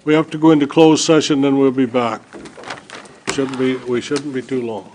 We have to go into closed session, then we'll be back. We shouldn't be too long.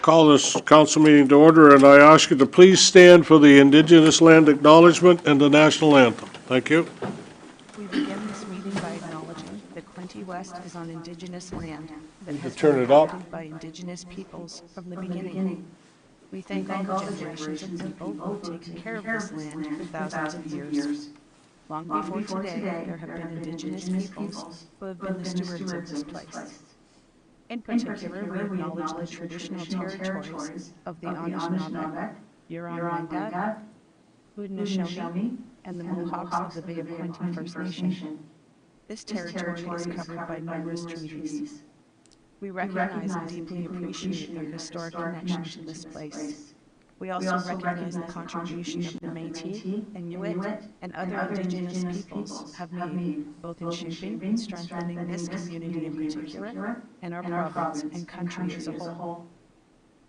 Call this council meeting to order, and I ask you to please stand for the Indigenous Land Acknowledgement and the National Anthem. Thank you. We begin this meeting by acknowledging that Quinte West is on Indigenous land that has turn been it up. inhabited by Indigenous peoples from the beginning. We thank all the generations of people who have taken care of this land for thousands of years. Long before today, there have been Indigenous peoples who have been the stewards of this place. In particular, we acknowledge the traditional territories of the Anishinaabe, Huron-Wendat, Haudenosaunee, and the Mohawks of the Bay of Quinte First Nation. This territory is covered by numerous treaties. We recognize and deeply appreciate their historic connection to this place. We also recognize the contribution of the Métis, Inuit, and other Indigenous peoples have made, both in shaping and strengthening this community in particular, and our province and country as a whole.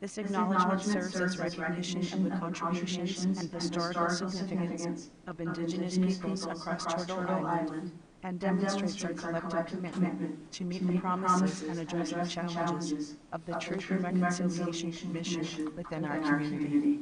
This acknowledgement serves as recognition of the contributions and historical significance of Indigenous peoples across Turtle Island, and demonstrates our collective commitment to meet the promises and address the challenges of the Truth and Reconciliation Commission within our community.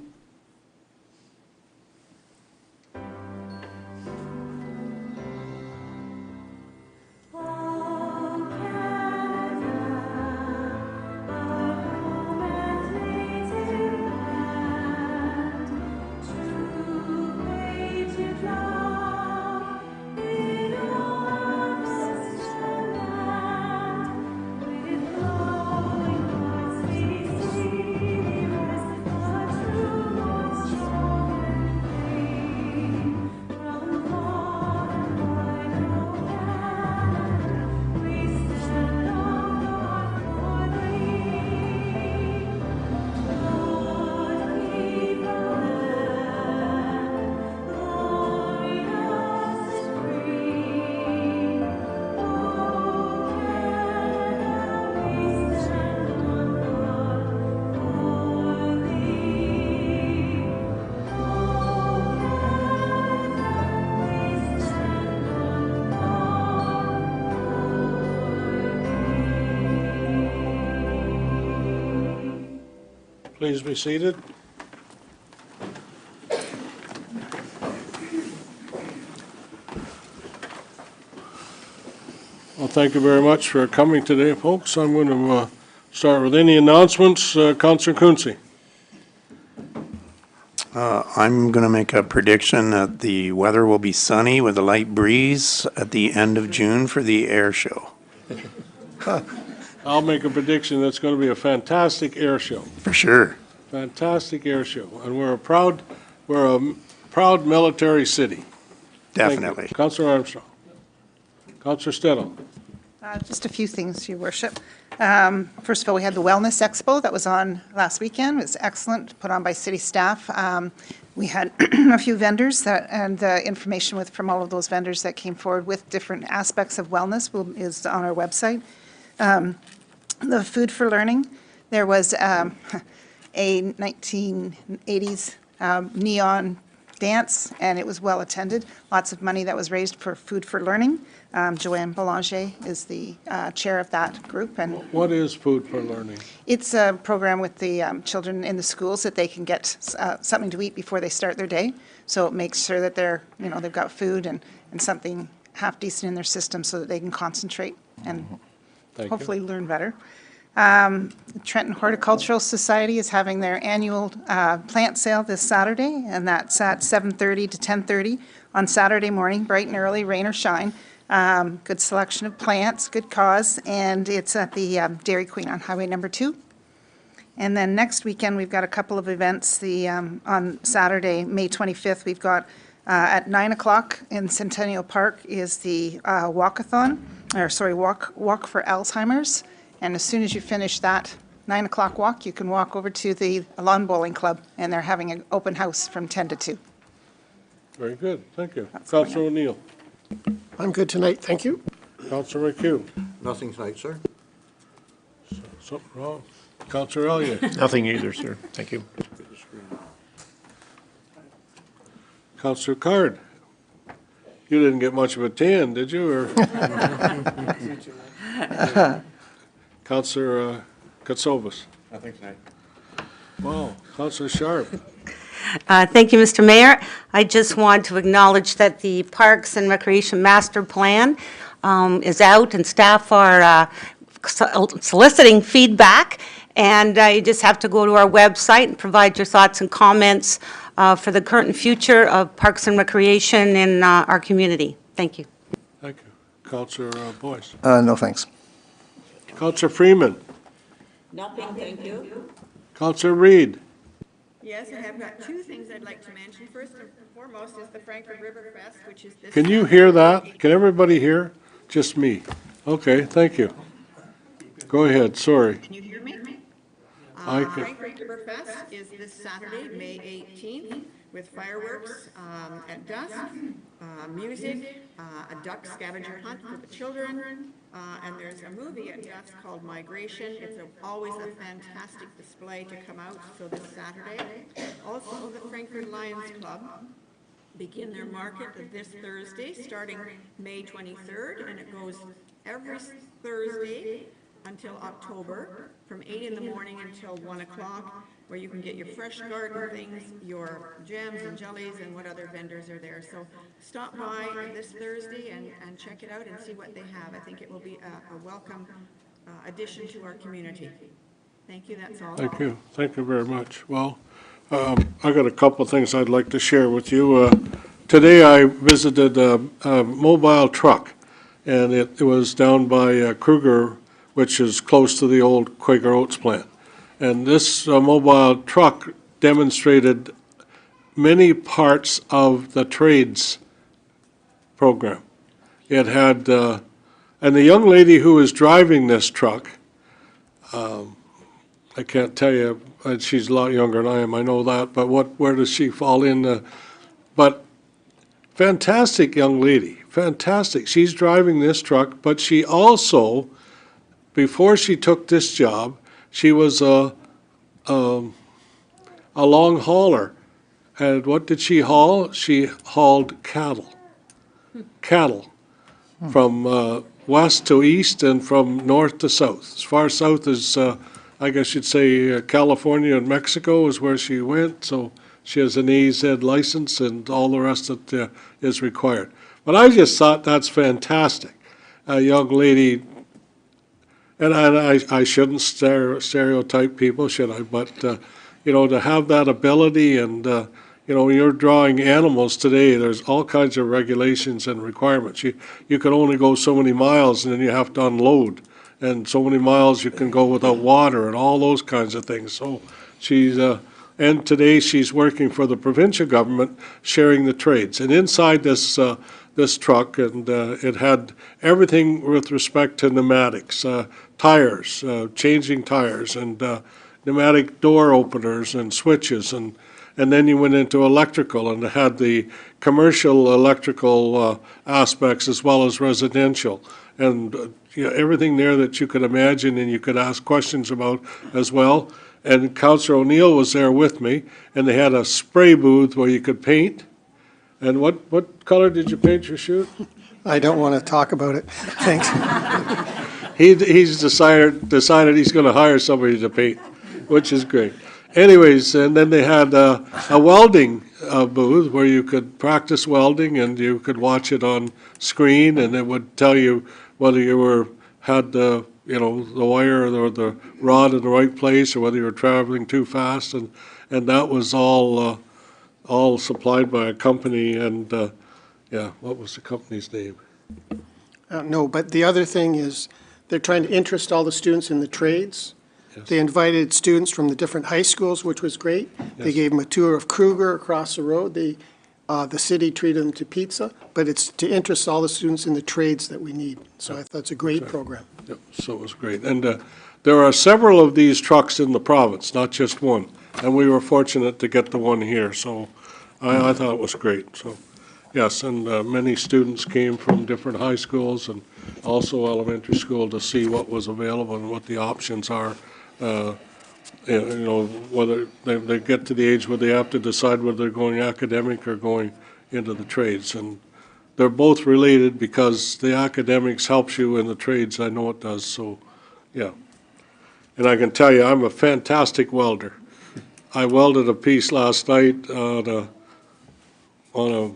Please be seated. Well, thank you very much for coming today, folks. I'm going to start with any announcements. Councillor Quinte. I'm going to make a prediction that the weather will be sunny with a light breeze at the end of June for the air show. I'll make a prediction that's going to be a fantastic air show. For sure. Fantastic air show. And we're a proud military city. Thank you. Definitely. Councillor Armstrong. Councillor Stedall. Just a few things, Your Worship. First of all, we had the Wellness Expo that was on last weekend. It was excellent, put on by city staff. We had a few vendors and the information from all of those vendors that came forward with different aspects of wellness is on our website. The Food for Learning, there was a 1980s neon dance, and it was well attended. Lots of money that was raised for Food for Learning. Joanne Belanger is the chair of that group. And What is Food for Learning? it's a program with the children in the schools that they can get something to eat before they start their day. So it makes sure that they've got food and something half decent in their system so that they can concentrate and Thank you. hopefully learn better. The Trenton Horticultural Society is having their annual plant sale this Saturday, and that's at 7:30 to 10:30 on Saturday morning, bright and early, rain or shine. Good selection of plants, good cause, and it's at the Dairy Queen on Highway number 2. And then next weekend, we've got a couple of events. On Saturday, May 25th, we've got at 9 o'clock in Centennial Park is the Walk for Alzheimer's. And as soon as you finish that 9 o'clock walk, you can walk over to the Lawn Bowling Club, and they're having an open house from 10 to 2. Very good, thank you. That's going on. Councillor O'Neill. I'm good tonight, thank you. Councillor McHugh. Nothing tonight, sir. Something wrong? Councillor Elliott. Nothing either, sir. Thank you. Councillor Card. You didn't get much of a tan, did you, or? Councillor Katsovas. Nothing tonight. Wow, Councillor Sharp. Thank you, Mr. Mayor. I just want to acknowledge that the Parks and Recreation Master Plan is out, and staff are soliciting feedback, and you just have to go to our website and provide your thoughts and comments for the current and future of Parks and Recreation in our community. Thank you. Thank you. Councillor Boyce. No, thanks. Councillor Freeman. Nothing, thank you. Councillor Reed. Yes, I have got two things I'd like to mention. First and foremost is the Frankfurt River Fest, which is this. Can you hear that? Can everybody hear? Just me. Okay, thank you. Go ahead, sorry. Can you hear me? I can. Frankfurt River Fest is this Saturday, May 18th, with fireworks at dusk, music, a duck scavenger hunt for the children, and there's a movie at dusk called Migration. It's always a fantastic display to come out, so this Saturday. Also, the Frankfurt Lions Club begin their market this Thursday, starting May 23rd, and it goes every Thursday until October, from 8 in the morning until 1 o'clock, where you can get your fresh garden things, your jams and jellies, and what other vendors are there. So stop by this Thursday and check it out and see what they have. I think it will be a welcome addition to our community. Thank you, that's all. Thank you. Thank you very much. Well, I got a couple of things I'd like to share with you. Today I visited a mobile truck, and it was down by Kruger, which is close to the old Quaker Oats plant. And this mobile truck demonstrated many parts of the trades program. It had, and the young lady who was driving this truck, I can't tell you, she's a lot younger than I am, I know that, but where does she fall in? But fantastic young lady, fantastic. She's driving this truck, but she also, before she took this job, she was a long hauler. And what did she haul? She hauled cattle. Cattle from west to east and from north to south. As far south as, I guess you'd say, California and Mexico is where she went. So she has an AZ license and all the rest that is required. But I just thought that's fantastic. A young lady. And I shouldn't stereotype people, should I? But, you know, to have that ability and, You know, when you're drawing animals today, there's all kinds of regulations and requirements. You can only go so many miles, and then you have to unload, and so many miles you can go without water, and all those kinds of things. So she's, and today she's working for the provincial government, sharing the trades. And inside this truck, and it had everything with respect to pneumatics, tires, changing tires, and pneumatic door openers and switches, and then you went into electrical, and it had the commercial electrical aspects as well as residential, and you know, everything there that you could imagine and you could ask questions about as well. And Councillor O'Neill was there with me, and they had a spray booth where you could paint. And what color did you paint your chute? I don't want to talk about it. Thanks. He's decided he's going to hire somebody to paint, which is great. Anyways, and then they had a welding booth where you could practice welding, and you could watch it on screen, and it would tell you whether you had the wire or the rod in the right place, or whether you were traveling too fast, and that was all supplied by a company. And what was the company's name? No, but the other thing is they're trying to interest all the students in the trades. Yes. They invited students from the different high schools, which was great. They Yes. gave them a tour of Kruger across the road. The city treated them to pizza, but it's to interest all the students in the trades that we need. So I thought it's a great program. Yep, so it was great. And there are several of these trucks in the province, not just one. And we were fortunate to get the one here, so I thought it was great. So, yes, and many students came from different high schools and also elementary school to see what was available and what the options are. Whether they get to the age where they have to decide whether they're going academic or going into the trades. And they're both related because the academics helps you in the trades. I know it does, so, yeah. And I can tell you, I'm a fantastic welder. I welded a piece last night on a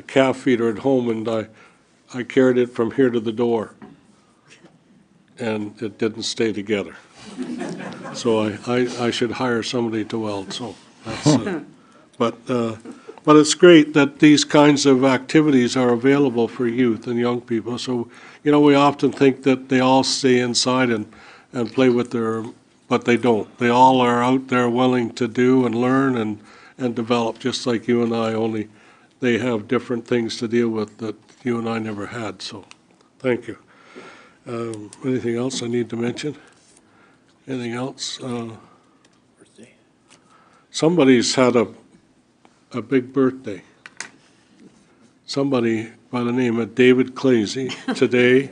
calf feeder at home, and I carried it from here to the door, and it didn't stay together. So I should hire somebody to weld, so that's, but it's great that these kinds of activities are available for youth and young people. So, we often think that they all stay inside and play with but they don't. They all are out there willing to do and learn and develop, just like you and I, only they have different things to deal with that you and I never had, so thank you. Anything else I need to mention? Anything else? Somebody's had a big birthday. Somebody by the name of David Clazy today.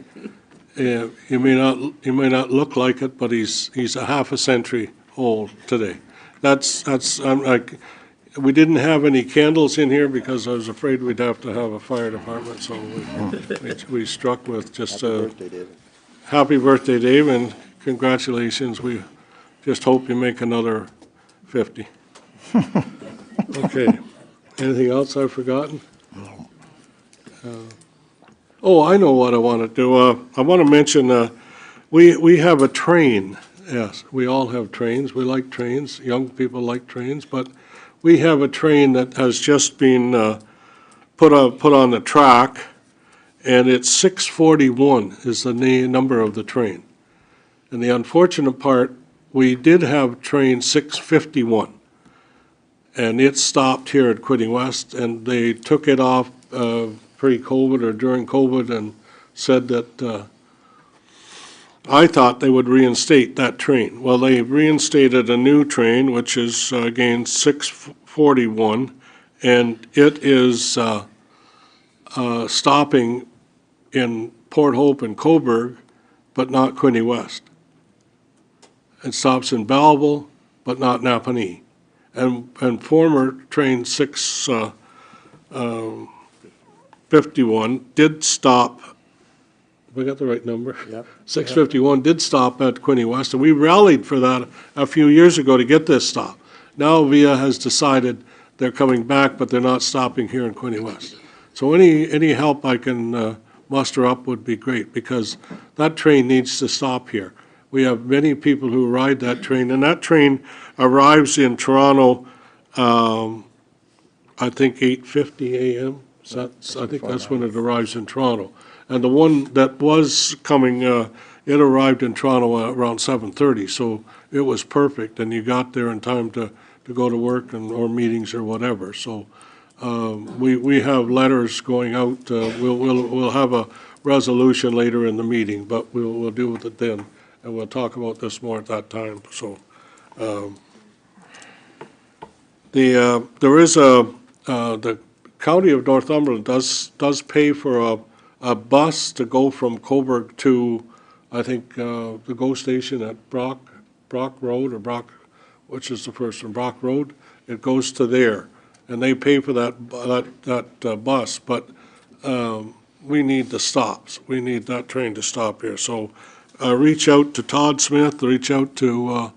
You may not look like it, but he's a half a century old today. We didn't have any candles in here because I was afraid we'd have to have a fire department, so we struck with just happy birthday, Dave, and congratulations. We just hope you make another 50. Okay. Anything else I've forgotten? I know what I want to do. I want to mention we have a train. Yes, we all have trains. We like trains. Young people like trains, but we have a train that has just been put on the track, and it's 641 is the number of the train. And the unfortunate part, we did have train 651, and it stopped here at Quinte West, and they took it off pre-COVID or during COVID and said that I thought they would reinstate that train. Well, they reinstated a new train, which is again 641, and it is stopping in Port Hope and Coburg, but not Quinte West. It stops in Belleville, but not Napanee. And former train 651 did stop. Have I got the right number? Yep. 651 did stop at Quinte West, and we rallied for that a few years ago to get this stop. Now VIA has decided they're coming back, but they're not stopping here in Quinte West. So any help I can muster up would be great, because that train needs to stop here. We have many people who ride that train, and that train arrives in Toronto I think, 8:50 a.m. So I think that's when it arrives in Toronto. And the one that was coming, it arrived in Toronto around 7:30, so it was perfect, and you got there in time to go to work or meetings or whatever. So we have letters going out. We'll have a resolution later in the meeting, but we'll deal with it then, and we'll talk about this more at that time. So there is the County of Northumberland does pay for a bus to go from Coburg to, I think, the GO station at Brock Road, or Brock, which is the first one, Brock Road. It goes to there, and they pay for that bus, but we need the stops. We need that train to stop here. So reach out to Todd Smith, reach out to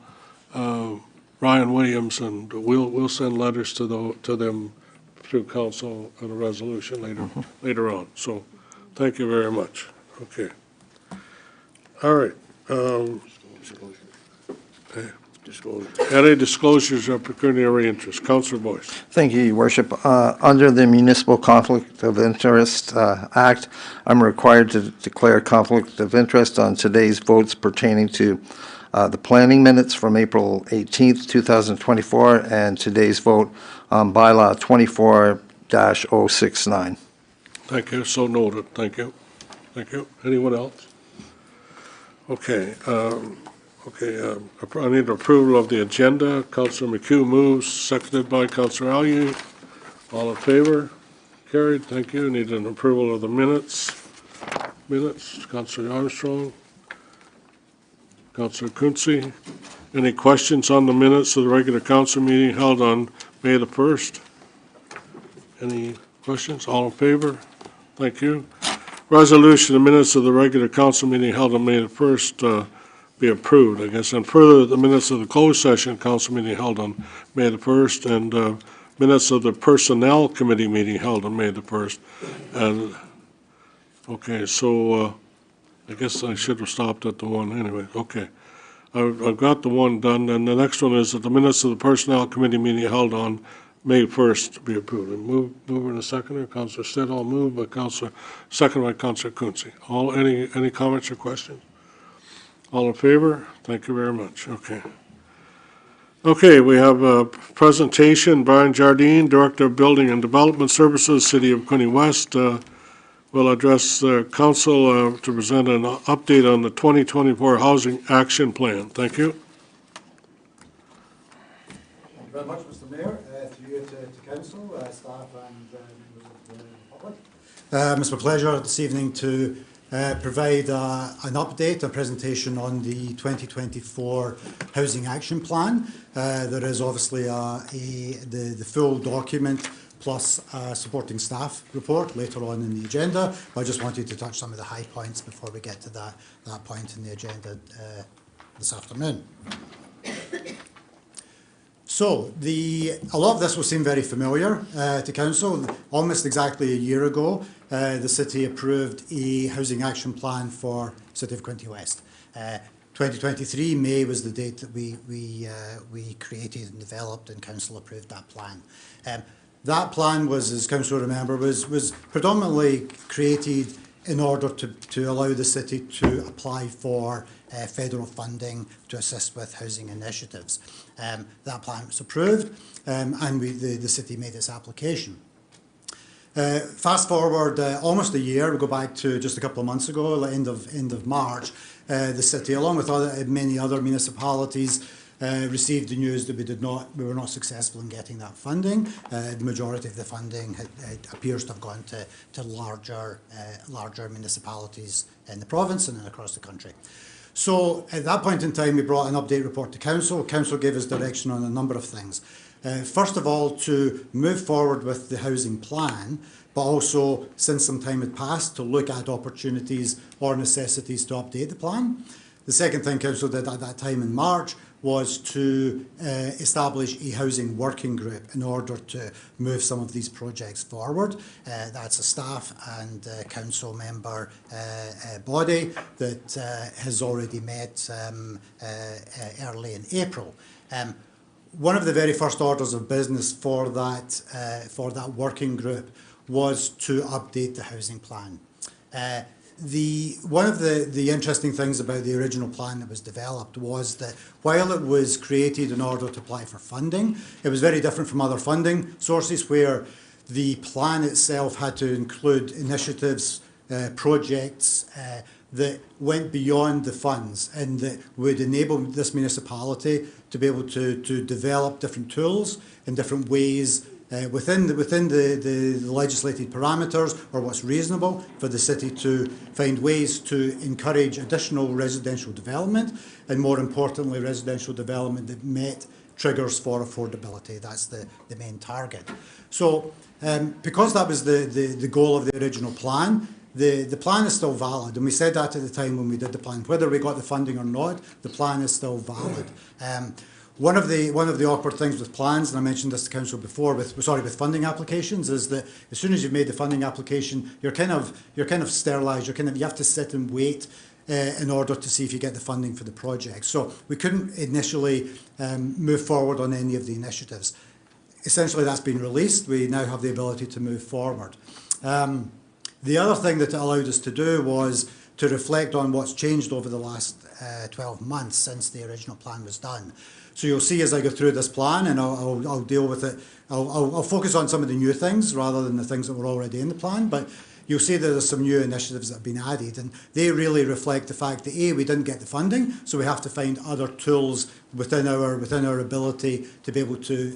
Ryan Williams, and we'll send letters to them through council and a resolution later on. So thank you very much. Okay. All right. Any disclosures of pecuniary interest? Councillor Boyce. Thank you, Your Worship. Under the Municipal Conflict of Interest Act, I'm required to declare conflict of interest on today's votes pertaining to the planning minutes from April 18th, 2024, and today's vote on bylaw 24-069. Thank you. So noted. Thank you. Thank you. Anyone else? Okay. I need approval of the agenda. Councillor McHugh moves, seconded by Councillor Allier. All in favor? Carried. Thank you. Need an approval of the minutes. Councillor Armstrong. Councillor Quinte. Any questions on the minutes of the regular council meeting held on May the 1st? Any questions? All in favor? Thank you. Resolution, the minutes of the regular council meeting held on May the 1st be approved, I guess. And further, the minutes of the closed session council meeting held on May the 1st, and minutes of the personnel committee meeting held on May the 1st. And, okay, so I guess I should have stopped at the one anyway. Okay. I've got the one done, and the next one is that the minutes of the personnel committee meeting held on May 1st to be approved. And mover and a seconder, Councillor Stedall moved by Councillor, second by Councillor Quinte. Any comments or questions? All in favor? Thank you very much. Okay. Okay, we have a presentation. Brian Jardine, Director of Building and Development Services, City of Quinte West, will address the council to present an update on the 2024 Housing Action Plan. Thank you. Thank you very much, Mr. Mayor. Through you to council, staff and members of the public. It's my pleasure this evening to provide an update, a presentation on the 2024 Housing Action Plan. There is obviously the full document plus a supporting staff report later on in the agenda. But I just wanted to touch some of the high points before we get to that point in the agenda this afternoon. So a lot of this will seem very familiar to council. Almost exactly a year ago, the city approved a housing action plan for City of Quinte West. 2023 May was the date that we created and developed, and council approved that plan. That plan was, as council remember, was predominantly created in order to allow the city to apply for federal funding to assist with housing initiatives. That plan was approved, and the city made its application. Fast forward almost a year, we go back to just a couple of months ago, end of March, the city, along with many other municipalities, received the news that we were not successful in getting that funding. The majority of the funding appears to have gone to larger municipalities in the province and then across the country. So at that point in time, we brought an update report to council. Council gave us direction on a number of things. First of all, to move forward with the housing plan, but also, since some time had passed, to look at opportunities or necessities to update the plan. The second thing council did at that time in March was to establish a housing working group in order to move some of these projects forward. That's a staff and council member body that has already met early in April. one of the very first orders of business for that working group was to update the housing plan. One of the interesting things about the original plan that was developed was that while it was created in order to apply for funding, it was very different from other funding sources where the plan itself had to include initiatives, projects that went beyond the funds and that would enable this municipality to be able to develop different tools in different ways within the legislated parameters or what's reasonable for the city to find ways to encourage additional residential development and, more importantly, residential development that met triggers for affordability. That's the main target. So because that was the goal of the original plan, the plan is still valid, and we said that at the time when we did the plan. Whether we got the funding or not, the plan is still valid. One of the awkward things with plans, and I mentioned this to council before, with funding applications, is that as soon as you've made the funding application, you're kind of sterilised. You have to sit and wait in order to see if you get the funding for the project. So we couldn't initially move forward on any of the initiatives. Essentially, that's been released. We now have the ability to move forward. The other thing that it allowed us to do was to reflect on what's changed over the last 12 months since the original plan was done. So you'll see as I go through this plan, and I'll deal with it, I'll focus on some of the new things rather than the things that were already in the plan, but you'll see that there's some new initiatives that have been added, and they really reflect the fact that, A, we didn't get the funding, so we have to find other tools within our ability to be able to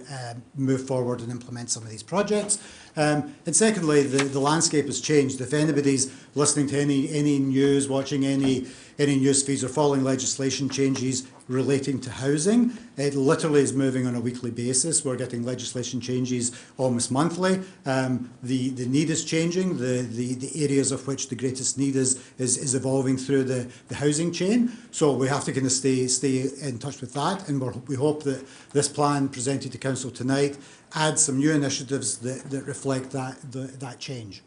move forward and implement some of these projects. And secondly, the landscape has changed. If anybody's listening to any news, watching any news feeds or following legislation changes relating to housing, it literally is moving on a weekly basis. We're getting legislation changes almost monthly. The need is changing. The areas of which the greatest need is evolving through the housing chain. So we have to kind of stay in touch with that, and we hope that this plan presented to council tonight adds some new initiatives that reflect that change.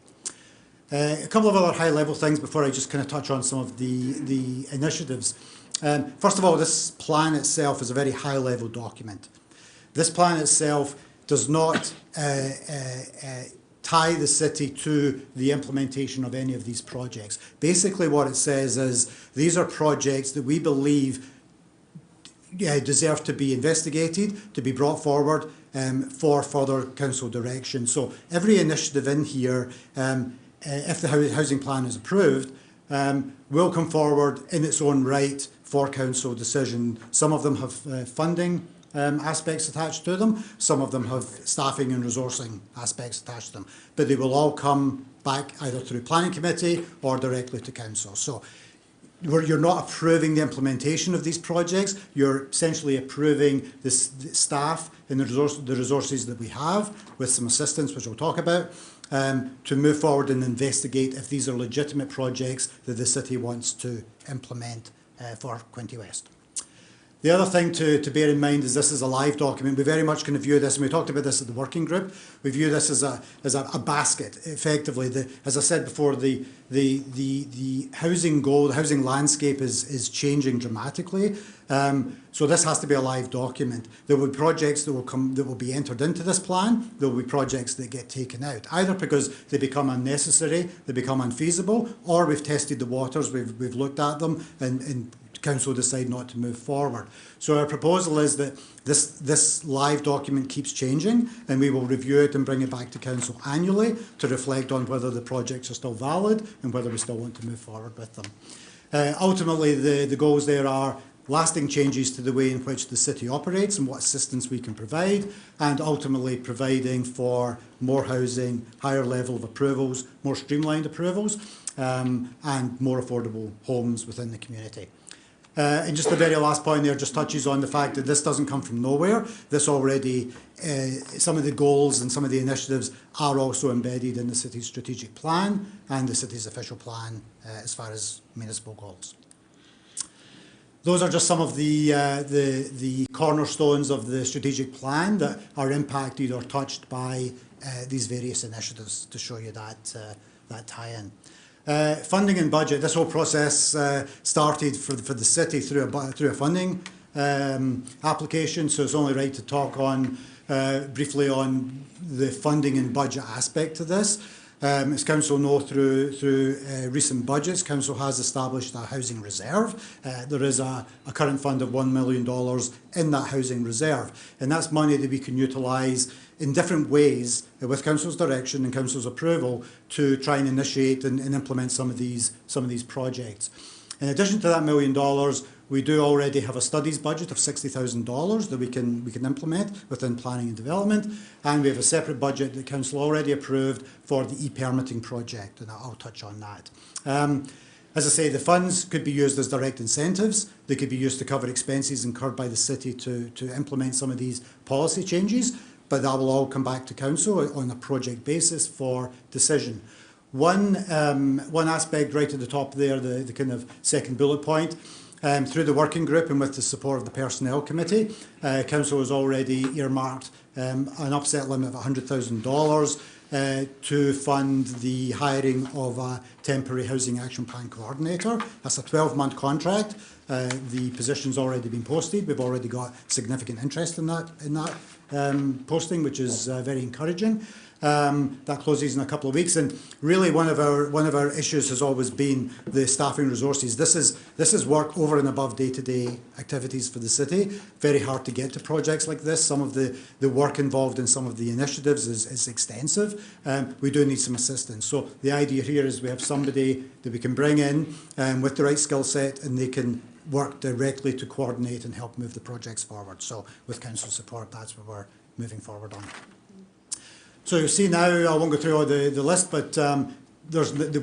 A couple of other high-level things before I just kind of touch on some of the initiatives. First of all, this plan itself is a very high-level document. This plan itself does not tie the city to the implementation of any of these projects. Basically, what it says is these are projects that we believe deserve to be investigated, to be brought forward for further council direction. So every initiative in here, if the housing plan is approved, will come forward in its own right for council decision. Some of them have funding aspects attached to them. Some of them have staffing and resourcing aspects attached to them. But they will all come back either through planning committee or directly to council. So you're not approving the implementation of these projects. You're essentially approving the staff and the resources that we have with some assistance, which we'll talk about, to move forward and investigate if these are legitimate projects that the city wants to implement for Quinte West. The other thing to bear in mind is this is a live document. We very much kind of view this, and we talked about this at the working group, we view this as a basket, effectively. As I said before, the housing goal, the housing landscape is changing dramatically. So this has to be a live document. There will be projects that will be entered into this plan. There will be projects that get taken out, either because they become unnecessary, they become unfeasible, or we've tested the waters, we've looked at them, and council decide not to move forward. So our proposal is that this live document keeps changing, and we will review it and bring it back to council annually to reflect on whether the projects are still valid and whether we still want to move forward with them. Ultimately, the goals there are lasting changes to the way in which the city operates and what assistance we can provide, and ultimately providing for more housing, higher level of approvals, more streamlined approvals, and more affordable homes within the community. And just the very last point there just touches on the fact that this doesn't come from nowhere. This already, some of the goals and some of the initiatives are also embedded in the city's strategic plan and the city's official plan as far as municipal goals. Those are just some of the cornerstones of the strategic plan that are impacted or touched by these various initiatives to show you that tie-in. Funding and budget. This whole process started for the city through a funding application, so it's only right to talk on briefly on the funding and budget aspect of this. As Council know, through recent budgets, Council has established a housing reserve. There is a current fund of $1 million in that housing reserve, and that's money that we can utilise in different ways with Council's direction and Council's approval to try and initiate and implement some of these projects. In addition to that $1 million, we do already have a studies budget of $60,000 that we can implement within planning and development, and we have a separate budget that Council already approved for the e-permitting project, and I'll touch on that. As I say, the funds could be used as direct incentives. They could be used to cover expenses incurred by the city to implement some of these policy changes, but that will all come back to Council on a project basis for decision. One aspect right at the top there, the kind of second bullet point, through the working group and with the support of the Personnel Committee, Council has already earmarked an upset limit of $100,000 to fund the hiring of a temporary housing action plan coordinator. That's a 12-month contract. The position's already been posted. We've already got significant interest in that posting, which is very encouraging. That closes in a couple of weeks, and really one of our issues has always been the staffing resources. This is work over and above day-to-day activities for the city. Very hard to get to projects like this. Some of the work involved in some of the initiatives is extensive. We do need some assistance. So the idea here is we have somebody that we can bring in with the right skill set, and they can work directly to coordinate and help move the projects forward. So with Council support, that's what we're moving forward on. So you'll see now, I won't go through all the list, but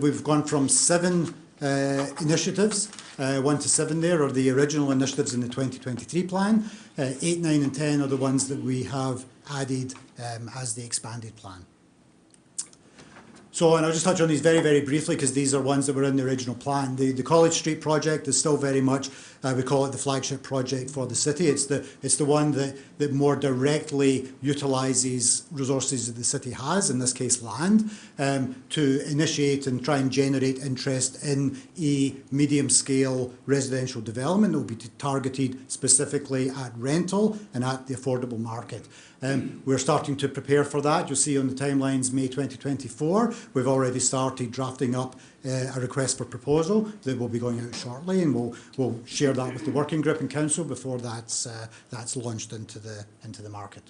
we've gone from 7 initiatives, 1 to 7 there are the original initiatives in the 2023 plan. 8, 9 and 10 are the ones that we have added as the expanded plan. So, and I'll just touch on these very, very briefly because these are ones that were in the original plan. The College Street project is still very much, we call it the flagship project for the city. It's the one that more directly utilises resources that the city has, in this case land, to initiate and try and generate interest in a medium-scale residential development that will be targeted specifically at rental and at the affordable market. We're starting to prepare for that. You'll see on the timelines May 2024. We've already started drafting up a request for proposal that will be going out shortly, and we'll share that with the working group and Council before that's launched into the market.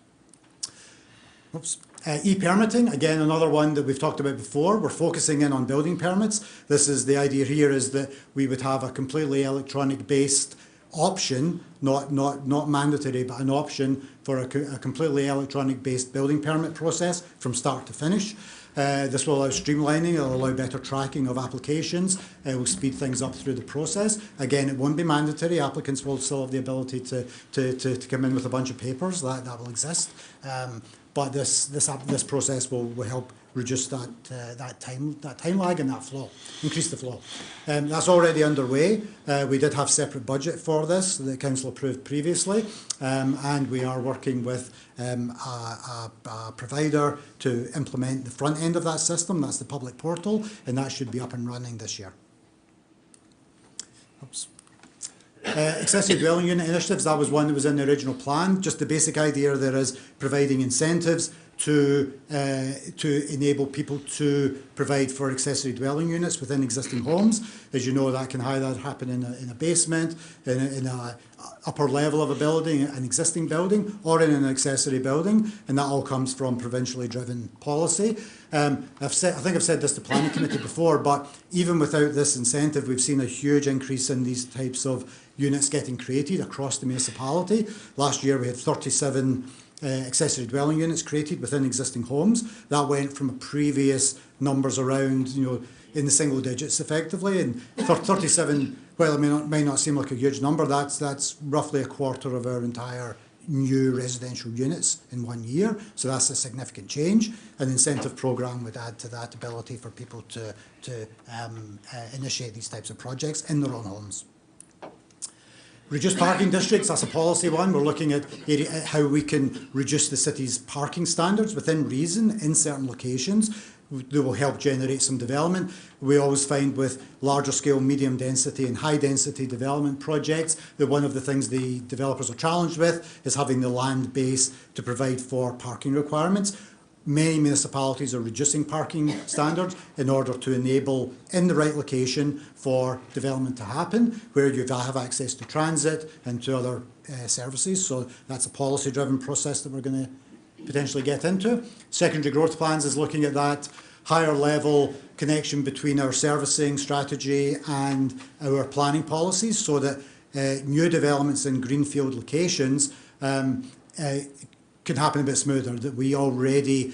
Oops. E-permitting, again, another one that we've talked about before. We're focusing in on building permits. This is the idea here is that we would have a completely electronic-based option, not mandatory, but an option for a completely electronic-based building permit process from start to finish. This will allow streamlining, it will allow better tracking of applications, it will speed things up through the process. Again, it won't be mandatory, applicants will still have the ability to come in with a bunch of papers, that will exist. But this process will help reduce that time lag and that flow, increase the flow. That's already underway. We did have separate budget for this that the Council approved previously, and we are working with a provider to implement the front end of that system. That's the public portal, and that should be up and running this year. Oops. Accessory dwelling unit initiatives, that was one that was in the original plan. Just the basic idea there is providing incentives to enable people to provide for accessory dwelling units within existing homes. As you know, that can either happen in a basement, in a upper level of a building, an existing building, or in an accessory building, and that all comes from provincially driven policy. I think I've said this to Planning Committee before, but even without this incentive, we've seen a huge increase in these types of units getting created across the municipality. Last year we had 37 accessory dwelling units created within existing homes. That went from previous numbers around, in the single digits effectively, and 37, well, it may not seem like a huge number, that's roughly a quarter of our entire new residential units in 1 year, so that's a significant change. An incentive programme would add to that ability for people to initiate these types of projects in their own homes. Reduced parking districts, that's a policy one. We're looking at how we can reduce the city's parking standards within reason in certain locations. they will help generate some development. We always find with larger scale, medium density and high density development projects that one of the things the developers are challenged with is having the land base to provide for parking requirements. Many municipalities are reducing parking standards in order to enable, in the right location, for development to happen, where you have access to transit and to other services. So that's a policy-driven process that we're going to potentially get into. Secondary growth plans is looking at that higher level connection between our servicing strategy and our planning policies, so that new developments in greenfield locations can happen a bit smoother, that we already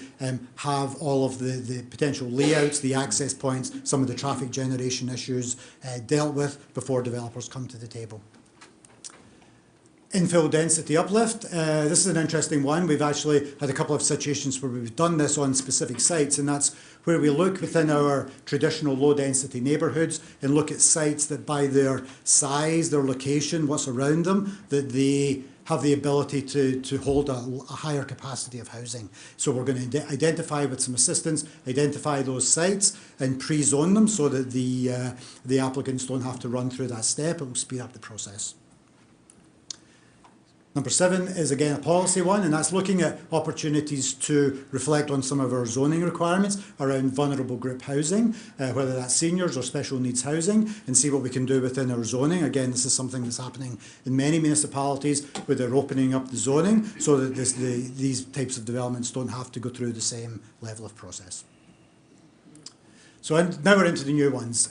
have all of the potential layouts, the access points, some of the traffic generation issues dealt with before developers come to the table. Infill density uplift. This is an interesting one. We've actually had a couple of situations where we've done this on specific sites, and that's where we look within our traditional low density neighbourhoods and look at sites that by their size, their location, what's around them, that they have the ability to hold a higher capacity of housing. So we're going to identify with some assistance, identify those sites and pre-zone them so that the applicants don't have to run through that step. It will speed up the process. Number 7 is again a policy one, and that's looking at opportunities to reflect on some of our zoning requirements around vulnerable group housing, whether that's seniors or special needs housing, and see what we can do within our zoning. Again, this is something that's happening in many municipalities where they're opening up the zoning so that these types of developments don't have to go through the same level of process. So now we're into the new ones.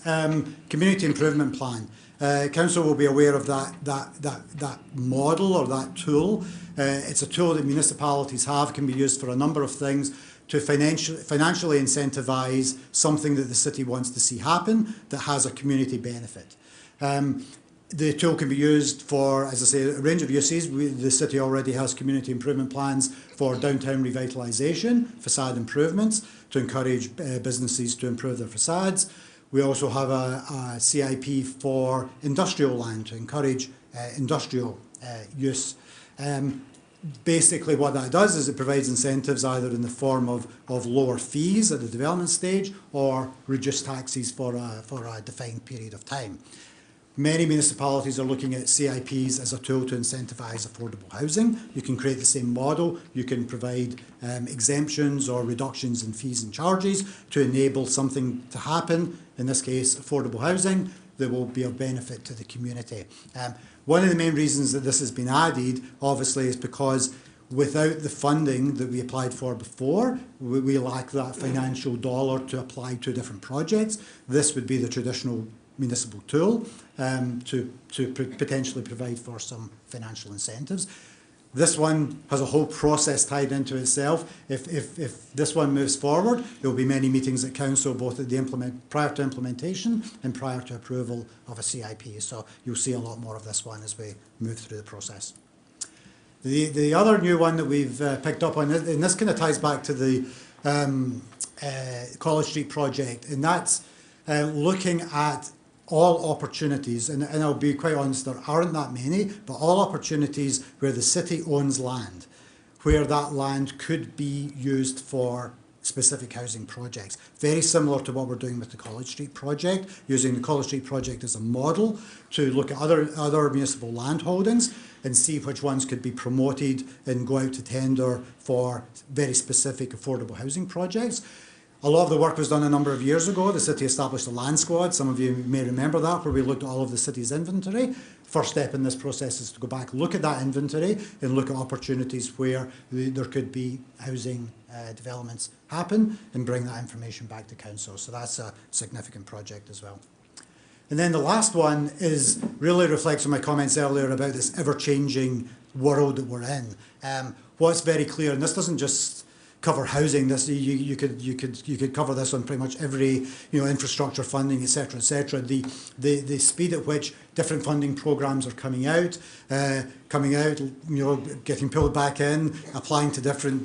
Community improvement plan. Council will be aware of that model or that tool. It's a tool that municipalities have, can be used for a number of things to financially incentivise something that the city wants to see happen that has a community benefit. The tool can be used for, as I say, a range of uses. The city already has community improvement plans for downtown revitalisation, facade improvements, to encourage businesses to improve their facades. We also have a CIP for industrial land to encourage industrial use. Basically what that does is it provides incentives either in the form of lower fees at the development stage or reduced taxes for a defined period of time. Many municipalities are looking at CIPs as a tool to incentivise affordable housing. You can create the same model. You can provide exemptions or reductions in fees and charges to enable something to happen, in this case affordable housing, that will be of benefit to the community. One of the main reasons that this has been added, obviously, is because without the funding that we applied for before, we lack that financial dollar to apply to different projects. This would be the traditional municipal tool to potentially provide for some financial incentives. This one has a whole process tied into itself. If this one moves forward, there will be many meetings at council, both at the prior to implementation and prior to approval of a CIP. So you'll see a lot more of this one as we move through the process. The other new one that we've picked up on, and this kind of ties back to the College Street project, and that's looking at all opportunities, and I'll be quite honest, there aren't that many, but all opportunities where the city owns land, where that land could be used for specific housing projects. Very similar to what we're doing with the College Street project, using the College Street project as a model to look at other municipal land holdings and see which ones could be promoted and go out to tender for very specific affordable housing projects. A lot of the work was done a number of years ago. The city established a land squad. Some of you may remember that, where we looked at all of the city's inventory. First step in this process is to go back, look at that inventory and look at opportunities where there could be housing developments happen and bring that information back to council. So that's a significant project as well. And then the last one is really reflects on my comments earlier about this ever-changing world that we're in. What's very clear, and this doesn't just cover housing. This you could cover this on pretty much every infrastructure funding, etc., etc. The speed at which different funding programs are coming out, getting pulled back in, applying to different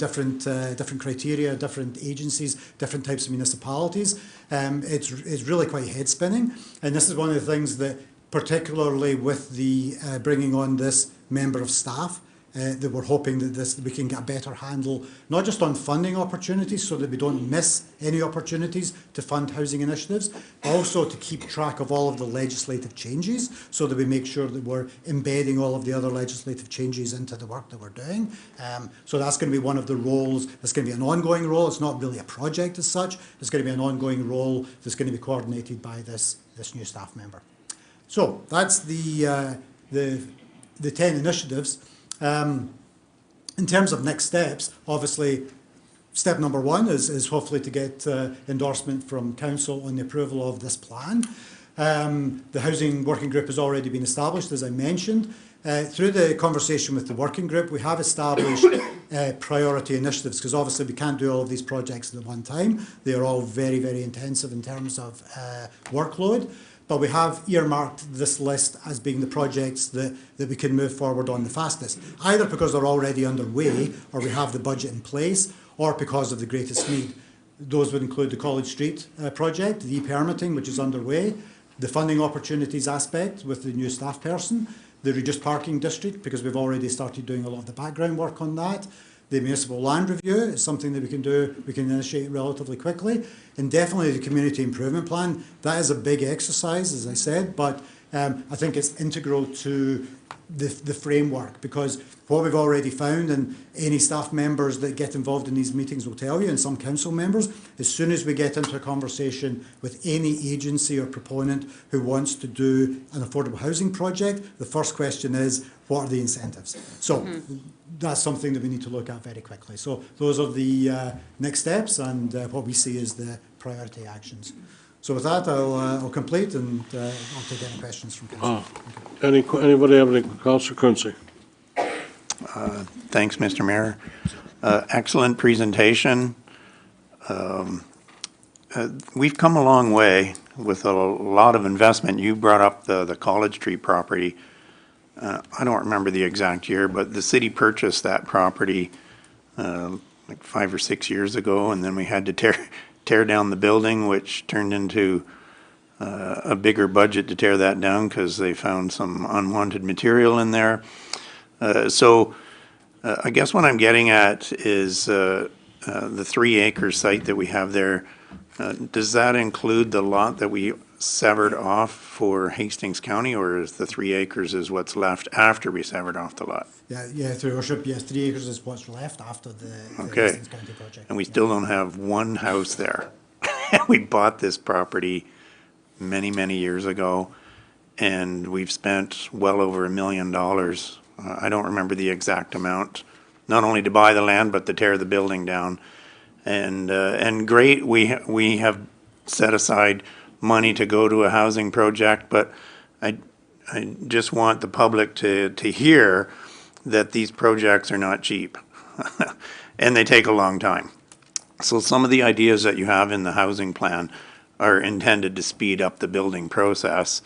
criteria, different agencies, different types of municipalities. It's really quite head spinning, and this is one of the things that, particularly with the bringing on this member of staff that we're hoping that we can get a better handle, not just on funding opportunities so that we don't miss any opportunities to fund housing initiatives, but also to keep track of all of the legislative changes so that we make sure that we're embedding all of the other legislative changes into the work that we're doing. So that's going to be one of the roles. It's going to be an ongoing role. It's not really a project as such. It's going to be an ongoing role that's going to be coordinated by this new staff member. So that's the 10 initiatives. In terms of next steps, obviously, step number one is hopefully to get endorsement from council on the approval of this plan. The housing working group has already been established, as I mentioned. Through the conversation with the working group, we have established priority initiatives, because obviously we can't do all of these projects at one time. They are all very, very intensive in terms of workload. But we have earmarked this list as being the projects that we can move forward on the fastest, either because they're already underway or we have the budget in place, or because of the greatest need. Those would include the College Street project, the e-permitting, which is underway, the funding opportunities aspect with the new staff person, the reduced parking district, because we've already started doing a lot of the background work on that. The municipal land review is something that we can do, we can initiate relatively quickly. And definitely the community improvement plan, that is a big exercise, as I said, but I think it's integral to the framework, because what we've already found, and any staff members that get involved in these meetings will tell you, and some council members, as soon as we get into a conversation with any agency or proponent who wants to do an affordable housing project, the first question is, what are the incentives? So that's something that we need to look at very quickly. So those are the next steps, and what we see as the priority actions. So with that, I'll complete, and I'll take any questions from council. Anybody have any? Councillor Quinte. Thanks, Mr. Mayor. Excellent presentation. We've come a long way with a lot of investment. You brought up the College Street property. I don't remember the exact year, but the city purchased that property like 5 or 6 years ago, and then we had to tear down the building, which turned into a bigger budget to tear that down because they found some unwanted material in there. So I guess what I'm getting at is the 3-acre site that we have there. Does that include the lot that we severed off for Hastings County, or is the 3 acres is what's left after we severed off the lot? Yeah, through worship, yes, 3 acres is what's left after the Okay. Hastings County project. And we still don't have one house there. We bought this property many, many years ago, and we've spent well over $1 million. I don't remember the exact amount, not only to buy the land, but to tear the building down. And great, we have set aside money to go to a housing project, but I just want the public to hear that these projects are not cheap and they take a long time. So some of the ideas that you have in the housing plan are intended to speed up the building process.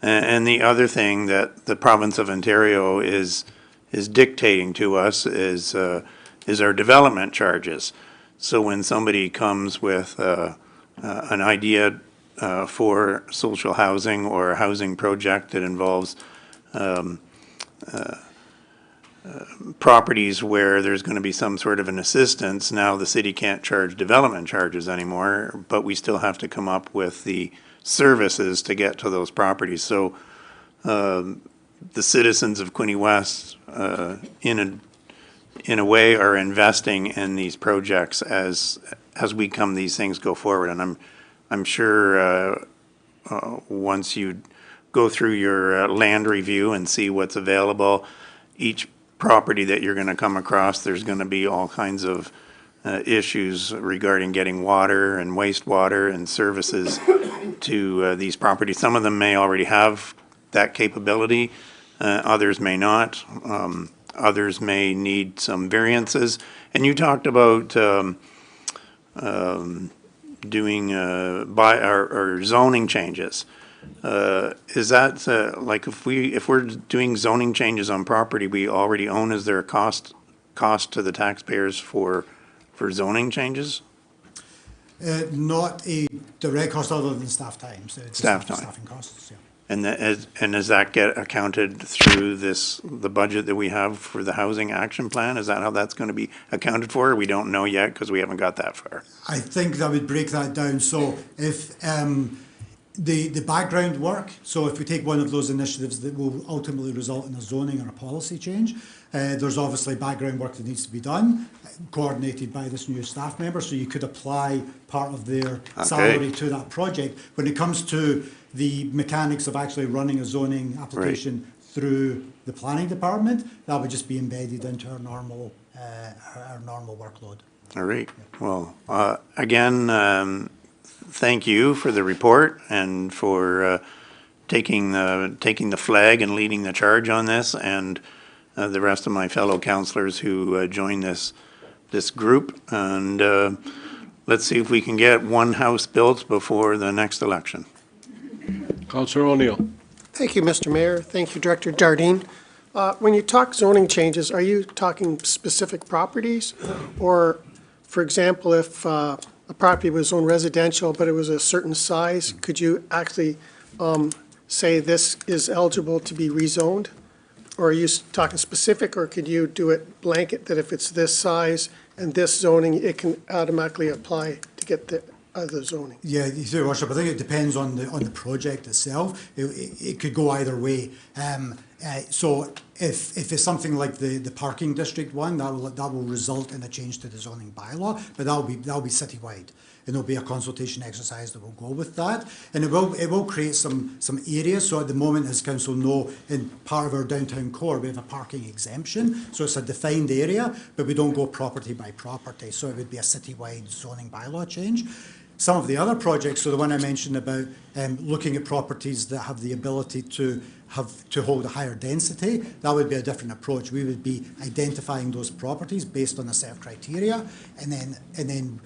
And the other thing that the province of Ontario is dictating to us is our development charges. So when somebody comes with an idea for social housing or a housing project that involves properties where there's going to be some sort of an assistance, now the city can't charge development charges anymore, but we still have to come up with the services to get to those properties. So the citizens of Quinte West, in a way, are investing in these projects as these things go forward. And I'm sure once you go through your land review and see what's available, each property that you're going to come across, there's going to be all kinds of issues regarding getting water and wastewater and services to these properties. Some of them may already have that capability, others may not. Others may need some variances. And you talked about doing or zoning changes. Is that like if we're doing zoning changes on property we already own, is there a cost to the taxpayers for zoning changes? Not a direct cost other than staff time. So it's Staff time. Staffing costs, yeah. And does that get accounted through the budget that we have for the housing action plan? Is that how that's going to be accounted for? We don't know yet because we haven't got that far. I think that would break that down. So if the background work, so if we take one of those initiatives that will ultimately result in a zoning or a policy change, there's obviously background work that needs to be done, coordinated by this new staff member, so you could apply part of their salary to that project. When it comes to the mechanics of actually running a zoning application through the planning department, that would just be embedded into our normal workload. All right. Well, again, thank you for the report and for taking the flag and leading the charge on this, and the rest of my fellow councillors who joined this group. And let's see if we can get one house built before the next election. Councillor O'Neill. Thank you, Mr. Mayor. Thank you, Director Jardine. When you talk zoning changes, are you talking specific properties? Or, for example, if a property was zoned residential, but it was a certain size, could you actually say this is eligible to be rezoned? Or are you talking specific, or could you do it blanket, that if it's this size and this zoning, it can automatically apply to get the other zoning? Yeah, Your Worship, I think it depends on the project itself. It could go either way. So if it's something like the parking district one, that will result in a change to the zoning bylaw, but that'll be citywide. And there'll be a consultation exercise that will go with that, and it will create some areas. So at the moment, as council know, in part of our downtown core, we have a parking exemption, so it's a defined area, but we don't go property by property. So it would be a citywide zoning bylaw change. Some of the other projects, so the one I mentioned about looking at properties that have the ability to hold a higher density, that would be a different approach. We would be identifying those properties based on a set of criteria, and then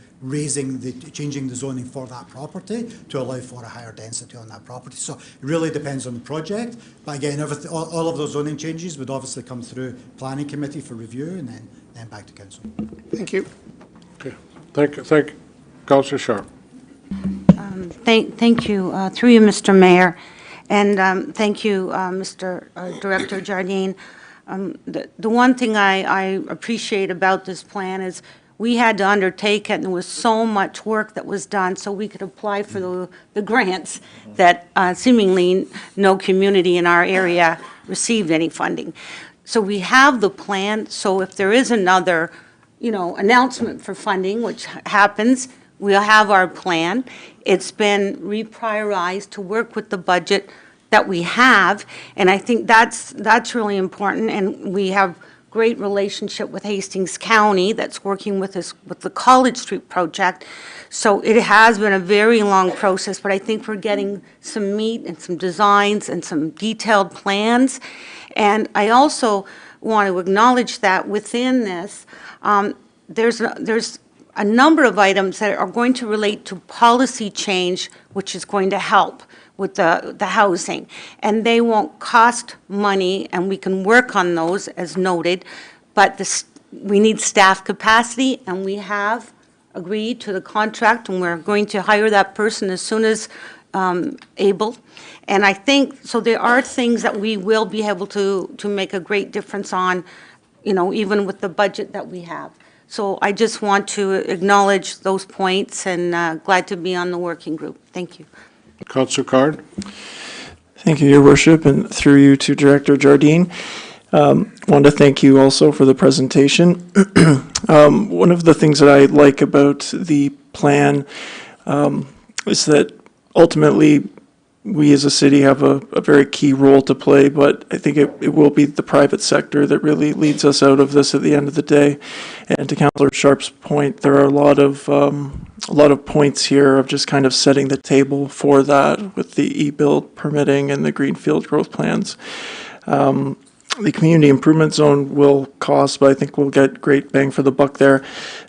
changing the zoning for that property to allow for a higher density on that property. So it really depends on the project. But again, all of those zoning changes would obviously come through planning committee for review, and then back to council. Thank you. Okay. Thank you. Councillor Sharp. Thank you, through you, Mr. Mayor, and thank you, Mr. Director Jardine. The one thing I appreciate about this plan is we had to undertake it, and there was so much work that was done so we could apply for the grants that seemingly no community in our area received any funding. So we have the plan, so if there is another, announcement for funding, which happens, we'll have our plan. It's been reprioritized to work with the budget that we have, and I think that's really important. And we have great relationship with Hastings County that's working with us with the College Street project. So it has been a very long process, but I think we're getting some meat and some designs and some detailed plans. And I also want to acknowledge that within this, there's a number of items that are going to relate to policy change, which is going to help with the housing. And they won't cost money, and we can work on those as noted, but we need staff capacity, and we have agreed to the contract, and we're going to hire that person as soon as able. And I think, so there are things that we will be able to make a great difference on, even with the budget that we have. So I just want to acknowledge those points, and glad to be on the working group. Thank you. Councillor Card. Thank you, Your Worship, and through you to Director Jardine. Want to thank you also for the presentation. One of the things that I like about the plan is that ultimately we as a city have a very key role to play, but I think it will be the private sector that really leads us out of this at the end of the day. And to Councillor Sharp's point, there are a lot of points here of just kind of setting the table for that with the e-build permitting and the greenfield growth plans. The community improvement zone will cost, but I think we'll get great bang for the buck there.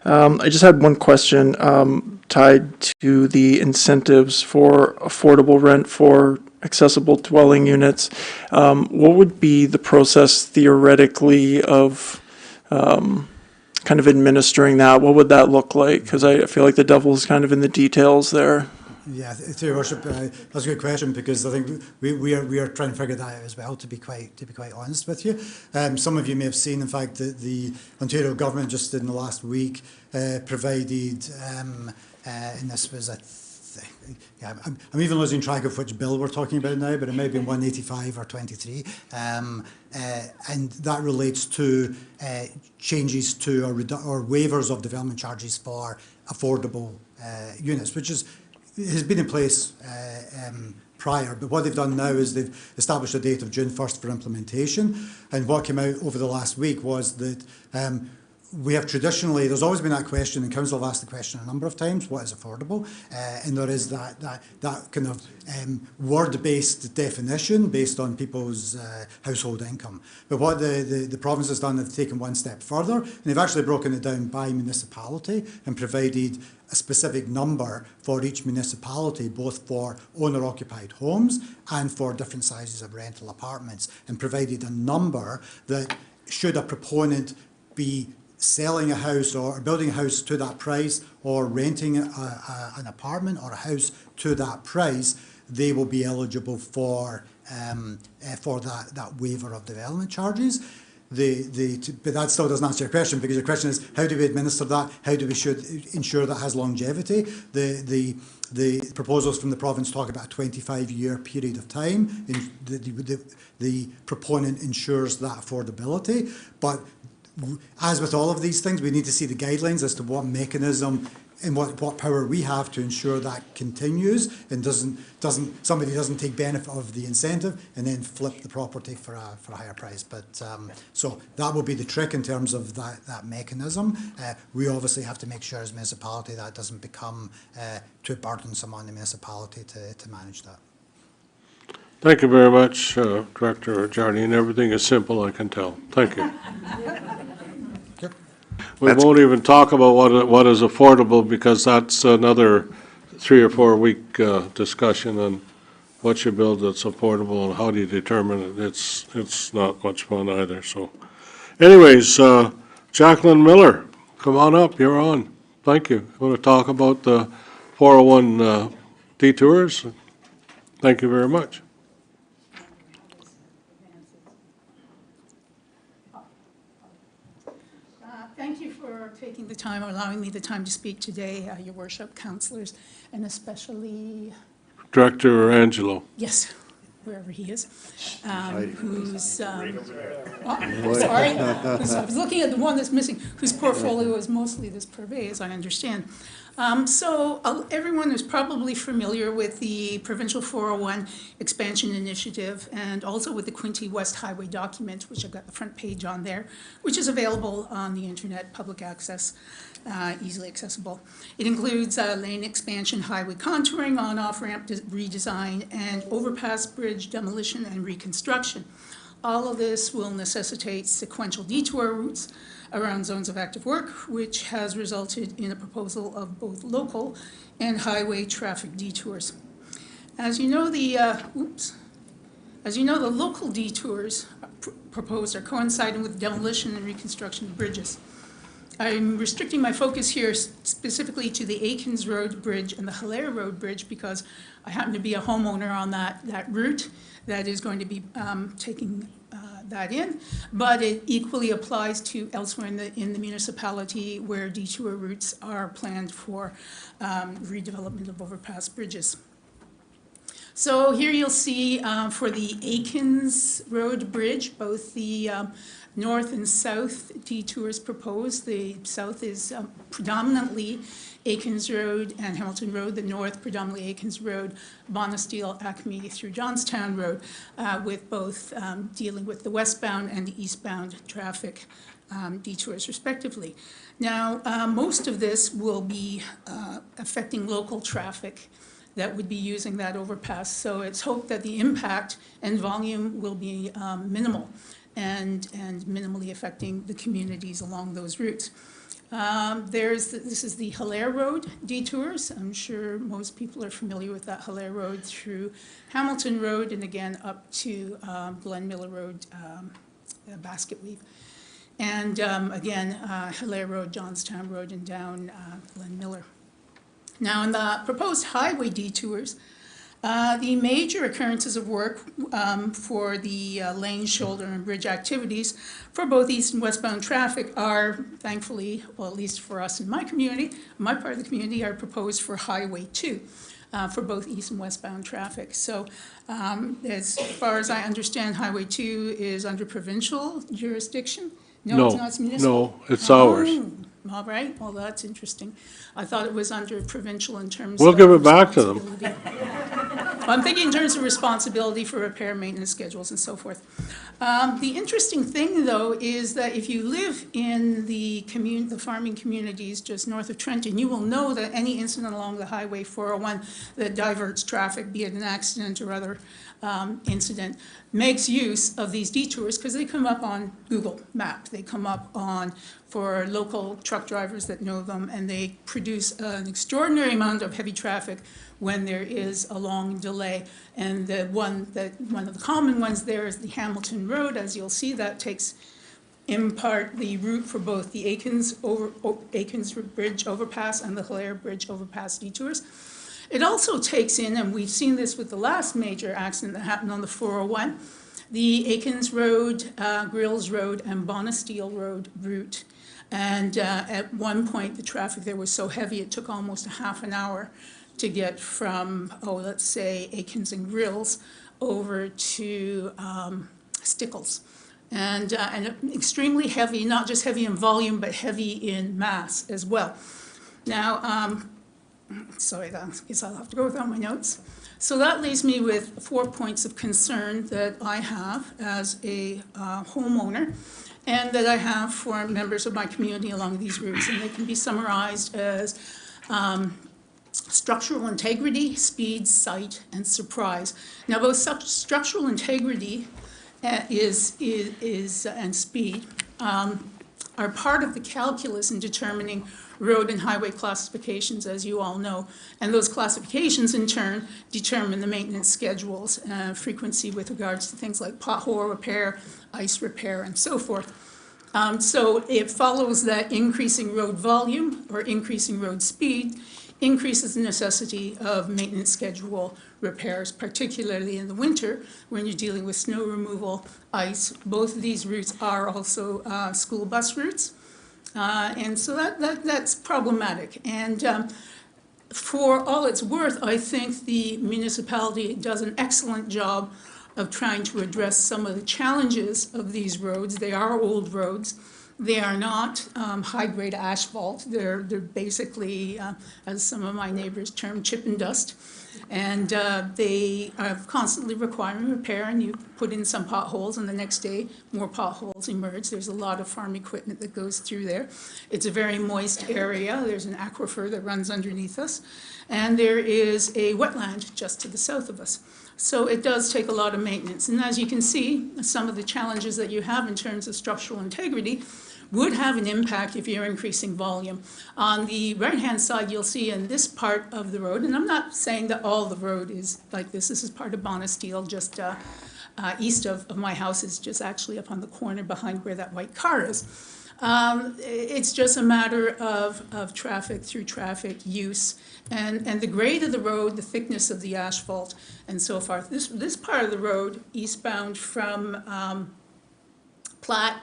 I just had one question tied to the incentives for affordable rent for accessible dwelling units. What would be the process theoretically of kind of administering that? What would that look like? Because I feel like the devil is kind of in the details there. Yeah, through your worship, that's a good question because I think we are trying to figure that out as well. To be quite honest with you, some of you may have seen, in fact, that the Ontario government just in the last week provided, and this was I'm even losing track of which bill we're talking about now, but it may have been 185 or 23, and that relates to changes to or waivers of development charges for affordable units, which has been in place prior, but what they've done now is they've established a date of June 1st for implementation, and what came out over the last week was that we have traditionally, there's always been that question, and Council have asked the question a number of times, what is affordable? And there is that kind of word-based definition based on people's household income. But what the province has done, they've taken one step further, and they've actually broken it down by municipality and provided a specific number for each municipality, both for owner-occupied homes and for different sizes of rental apartments, and provided a number that should a proponent be selling a house or building a house to that price or renting an apartment or a house to that price, they will be eligible for that waiver of development charges. But that still doesn't answer your question, because your question is, how do we administer that? How do we ensure that has longevity? The proposals from the province talk about a 25-year period of time. The proponent ensures that affordability, but as with all of these things, we need to see the guidelines as to what mechanism and what power we have to ensure that continues and somebody doesn't take benefit of the incentive and then flip the property for a higher price. But so that will be the trick in terms of that mechanism. We obviously have to make sure as a municipality that doesn't become too burdensome on the municipality to manage that. Thank you very much, Director Jardine. Everything is simple, I can tell. Thank you. We won't even talk about what is affordable, because that's another 3 or 4 week discussion on what you build that's affordable and how do you determine it. It's not much fun either. So, anyways, Jacqueline Miller, come on up. You're on. Thank you. Want to talk about the 401 detours? Thank you very much. Thank you for taking the time, or allowing me the time to speak today, Your Worship, councillors, and especially... Director Angelo. Yes, wherever he is, who's... I was looking at the one that's missing, whose portfolio is mostly this purvey, as I understand. Everyone is probably familiar with the Provincial 401 Expansion Initiative and also with the Quinte West Highway document, which I've got the front page on there, which is available on the internet, public access, easily accessible. It includes lane expansion, highway contouring, on-off ramp redesign, and overpass bridge demolition and reconstruction. All of this will necessitate sequential detour routes around zones of active work, which has resulted in a proposal of both local and highway traffic detours. As you know, the local detours proposed are coinciding with demolition and reconstruction of bridges. I'm restricting my focus here specifically to the Aikens Road Bridge and the Hilaire Road Bridge because I happen to be a homeowner on that route that is going to be taking that in, but it equally applies to elsewhere in the municipality where detour routes are planned for redevelopment of overpass bridges. So here you'll see for the Aikens Road Bridge, both the north and south detours proposed. The south is predominantly Aikens Road and Hamilton Road. The north, predominantly Aikens Road, Bonesteel, Acme through Johnstown Road, with both dealing with the westbound and the eastbound traffic detours respectively. Now, most of this will be affecting local traffic that would be using that overpass. So it's hoped that the impact and volume will be minimal and minimally affecting the communities along those routes. This is the Hilaire Road detours. I'm sure most people are familiar with that Hilaire Road through Hamilton Road and again up to Glen Miller Road, Basket Weave. And again, Hilaire Road, Johnstown Road, and down Glen Miller. Now, in the proposed highway detours, the major occurrences of work for the lane, shoulder, and bridge activities for both east and westbound traffic are, thankfully, well, at least for us in my community, my part of the community, are proposed for Highway 2 for both east and westbound traffic. So as far as I understand, Highway 2 is under provincial jurisdiction? No, it's not, it's municipal? No, it's ours. Oh, all right, well, that's interesting. I thought it was under provincial in terms of. We'll give it back to them. Well, I'm thinking in terms of responsibility for repair, maintenance schedules, and so forth. The interesting thing, though, is that if you live in the farming communities just north of Trenton, you will know that any incident along the Highway 401 that diverts traffic, be it an accident or other incident, makes use of these detours because they come up on Google Maps. They come up for local truck drivers that know them, and they produce an extraordinary amount of heavy traffic when there is a long delay. And one of the common ones there is the Hamilton Road. As you'll see, that takes in part the route for both the Aikens Bridge overpass and the Hilaire Bridge overpass detours. It also takes in, and we've seen this with the last major accident that happened on the 401, the Aikens Road, Grills Road, and Bonesteel Road route. And at one point, the traffic there was so heavy, it took almost a half an hour to get from, let's say, Aikens and Grills over to Stickles. And extremely heavy, not just heavy in volume, but heavy in mass as well. Now, sorry, I guess I'll have to go without my notes. So that leaves me with 4 points of concern that I have as a homeowner and that I have for members of my community along these routes. And they can be summarized as structural integrity, speed, sight, and surprise. Now, both structural integrity and speed are part of the calculus in determining road and highway classifications, as you all know. And those classifications, in turn, determine the maintenance schedules, frequency with regards to things like pothole repair, ice repair, and so forth. So it follows that increasing road volume or increasing road speed increases the necessity of maintenance schedule repairs, particularly in the winter when you're dealing with snow removal, ice. Both of these routes are also school bus routes. And so that's problematic. And for all it's worth, I think the municipality does an excellent job of trying to address some of the challenges of these roads. They are old roads. They are not high-grade asphalt. They're basically, as some of my neighbors term, chip and dust. And they are constantly requiring repair, and you put in some potholes, and the next day, more potholes emerge. There's a lot of farm equipment that goes through there. It's a very moist area. There's an aquifer that runs underneath us. And there is a wetland just to the south of us. So it does take a lot of maintenance. And as you can see, some of the challenges that you have in terms of structural integrity would have an impact if you're increasing volume. On the right-hand side, you'll see in this part of the road, and I'm not saying that all the road is like this. This is part of Bonesteel, just east of my house, is just actually up on the corner behind where that white car is. It's just a matter of traffic through traffic use and the grade of the road, the thickness of the asphalt, and so forth. This part of the road, eastbound from Platte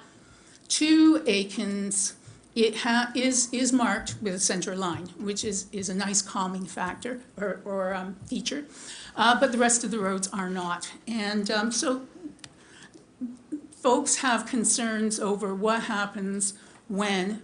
to Aikens, it is marked with a center line, which is a nice calming factor or feature, but the rest of the roads are not. And so folks have concerns over what happens when,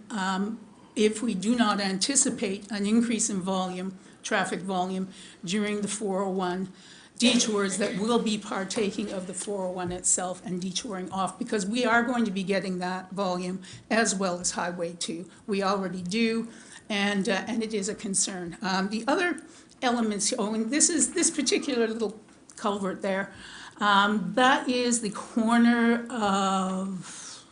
if we do not anticipate an increase in volume, traffic volume, during the 401 detours that will be partaking of the 401 itself and detouring off, because we are going to be getting that volume as well as Highway 2. We already do, and it is a concern. The other elements, and this particular little culvert there, that is the corner of...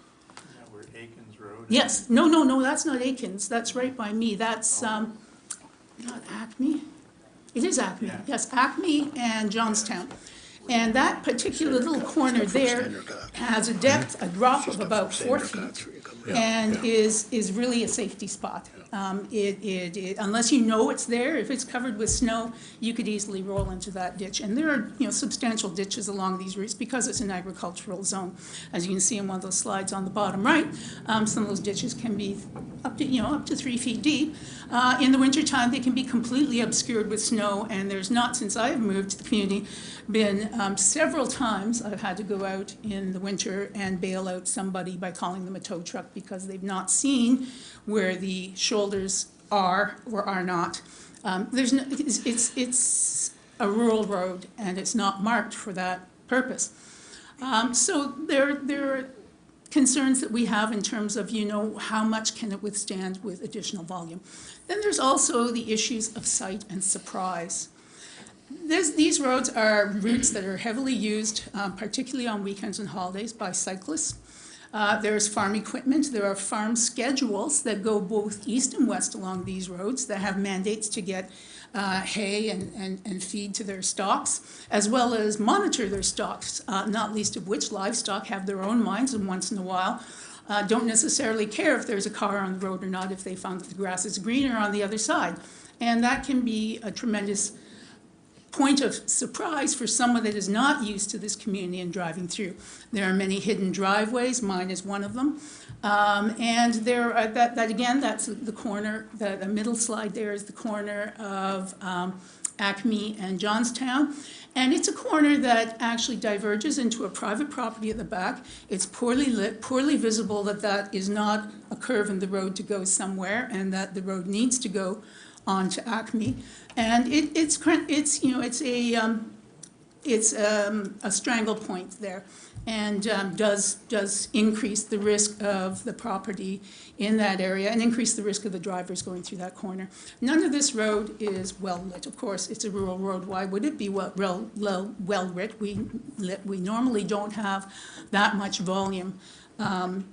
Where Aikens Road? Yes, no, that's not Aikens. That's right by me. That's not Acme. It is Acme, yeah. Yes, Acme and Johnstown. And that particular little corner there has a depth, a drop of about 4 feet, and is really a safety spot. Unless you know it's there, if it's covered with snow, you could easily roll into that ditch. And there are, substantial ditches along these routes because it's an agricultural zone. As you can see in one of those slides on the bottom right, some of those ditches can be up to 3 feet deep. In the wintertime, they can be completely obscured with snow, and there's not, since I have moved to the community, been several times I've had to go out in the winter and bail out somebody by calling them a tow truck because they've not seen where the shoulders are or are not. It's a rural road and it's not marked for that purpose. So there are concerns that we have in terms of, how much can it withstand with additional volume. Then there's also the issues of sight and surprise. These roads are routes that are heavily used, particularly on weekends and holidays, by cyclists. There's farm equipment. There are farm schedules that go both east and west along these roads that have mandates to get hay and feed to their stocks, as well as monitor their stocks, not least of which livestock have their own minds and once in a while don't necessarily care if there's a car on the road or not if they found that the grass is greener on the other side. And that can be a tremendous point of surprise for someone that is not used to this community and driving through. There are many hidden driveways, mine is one of them. And there are, again, that's the corner, the middle slide there is the corner of Acme and Johnstown. And it's a corner that actually diverges into a private property at the back. It's poorly lit, poorly visible that is not a curve in the road to go somewhere and that the road needs to go onto Acme. And it's a strangle point there, and does increase the risk of the property in that area and increase the risk of the drivers going through that corner. None of this road is well lit. Of course, it's a rural road. Why would it be well lit? We normally don't have that much volume on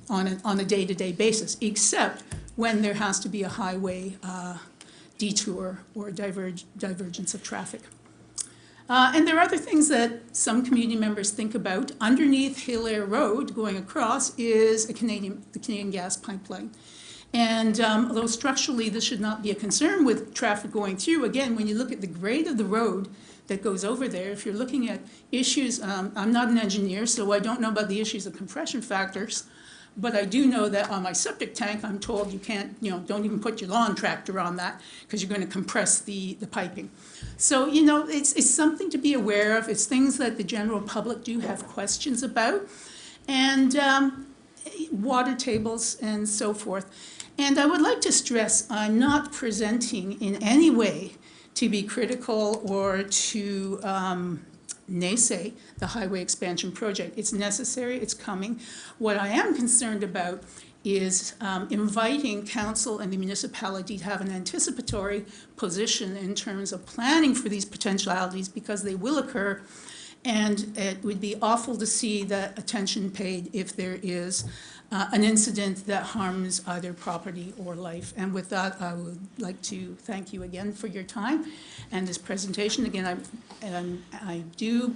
a day-to-day basis, except when there has to be a highway detour or divergence of traffic. And there are other things that some community members think about. Underneath Hilaire Road, going across, is the Canadian gas pipeline. And although structurally this should not be a concern with traffic going through, again, when you look at the grade of the road that goes over there, if you're looking at issues, I'm not an engineer, so I don't know about the issues of compression factors, but I do know that on my septic tank, I'm told you can't, don't even put your lawn tractor on that because you're going to compress the piping. So, it's something to be aware of. It's things that the general public do have questions about, and water tables and so forth. And I would like to stress I'm not presenting in any way to be critical or to naysay the highway expansion project. It's necessary, it's coming. What I am concerned about is inviting council and the municipality to have an anticipatory position in terms of planning for these potentialities because they will occur, and it would be awful to see that attention paid if there is an incident that harms either property or life. And with that, I would like to thank you again for your time and this presentation. Again, I do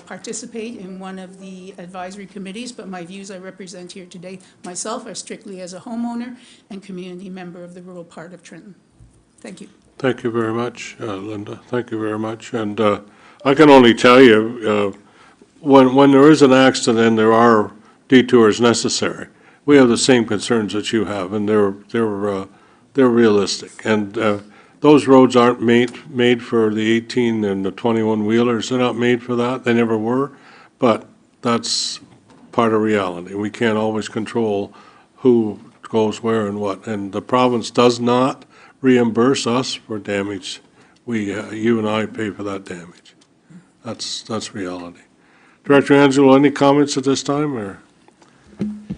participate in one of the advisory committees, but my views I represent here today myself are strictly as a homeowner and community member of the rural part of Trenton. Thank you. Thank you very much, Linda. Thank you very much. And I can only tell you, when there is an accident, there are detours necessary. We have the same concerns that you have, and they're realistic. And those roads aren't made for the 18 and the 21 wheelers. They're not made for that. They never were. But that's part of reality. We can't always control who goes where and what. And the province does not reimburse us for damage. You and I pay for that damage. That's reality. Director Angelo, any comments at this time, or?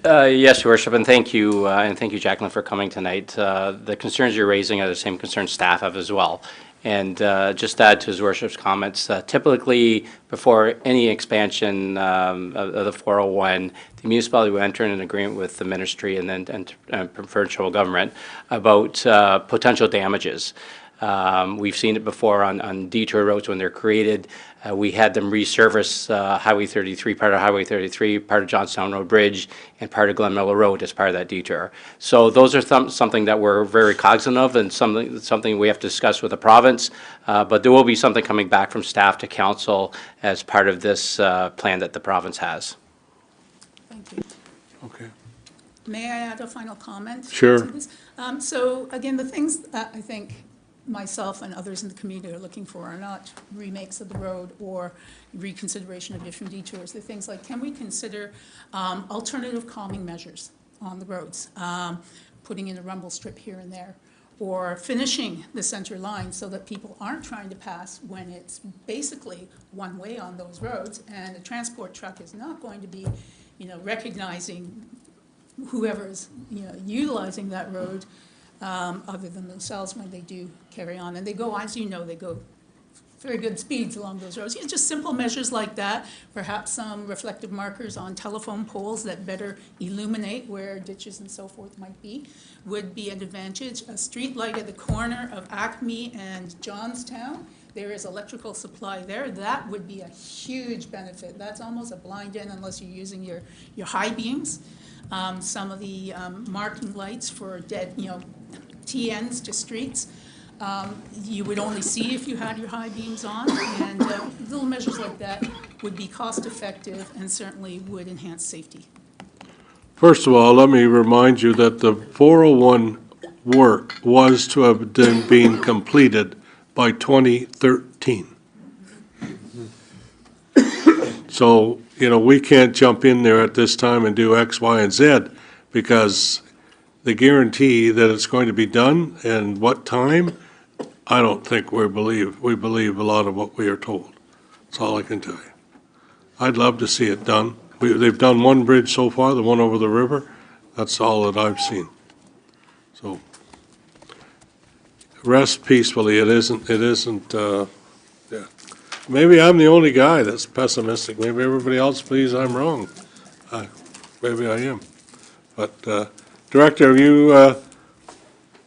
Yes, Your Worship, and thank you, Jacqueline, for coming tonight. The concerns you're raising are the same concerns staff have as well. And just to add to His Worship's comments, typically before any expansion of the 401, the municipality will enter in an agreement with the ministry and provincial government about potential damages. We've seen it before on detour roads when they're created. We had them resurface Highway 33, part of Highway 33, part of Johnstown Road Bridge, and part of Glen Miller Road as part of that detour. So those are something that we're very cognizant of, and something we have to discuss with the province. But there will be something coming back from staff to council as part of this plan that the province has. Thank you. Okay. May I add a final comment? Sure. to this? So again, the things that I think myself and others in the community are looking for are not remakes of the road or reconsideration of different detours. They're things like, can we consider alternative calming measures on the roads, putting in a rumble strip here and there, or finishing the center line so that people aren't trying to pass when it's basically one way on those roads, and a transport truck is not going to be, recognizing whoever's, utilizing that road other than themselves when they do carry on. And they go, as you know, they go very good speeds along those roads. Just simple measures like that, perhaps some reflective markers on telephone poles that better illuminate where ditches and so forth might be, would be an advantage. A street light at the corner of Acme and Johnstown, there is electrical supply there. That would be a huge benefit. That's almost a blind end unless you're using your high beams. Some of the marking lights for dead, TNs to streets, you would only see if you had your high beams on, and little measures like that would be cost effective and certainly would enhance safety. First of all, let me remind you that the 401 work was to have been completed by 2013. So, we can't jump in there at this time and do X, Y, and Z because the guarantee that it's going to be done and what time, I don't think we believe a lot of what we are told. That's all I can tell you. I'd love to see it done. They've done one bridge so far, the one over the river. That's all that I've seen. So rest peacefully. It isn't, yeah. Maybe I'm the only guy that's pessimistic. Maybe everybody else believes I'm wrong. Maybe I am. But, Director, have you,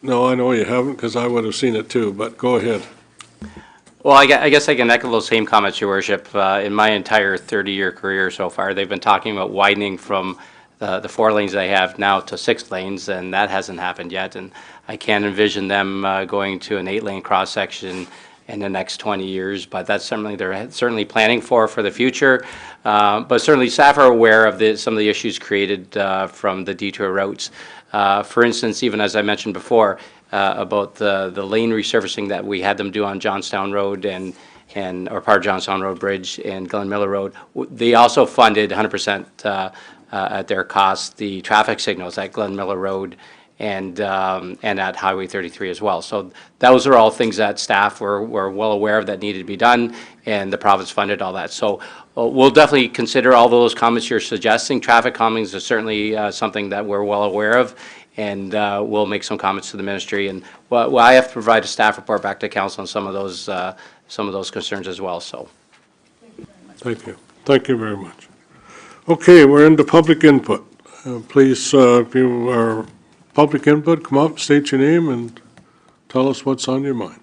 no, I know you haven't because I would have seen it too, but go ahead. Well, I guess I can echo those same comments, Your Worship. In my entire 30-year career so far, they've been talking about widening from the 4 lanes they have now to 6 lanes, and that hasn't happened yet. And I can't envision them going to an 8-lane cross-section in the next 20 years, but that's something they're certainly planning for the future. But certainly staff are aware of some of the issues created from the detour routes. For instance, even as I mentioned before, about the lane resurfacing that we had them do on Johnstown Road or part of Johnstown Road Bridge and Glen Miller Road, they also funded 100% at their cost the traffic signals at Glen Miller Road and at Highway 33 as well. So those are all things that staff were well aware of that needed to be done, and the province funded all that. So we'll definitely consider all those comments you're suggesting. Traffic calmings is certainly something that we're well aware of, and we'll make some comments to the ministry. And well, I have to provide a staff report back to council on some of those concerns as well. So. Thank you. Thank you very much. Okay, we're into public input. Please, if you are public input, come up, state your name, and tell us what's on your mind.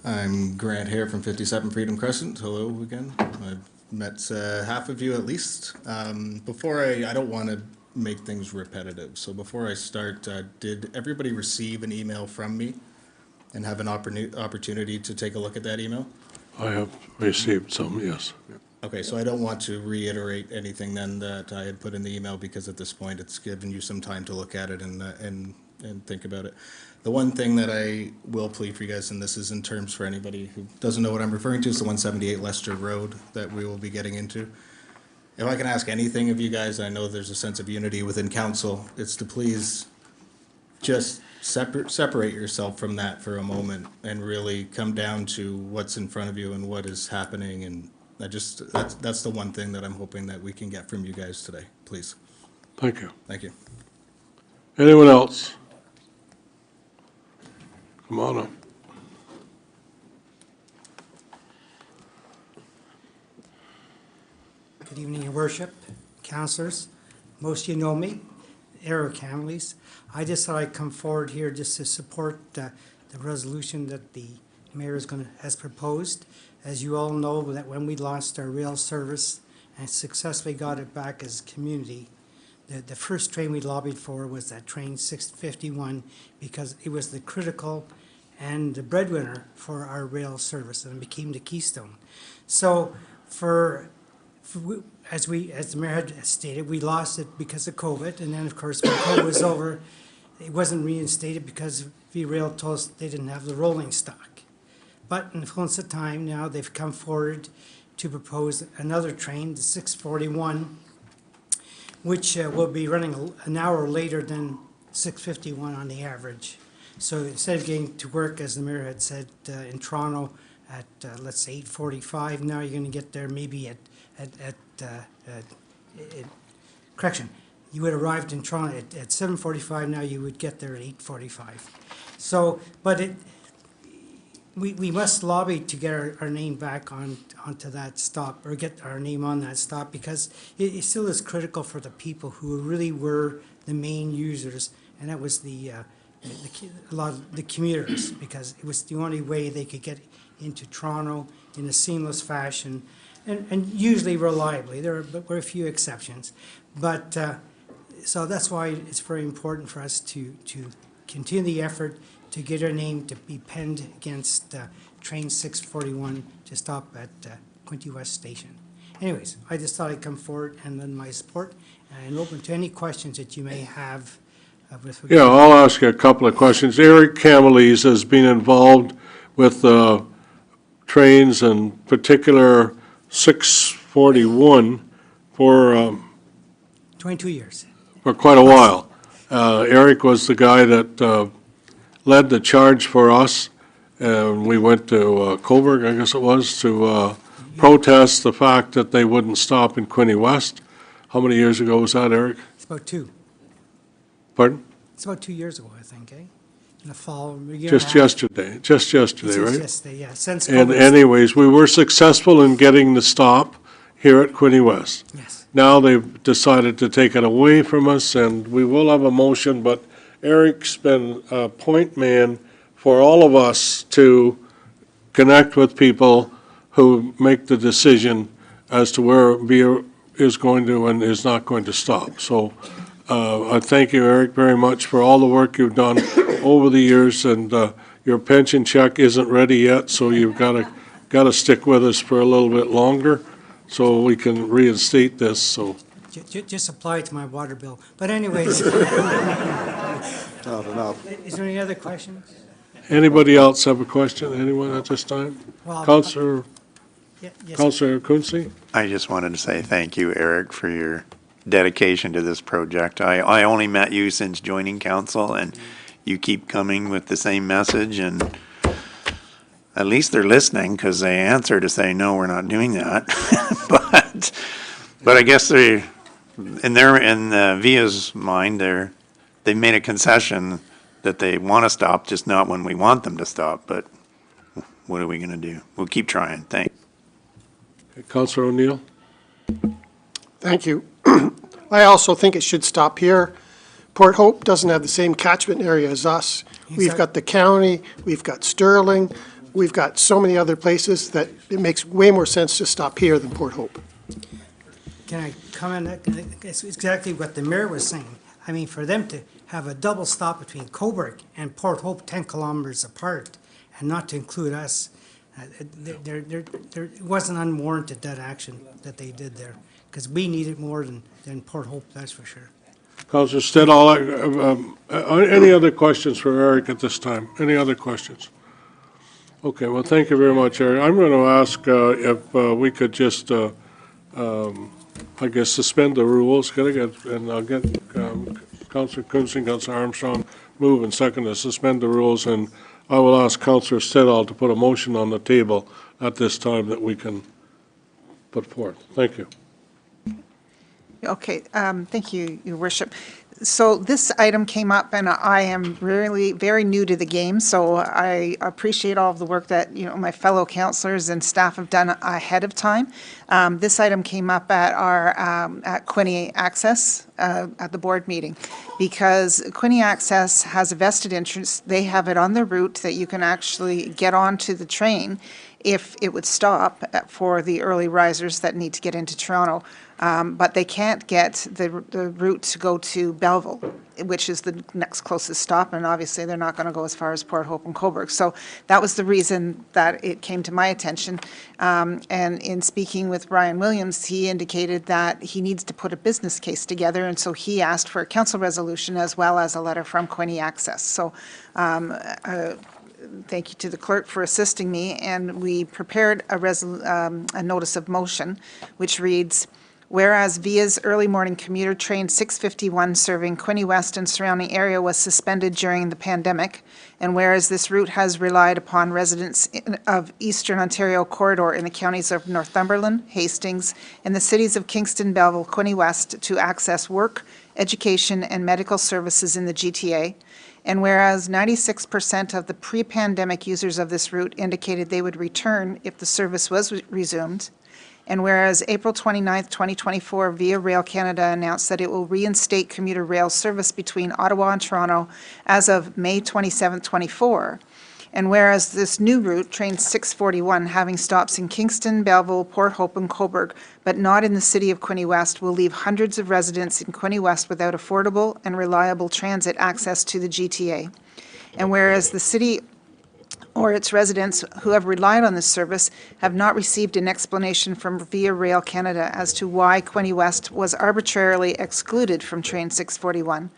I'm Grant Hare from 57 Freedom Crescent. Hello again. I've met half of you at least. I don't want to make things repetitive. So before I start, did everybody receive an email from me and have an opportunity to take a look at that email? I have received some, yes. Okay, so I don't want to reiterate anything then that I had put in the email because at this point it's given you some time to look at it and think about it. The one thing that I will plead for you guys, and this is in terms for anybody who doesn't know what I'm referring to, is the 178 Leicester Road that we will be getting into. If I can ask anything of you guys, I know there's a sense of unity within council, it's to please just separate yourself from that for a moment and really come down to what's in front of you and what is happening. And that's the one thing that I'm hoping that we can get from you guys today, please. Thank you. Thank you. Anyone else? Come on up. Good evening, Your Worship, councillors. Most of you know me, Eric Hamleys. I just thought I'd come forward here just to support the resolution that the mayor has proposed. As you all know, that when we lost our rail service and successfully got it back as a community, the first train we lobbied for was that train 651 because it was the critical and the breadwinner for our rail service, and it became the keystone. So as the mayor had stated, we lost it because of COVID, and then of course when COVID was over, it wasn't reinstated because V-Rail told us they didn't have the rolling stock. But in the fullness of time now, they've come forward to propose another train, the 641, which will be running an hour later than 651 on the average. So instead of getting to work, as the mayor had said, in Toronto at, let's say, 8:45, now you're going to get there maybe correction, you would have arrived in Toronto at 7:45, now you would get there at 8:45. So, but we must lobby to get our name back onto that stop, or get our name on that stop, because it still is critical for the people who really were the main users, and that was a lot of the commuters, because it was the only way they could get into Toronto in a seamless fashion, and usually reliably. There were a few exceptions, but so that's why it's very important for us to continue the effort to get our name to be penned against train 641 to stop at Quinte West Station. Anyways, I just thought I'd come forward and lend my support, and open to any questions that you may have with regard. Yeah, I'll ask you a couple of questions. Eric Camelese has been involved with trains, in particular 641, for 22 years. For quite a while. Eric was the guy that led the charge for us, and we went to Coburg, I guess it was, to protest the fact that they wouldn't stop in Quinte West. How many years ago was that, Eric? It's about 2. Pardon? It's about 2 years ago, I think, eh? In the fall. Just yesterday, right? Just yesterday, yeah. Since And COVID. anyways, we were successful in getting the stop here at Quinte West. Yes. Now they've decided to take it away from us, and we will have a motion, but Eric's been a point man for all of us to connect with people who make the decision as to where beer is going to and is not going to stop. So I thank you, Eric, very much for all the work you've done over the years, and your pension check isn't ready yet, so you've got to stick with us for a little bit longer so we can reinstate this. So Just apply it to my water bill. But anyways. Not enough. Is there any other questions? anybody else have a question? Anyone at this time? Well, Councillor yes. Councillor Quincy? I just wanted to say thank you, Eric, for your dedication to this project. I only met you since joining council, and you keep coming with the same message, and at least they're listening, because they answer to say, no, we're not doing that. But I guess in VIA's mind, they made a concession that they want to stop, just not when we want them to stop. But what are we going to do? We'll keep trying. Thanks. Councillor O'Neill? Thank you. I also think it should stop here. Port Hope doesn't have the same catchment area as us. We've got the county, we've got Sterling, we've got so many other places that it makes way more sense to stop here than Port Hope. Can I comment? It's exactly what the mayor was saying. I mean, for them to have a double stop between Coburg and Port Hope 10 kilometers apart and not to include us, it wasn't unwarranted, that action that they did there, because we need it more than Port Hope, that's for sure. Councillor Stedall, any other questions for Eric at this time? Any other questions? Okay, well, thank you very much, Eric. I'm going to ask if we could just, I guess, suspend the rules. And I'll get Councillor Coonsey, Councillor Armstrong move and second to suspend the rules, and I will ask Councillor Stedall to put a motion on the table at this time that we can put forth. Thank you. Okay, thank you, Your Worship. So this item came up, and I am really very new to the game, so I appreciate all of the work that, my fellow councillors and staff have done ahead of time. This item came up at our, at Quinte Access, at the board meeting, because Quinte Access has a vested interest. They have it on their route that you can actually get onto the train if it would stop for the early risers that need to get into Toronto. But they can't get the route to go to Belleville, which is the next closest stop, and obviously they're not going to go as far as Port Hope and Cobourg. So that was the reason that it came to my attention. And in speaking with Ryan Williams, he indicated that he needs to put a business case together, and so he asked for a council resolution as well as a letter from Quinte Access. So thank you to the clerk for assisting me, and we prepared a notice of motion, which reads, whereas Via's early morning commuter train 651 serving Quinte West and surrounding area was suspended during the pandemic, and whereas this route has relied upon residents of Eastern Ontario corridor in the counties of Northumberland, Hastings, and the cities of Kingston, Belleville, Quinte West to access work, education, and medical services in the GTA, and whereas 96% of the pre-pandemic users of this route indicated they would return if the service was resumed, and whereas April 29th, 2024, Via Rail Canada announced that it will reinstate commuter rail service between Ottawa and Toronto as of May 27th, 24, and whereas this new route, train 641, having stops in Kingston, Belleville, Port Hope, and Cobourg, but not in the city of Quinte West, will leave hundreds of residents in Quinte West without affordable and reliable transit access to the GTA. And whereas the city or its residents who have relied on this service have not received an explanation from Via Rail Canada as to why Quinte West was arbitrarily excluded from train 641.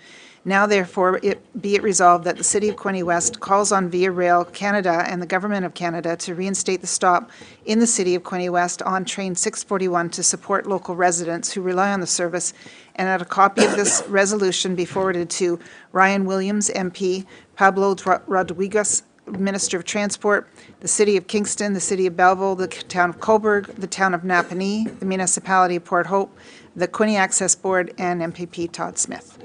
Now, therefore, be it resolved that the City of Quinte West calls on Via Rail Canada and the Government of Canada to reinstate the stop in the City of Quinte West on train 641 to support local residents who rely on the service, and that a copy of this resolution be forwarded to Ryan Williams, MP, Pablo Rodriguez, Minister of Transport, the City of Kingston, the City of Belleville, the Town of Cobourg, the Town of Napanee, the Municipality of Port Hope, the Quinte Access Board, and MPP Todd Smith.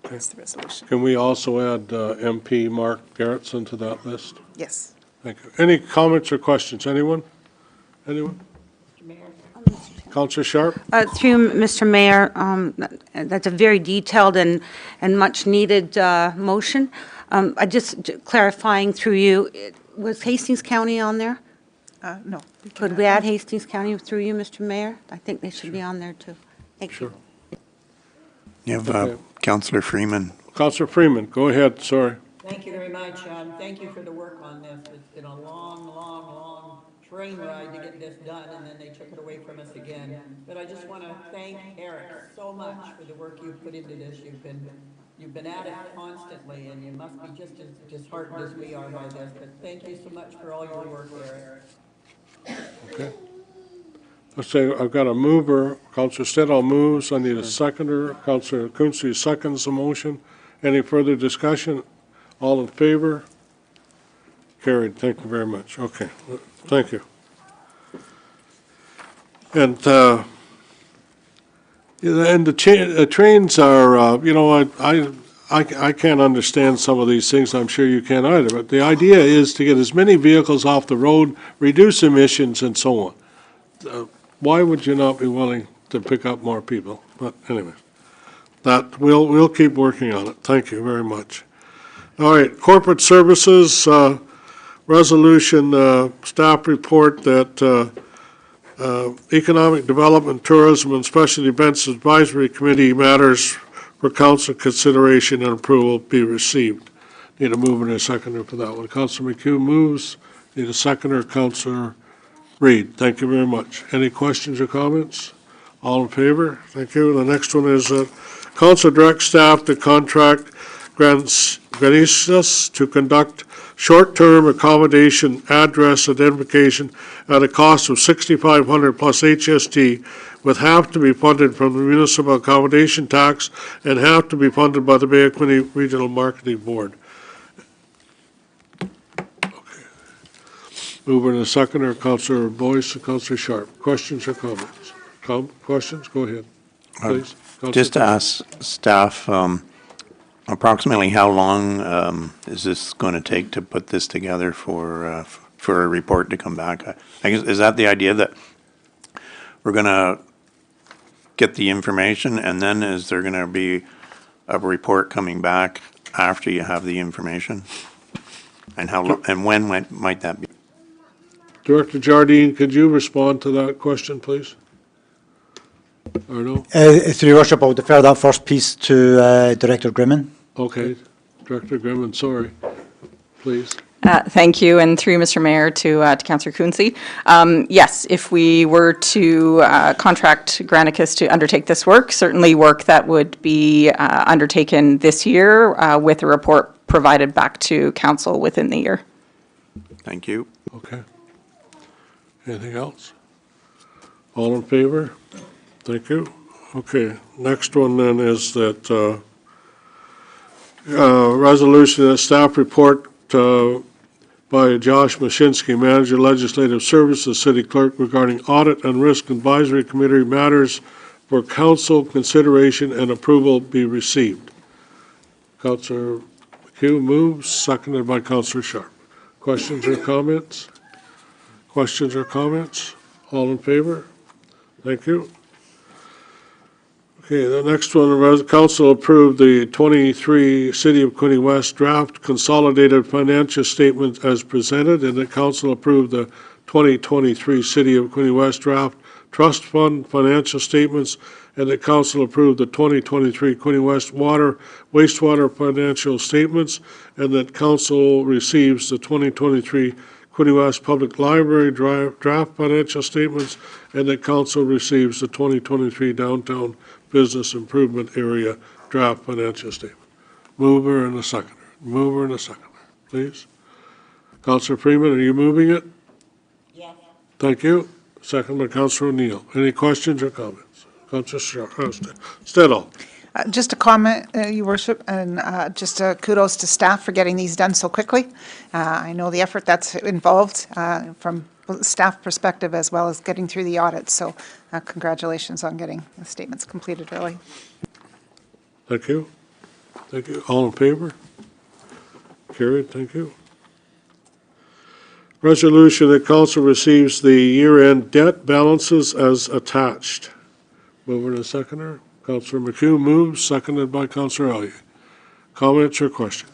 That's the resolution. Can we also add MP Mark Garrettson to that list? Yes. Thank you. Any comments or questions? Anyone? Anyone? Councillor Sharp? Through Mr. Mayor, that's a very detailed and much-needed motion. I just clarifying through you, was Hastings County on there? No. Could we add Hastings County through you, Mr. Mayor? I think they should be on there, too. Thank you. You have Councillor Freeman. Councillor Freeman, go ahead, sorry. Thank you very much. Thank you for the work on this. It's been a long, long, long train ride to get this done, and then they took it away from us again. But I just want to thank Eric so much for the work you've put into this. You've been at it constantly, and you must be just as disheartened as we are by this. But thank you so much for all your work, Eric. Okay. Let's say I've got a mover. Councillor Stedall moves. I need a seconder. Councillor Quinte seconds the motion. Any further discussion? All in favor? Carried. Thank you very much. Okay. Thank you. And the trains are, I can't understand some of these things. I'm sure you can't either. But the idea is to get as many vehicles off the road, reduce emissions, and so on. Why would you not be willing to pick up more people? But anyway, that we'll keep working on it. Thank you very much. All right, corporate services resolution, staff report that Economic Development, Tourism, and Special Events Advisory Committee matters for council consideration and approval be received. Need a mover and a seconder for that one. Councillor McHugh moves. Need a seconder. Councillor Reid. Thank you very much. Any questions or comments? All in favor? Thank you. The next one is council direct staff to contract Granistas to conduct short-term accommodation address identification at a cost of $6,500 plus HST, with half to be funded from the municipal accommodation tax and half to be funded by the Bay of Quinte Regional Marketing Board. Mover and a seconder, Councillor Boyce and Councillor Sharp. Questions or comments? Questions? Go ahead, please. Just to ask staff, approximately how long is this going to take to put this together for a report to come back? I guess, is that the idea, that we're going to get the information and then is there going to be a report coming back after you have the information? And and when might that be? Director Jardine, could you respond to that question, please? Or no? Through your worship, I would defer that first piece to Director Grimman. Okay, Director Grimman, sorry, please. Thank you, and through Mr. Mayor to Councillor Quinte. Yes, if we were to contract Granicus to undertake this work, certainly work that would be undertaken this year with a report provided back to council within the year. Thank you. Okay. Anything else? All in favor? Thank you. Okay, next one then is that resolution, a staff report by Josh Mashinsky, Manager Legislative Services, City Clerk, regarding Audit and Risk Advisory Committee matters for council consideration and approval be received. Councillor McHugh moves, seconded by Councillor Sharp. Questions or comments? Questions or comments? All in favor? Thank you. Okay, the next one, council approved the 23 City of Quinte West draft consolidated financial statement as presented, and the council approved the 2023 City of Quinte West draft trust fund financial statements, and the council approved the 2023 Quinte West wastewater financial statements, and that council receives the 2023 Quinte West Public Library draft financial statements, and that council receives the 2023 Downtown Business Improvement Area draft financial statement. Mover and a seconder. Mover and a seconder, please. Councillor Freeman, are you moving it? Yes. Thank you. Second by Councillor O'Neill. Any questions or comments? Councillor Stedall. Just a comment, Your Worship, and just kudos to staff for getting these done so quickly. I know the effort that's involved from staff perspective as well as getting through the audit, so congratulations on getting the statements completed early. Thank you. Thank you. All in favor? Carried. Thank you. Resolution that council receives the year-end debt balances as attached. Mover and seconder. Councillor McHugh moves, seconded by Councillor Elliott. Comments or questions?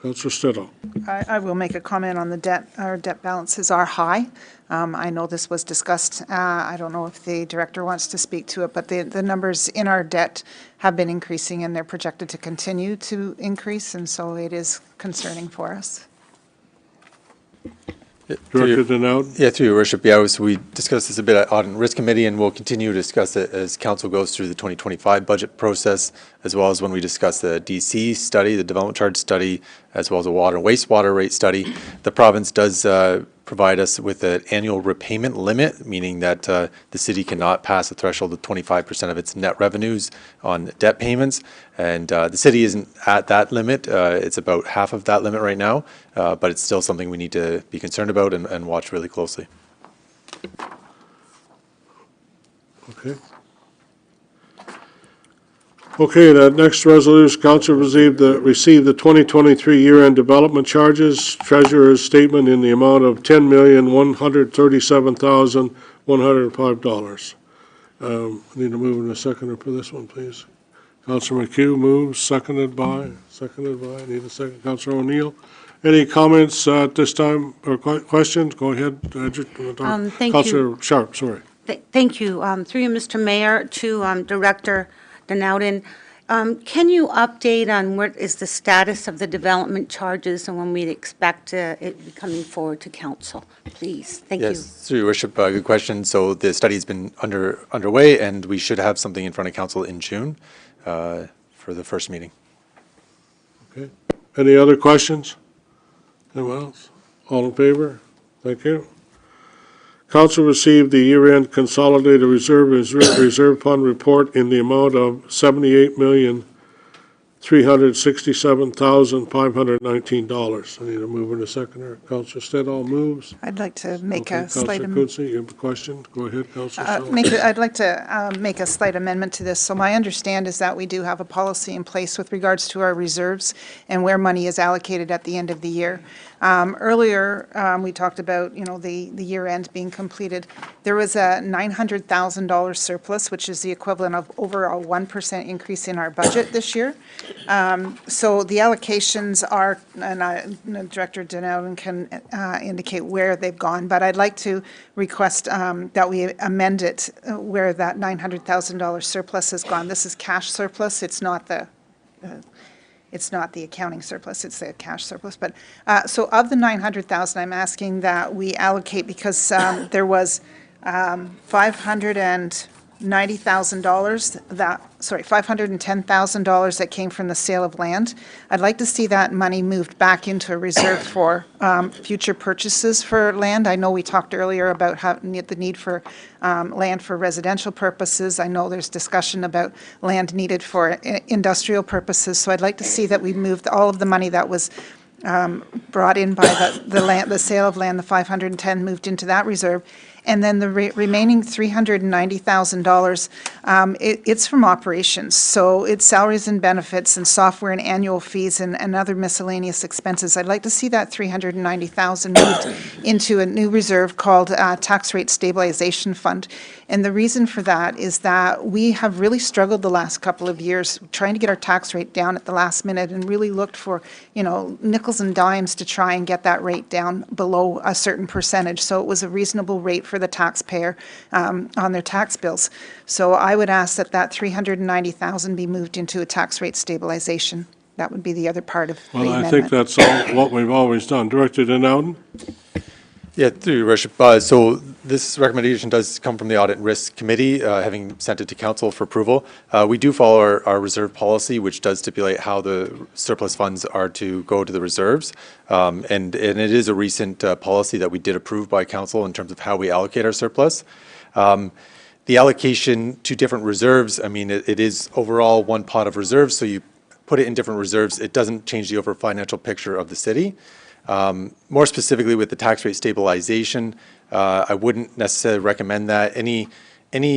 Councillor Stedall. I will make a comment on the debt. Our debt balances are high. I know this was discussed. I don't know if the director wants to speak to it, but the numbers in our debt have been increasing and they're projected to continue to increase, and so it is concerning for us. Director Denoud. Yeah, through your worship. Yeah, we discussed this a bit at Audit and Risk Committee, and we'll continue to discuss it as council goes through the 2025 budget process, as well as when we discuss the DC study, the development charge study, as well as a water and wastewater rate study. The province does provide us with an annual repayment limit, meaning that the city cannot pass a threshold of 25% of its net revenues on debt payments. And the city isn't at that limit. It's about half of that limit right now, but it's still something we need to be concerned about and watch really closely. Okay. Okay, the next resolution, council received the 2023 year-end development charges, treasurer's statement in the amount of $10,137,105. Need to move in a seconder for this one, please. Councillor McHugh moves, seconded by, need a second, Councillor O'Neill. Any comments at this time or questions? Go ahead. Thank Councillor you. Sharp, sorry. Thank you. Through you, Mr. Mayor, to Director Denouden. Can you update on what is the status of the development charges and when we'd expect it be coming forward to council, please? Thank you. Yes, through your worship, good question. So the study's been underway, and we should have something in front of council in June for the first meeting. Okay. Any other questions? Anyone else? All in favor? Thank you. Council received the year-end consolidated reserve fund report in the amount of $367,519. I need a mover and a seconder. Councillor Stedall moves. I'd like to make Okay, a slight Councillor Quinte, you have a question? Go ahead, Councillor Stedall. I'd like to make a slight amendment to this. So my understand is that we do have a policy in place with regards to our reserves and where money is allocated at the end of the year. Earlier, we talked about, the year end being completed. There was a $900,000 surplus, which is the equivalent of over a 1% increase in our budget this year. So the allocations are, and Director Denowden can indicate where they've gone, but I'd like to request that we amend it where that $900,000 surplus has gone. This is cash surplus. It's not the accounting surplus, it's the cash surplus. But, so of the $900,000, I'm asking that we allocate, because there was $510,000 that came from the sale of land. I'd like to see that money moved back into a reserve for future purchases for land. I know we talked earlier about the need for land for residential purposes. I know there's discussion about land needed for industrial purposes. So I'd like to see that we moved all of the money that was brought in by the sale of land, the 510, moved into that reserve. And then the remaining $390,000, it's from operations. So it's salaries and benefits and software and annual fees and other miscellaneous expenses. I'd like to see that $390,000 moved into a new reserve called Tax Rate Stabilization Fund. And the reason for that is that we have really struggled the last couple of years trying to get our tax rate down at the last minute, and really looked for, nickels and dimes to try and get that rate down below a certain percentage. So it was a reasonable rate for the taxpayer on their tax bills. So I would ask that that $390,000 be moved into a tax rate stabilization. That would be the other part of the amendment. Well, I think that's what we've always done. Director Denowden? Yeah, through your worship. So this recommendation does come from the Audit and Risk Committee, having sent it to council for approval. We do follow our reserve policy, which does stipulate how the surplus funds are to go to the reserves. And it is a recent policy that we did approve by council in terms of how we allocate our surplus. The allocation to different reserves, it is overall one pot of reserves, so you put it in different reserves. It doesn't change the overall financial picture of the city. More specifically with the tax rate stabilization, I wouldn't necessarily recommend that. Any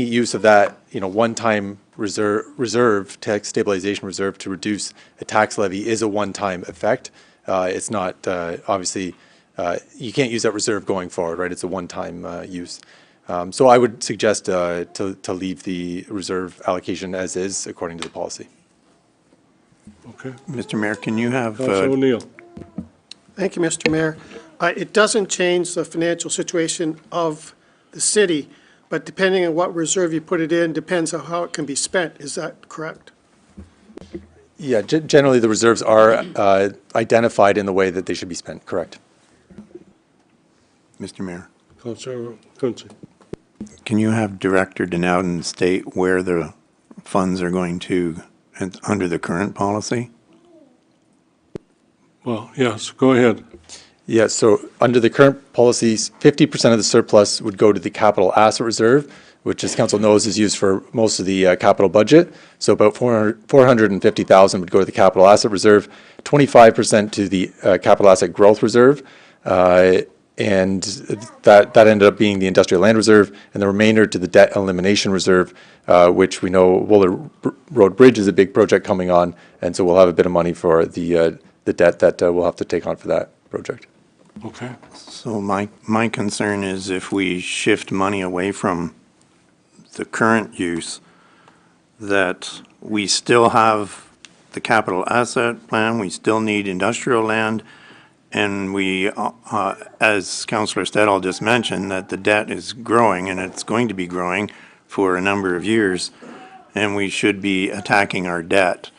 use of that, one-time reserve, tax stabilization reserve to reduce a tax levy is a one-time effect. It's not, obviously, you can't use that reserve going forward, right? It's a one-time use. So I would suggest to leave the reserve allocation as is according to the policy. Okay. Mr. Mayor, can you have... Councillor O'Neill. Thank you, Mr. Mayor. It doesn't change the financial situation of the city, but depending on what reserve you put it in, depends on how it can be spent. Is that correct? Yeah, generally the reserves are identified in the way that they should be spent, correct. Mr. Mayor. Councillor Quinte. Can you have Director Denowden state where the funds are going to under the current policy? Well, yes, go ahead. Yeah, so under the current policies, 50% of the surplus would go to the capital asset reserve, which, as council knows, is used for most of the capital budget. So about $450,000 would go to the capital asset reserve, 25% to the capital asset growth reserve, and that ended up being the industrial land reserve, and the remainder to the debt elimination reserve, which we know Wooler Road Bridge is a big project coming on, and so we'll have a bit of money for the debt that we'll have to take on for that project. Okay. So my concern is if we shift money away from the current use, that we still have the capital asset plan, we still need industrial land, and we, as Councillor Stedall just mentioned, that the debt is growing, and it's going to be growing for a number of years, and we should be attacking our debt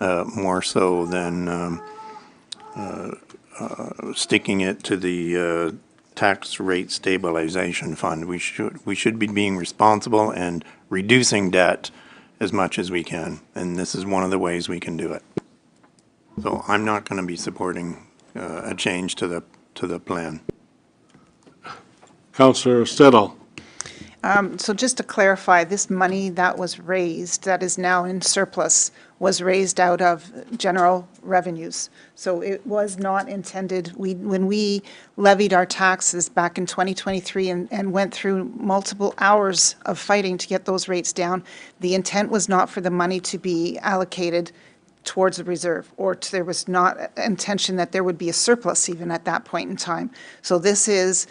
more so than sticking it to the tax rate stabilization fund. We should be being responsible and reducing debt as much as we can, and this is one of the ways we can do it. So I'm not going to be supporting a change to the plan. Councillor Stedall. So just to clarify, this money that was raised, that is now in surplus, was raised out of general revenues. So it was not intended, when we levied our taxes back in 2023 and went through multiple hours of fighting to get those rates down, the intent was not for the money to be allocated towards the reserve, or there was not intention that there would be a surplus even at that point in time. So this is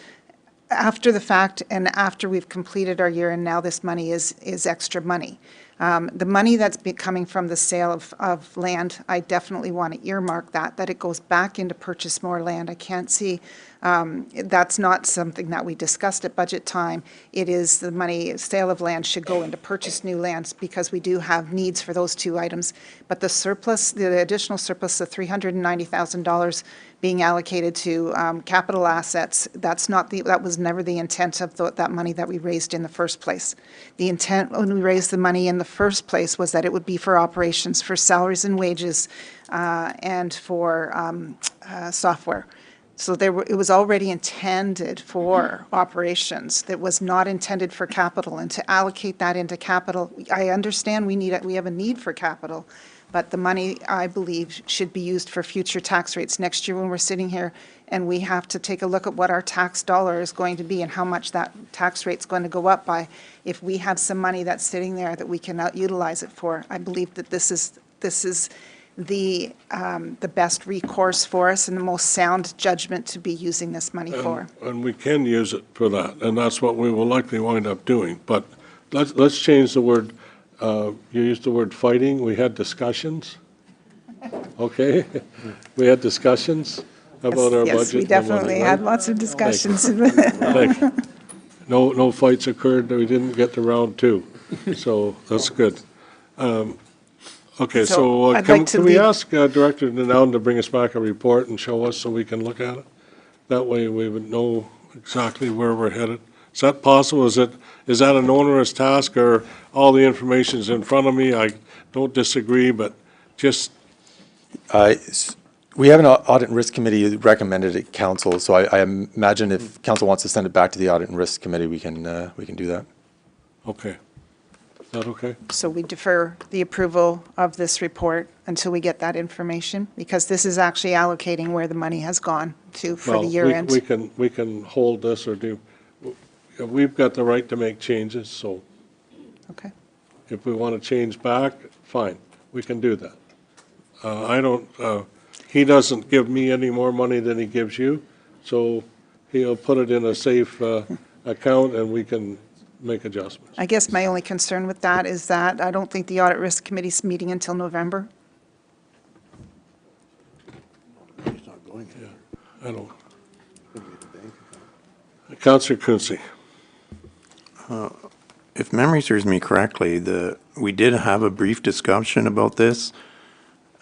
after the fact and after we've completed our year, and now this money is extra money. The money that's coming from the sale of land, I definitely want to earmark that it goes back into purchase more land. I can't see, that's not something that we discussed at budget time. It is the money, sale of land should go into purchase new lands because we do have needs for those two items. But the surplus, the additional surplus of $390,000 being allocated to capital assets, that was never the intent of that money that we raised in the first place. The intent when we raised the money in the first place was that it would be for operations, for salaries and wages, and for software. So it was already intended for operations. That was not intended for capital. And to allocate that into capital, I understand we have a need for capital, but the money, I believe, should be used for future tax rates. Next year when we're sitting here and we have to take a look at what our tax dollar is going to be and how much that tax rate's going to go up by, if we have some money that's sitting there that we can utilize it for, I believe that this is the best recourse for us and the most sound judgment to be using this money for. And we can use it for that, and that's what we will likely wind up doing. But let's change the word. You used the word fighting. We had discussions. Okay? We had discussions about our budget. Yes, we definitely had lots of discussions. Thank you. No fights occurred. We didn't get to round two, so that's good. Okay, so can we ask Director Denouden to bring us back a report and show us so we can look at it? That way we would know exactly where we're headed. Is that possible? Is that an onerous task, or all the information's in front of me? I don't disagree, but just. We have an audit and risk committee recommended at council, so I imagine if council wants to send it back to the audit and risk committee, we can do that. Okay. Is that okay? So we defer the approval of this report until we get that information, because this is actually allocating where the money has gone to for the year end. We can hold this or do, we've got the right to make changes, so. Okay. If we want to change back, fine, we can do that. He doesn't give me any more money than he gives you, so he'll put it in a safe account and we can make adjustments. I guess my only concern with that is that I don't think the Audit Risk Committee's meeting until November. He's not going to. Yeah, I don't. Councillor Quinte. If memory serves me correctly, we did have a brief discussion about this,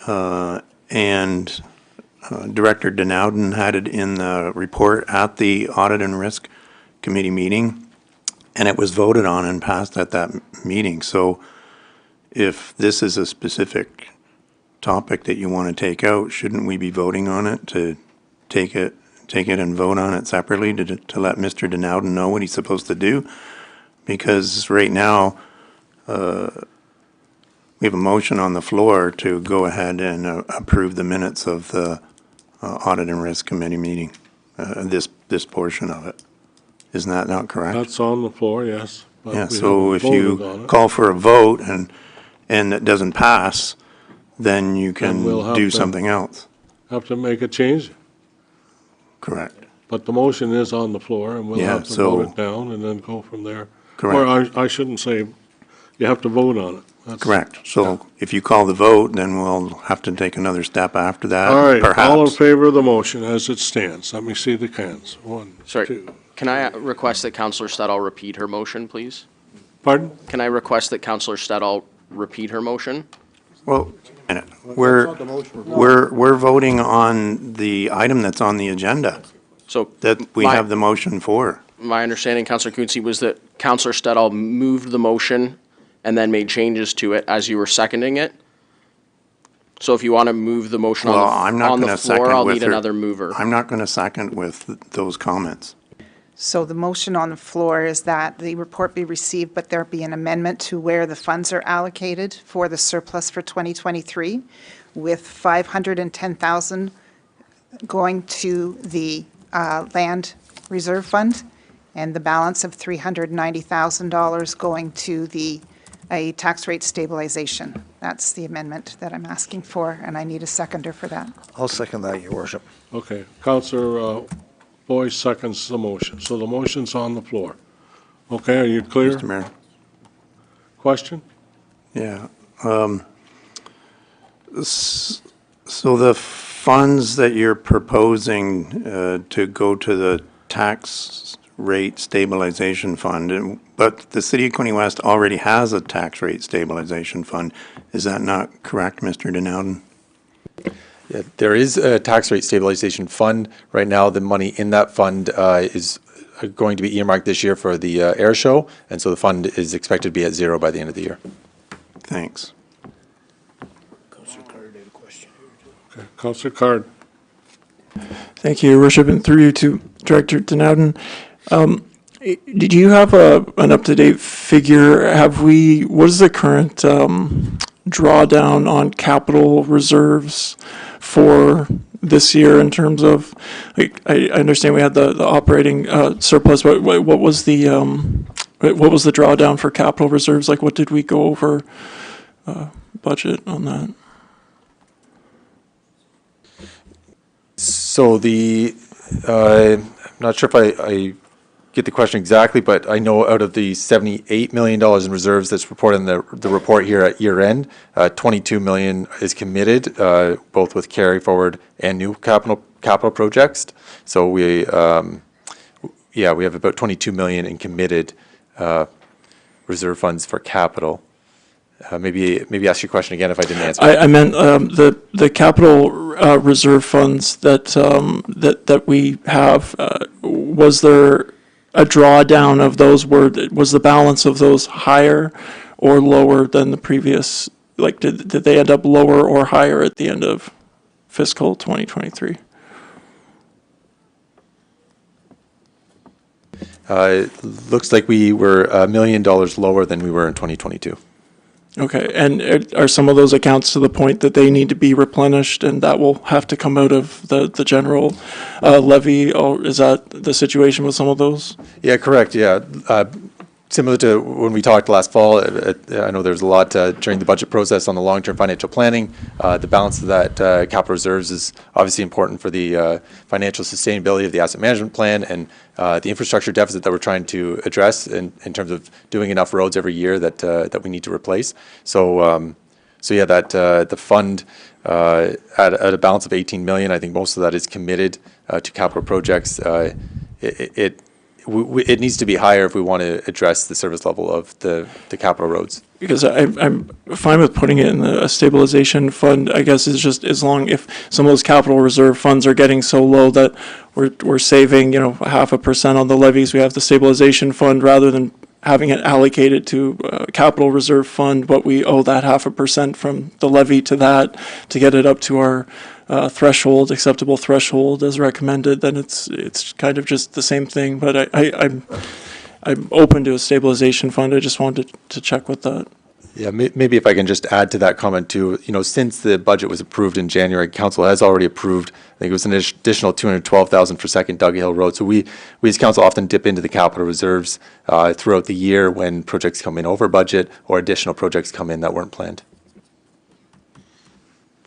and Director Denouden had it in the report at the Audit and Risk Committee meeting, and it was voted on and passed at that meeting. So if this is a specific topic that you want to take out, shouldn't we be voting on it to take it and vote on it separately to let Mr. Denouden know what he's supposed to do? Because right now, we have a motion on the floor to go ahead and approve the minutes of the Audit and Risk Committee meeting, this portion of it. Isn't that not correct? That's on the floor, yes. But Yeah, we so haven't if voted you on it. call for a vote and it doesn't pass, then you Then can we'll have do to- something else. Have to make a change, Correct. but the motion is on the floor, and we'll Yeah, have to so- vote it down and then go from there. Correct. Or I shouldn't say, you have to vote on it. That's- Correct. So if you call the vote, then we'll have to take another step after that, All right, all in perhaps. favor of the motion as it stands? Let me see the hands. One, Sorry, two. can I request that Councillor Stedall repeat her motion, please? Pardon? Can I request that Councillor Stedall repeat her motion? Well, we're voting on the item that's on the agenda So that we my- have the motion for. My understanding, Councillor Quinte, was that Councillor Stedall moved the motion and then made changes to it as you were seconding it. So if you want to move the motion Well, I'm not on going the to second floor, I'll with need her. another mover. I'm not going to second with those comments. So the motion on the floor is that the report be received, but there be an amendment to where the funds are allocated for the surplus for 2023, with 510,000 going to the land reserve fund, and the balance of $390,000 going to a tax rate stabilization. That's the amendment that I'm asking for, and I need a seconder for that. I'll second that, Your Worship. Okay, Councillor Boyce seconds the motion, so the motion's on the floor. Okay, are you clear? Mr. Mayor. Question? Yeah. So the funds that you're proposing to go to the tax rate stabilization fund, but the City of Quinte West already has a tax rate stabilization fund. Is that not correct, Mr. Denowden? Yeah, there is a tax rate stabilization fund. Right now, the money in that fund is going to be earmarked this year for the air show, and so the fund is expected to be at zero by the end of the year. Thanks. Okay, Councillor Card. Thank you, Your Worship, and through you to Director Denowden. Did you have an up-to-date figure? What is the current drawdown on capital reserves for this year in terms of, like, I understand we had the operating surplus, but what was the drawdown for capital reserves? Like, what did we go over budget on that? So I'm not sure if I get the question exactly, but I know out of the $78 million in reserves that's reported in the report here at year end, $22 million is committed, both with carry forward and new capital projects. So we have about $22 million in committed reserve funds for capital. Maybe ask your question again if I didn't answer. I meant the capital reserve funds that we have. Was there a drawdown of those? Was the balance of those higher or lower than the previous? Like, did they end up lower or higher at the end of fiscal 2023? It looks like we were $1 million lower than we were in 2022. Okay, and are some of those accounts to the point that they need to be replenished and that will have to come out of the general levy, or is that the situation with some of those? Yeah, correct, yeah. Similar to when we talked last fall, I know there's a lot during the budget process on the long-term financial planning. The balance of that capital reserves is obviously important for the financial sustainability of the asset management plan and the infrastructure deficit that we're trying to address in terms of doing enough roads every year that we need to replace. So yeah, that the fund at a balance of 18 million, I think most of that is committed to capital projects. It needs to be higher if we want to address the service level of the capital roads. Because I'm fine with putting it in a stabilization fund. I guess it's just as long if some of those capital reserve funds are getting so low that we're saving 0.5% on the levies. We have the stabilization fund rather than having it allocated to capital reserve fund. What we owe that 0.5% from the levy to that to get it up to our acceptable threshold as recommended, then it's kind of just the same thing. But I'm open to a stabilization fund. I just wanted to check with that. Yeah, maybe if I can just add to that comment too. Since the budget was approved in January, council has already approved, I think it was an additional $212,000 for Second Duggy Hill Road. So we as council often dip into the capital reserves throughout the year when projects come in over budget or additional projects come in that weren't planned.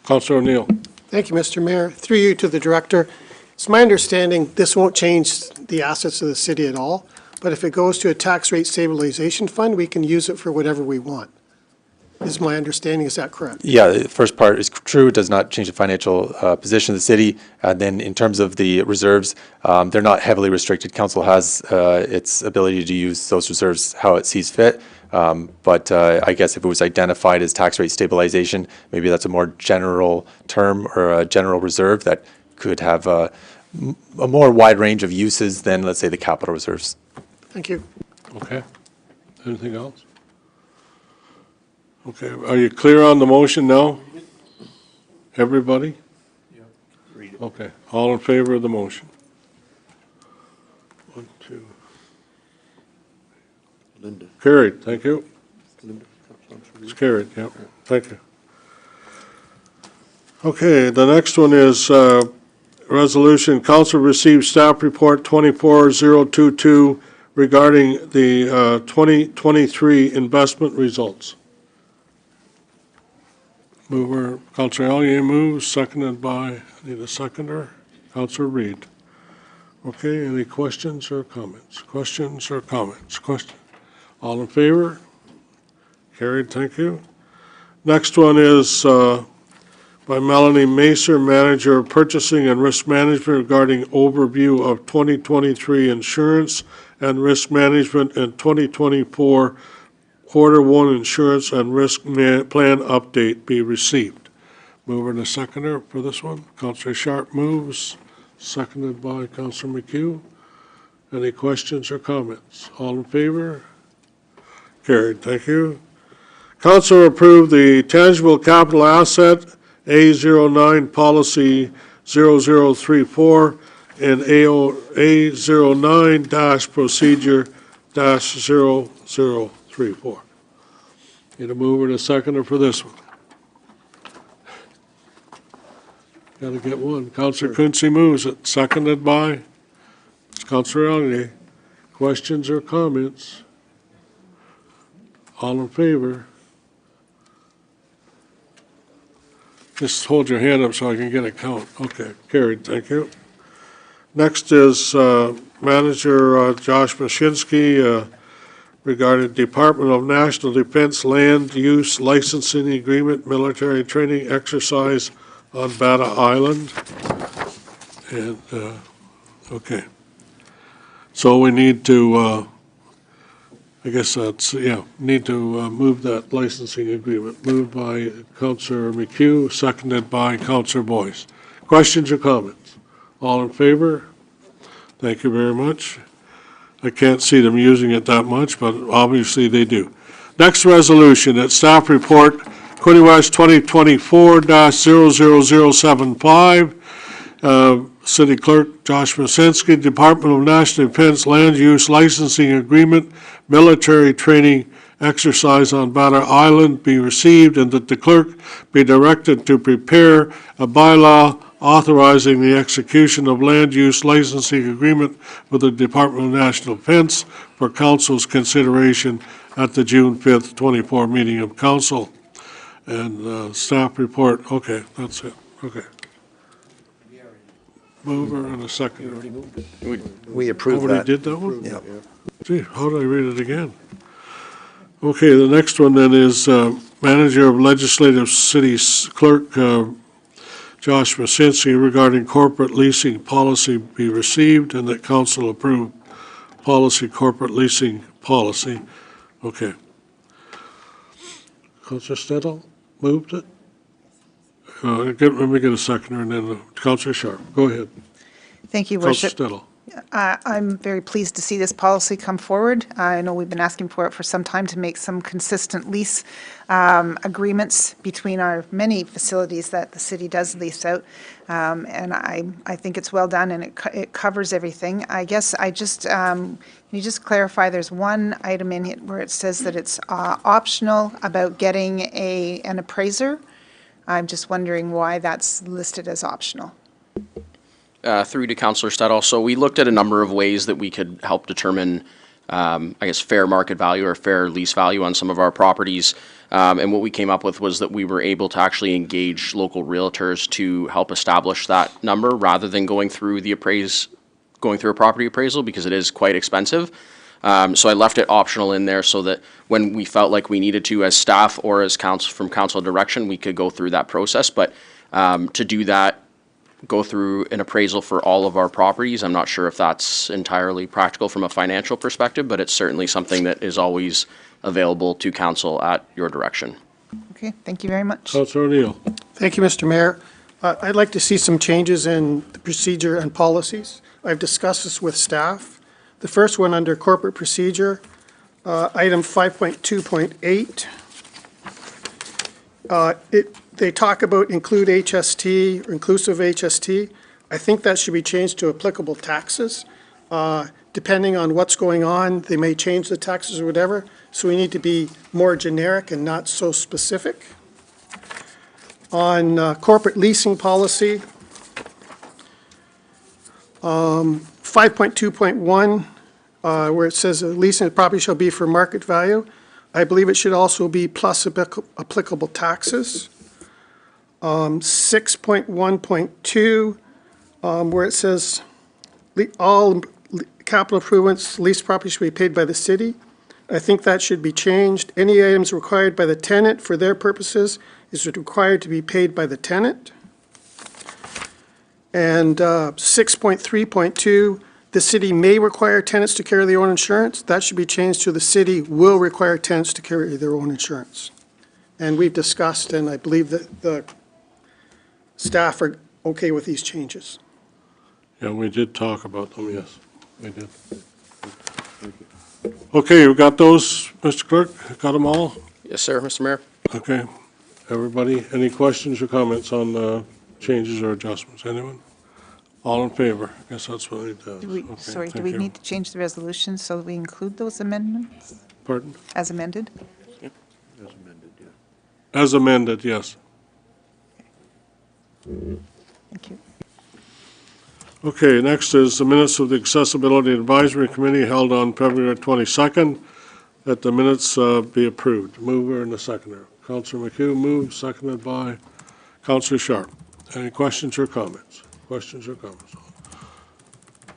Councillor O'Neill. Thank you, Mr. Mayor. Through you to the director. It's my understanding this won't change the assets of the city at all, but if it goes to a tax rate stabilization fund, we can use it for whatever we want. Is my understanding, is that correct? Yeah, the first part is true. It does not change the financial position of the city. And then in terms of the reserves, they're not heavily restricted. Council has its ability to use those reserves how it sees fit. But I guess if it was identified as tax rate stabilization, maybe that's a more general term or a general reserve that could have a more wide range of uses than, let's say, the capital reserves. Thank you. Okay. Anything else? Okay, are you clear on the motion now? Everybody? Okay, all in favor of the motion? 1, 2. Linda. Carried, thank you. Linda. It's carried, yep, thank you. Okay, the next one is resolution, council received staff report 24022 regarding the 2023 investment results. Mover, Councilor Elliott moves, seconded by, need a seconder, Councilor Reed. Okay, any questions or comments? Questions or comments? Question? All in favor? Carried, thank you. Next one is by Melanie Macer, Manager of Purchasing and Risk Management, regarding overview of 2023 insurance and risk management and 2024 Quarter 1 insurance and risk plan update be received. Mover and a seconder for this one. Councilor Sharp moves, seconded by Councilor McHugh. Any questions or comments? All in favor? Carried, thank you. Council approved the tangible capital asset A09 policy 0034 and A09-procedure-0034. Need a mover and a seconder for this one. Got to get one. Councilor Quinte moves it, seconded by Councilor Elliott. Questions or comments? All in favor? Just hold your hand up so I can get a count. Okay, carried, thank you. Next is Manager Josh Mashinsky regarding Department of National Defense Land Use Licensing Agreement, Military Training Exercise on Bata Island. And, okay. So we need to, I guess that's, yeah, need to move that licensing agreement. Moved by Councilor McHugh, seconded by Councilor Boyce. Questions or comments? All in favor? Thank you very much. I can't see them using it that much, but obviously they do. Next resolution, at staff report, Quinte West 2024-00075. City Clerk Josh Masinski, Department of National Defense Land Use Licensing Agreement, Military Training Exercise on Bata Island be received, and that the clerk be directed to prepare a bylaw authorizing the execution of land use licensing agreement with the Department of National Defense for council's consideration at the June 5th, 24 meeting of council. And staff report, okay, that's it, okay. Mover and a second. We approved that. Already did that one? Yeah. Gee, how did I read it again? Okay, the next one then is Manager of Legislative City Clerk Josh Masinski regarding corporate leasing policy be received, and that council approve policy, corporate leasing policy. Okay. Councilor Stedall moved it? Let me get a seconder, and then Councilor Sharp. Go ahead. Thank you, Worship. Councilor Stedall. I'm very pleased to see this policy come forward. I know we've been asking for it for some time to make some consistent lease agreements between our many facilities that the city does lease out. And I think it's well done, and it covers everything. I guess I just, can you just clarify, there's one item in it where it says that it's optional about getting an appraiser. I'm just wondering why that's listed as optional. Through to Councillor Stedall. So we looked at a number of ways that we could help determine, I guess, fair market value or fair lease value on some of our properties. And what we came up with was that we were able to actually engage local realtors to help establish that number rather than going through a property appraisal, because it is quite expensive. So I left it optional in there so that when we felt like we needed to as staff or as council, from council direction, we could go through that process. But to do that, go through an appraisal for all of our properties, I'm not sure if that's entirely practical from a financial perspective, but it's certainly something that is always available to council at your direction. Okay, thank you very much. Councilor O'Neill. Thank you, Mr. Mayor. I'd like to see some changes in the procedure and policies. I've discussed this with staff. The first one under corporate procedure, item 5.2.8. They talk about include HST or inclusive HST. I think that should be changed to applicable taxes. depending on what's going on, they may change the taxes or whatever. So we need to be more generic and not so specific. On corporate leasing policy, 5.2.1, where it says leasing the property shall be for market value. I believe it should also be plus applicable taxes. 6.1.2, where it says all capital improvements, leased property should be paid by the city. I think that should be changed. Any items required by the tenant for their purposes is required to be paid by the tenant. And 6.3.2, the city may require tenants to carry their own insurance. That should be changed to the city will require tenants to carry their own insurance. And we've discussed, and I believe that the staff are okay with these changes. Yeah, we did talk about them, yes, we did. Okay, you got those, Mr. Clerk? Got them all? Yes, sir, Mr. Mayor. Okay. Everybody, any questions or comments on the changes or adjustments? Anyone? All in favor? I guess that's what it does. Do we, Okay, sorry, do thank we you. need to change the resolution so that we include those amendments Pardon? as amended? As amended, yes. Thank you. Okay, next is the minutes of the Accessibility Advisory Committee held on February 22nd, that the minutes be approved. Mover and the seconder. Councillor McHugh moved, seconded by Councillor Sharp. Any questions or comments? Questions or comments?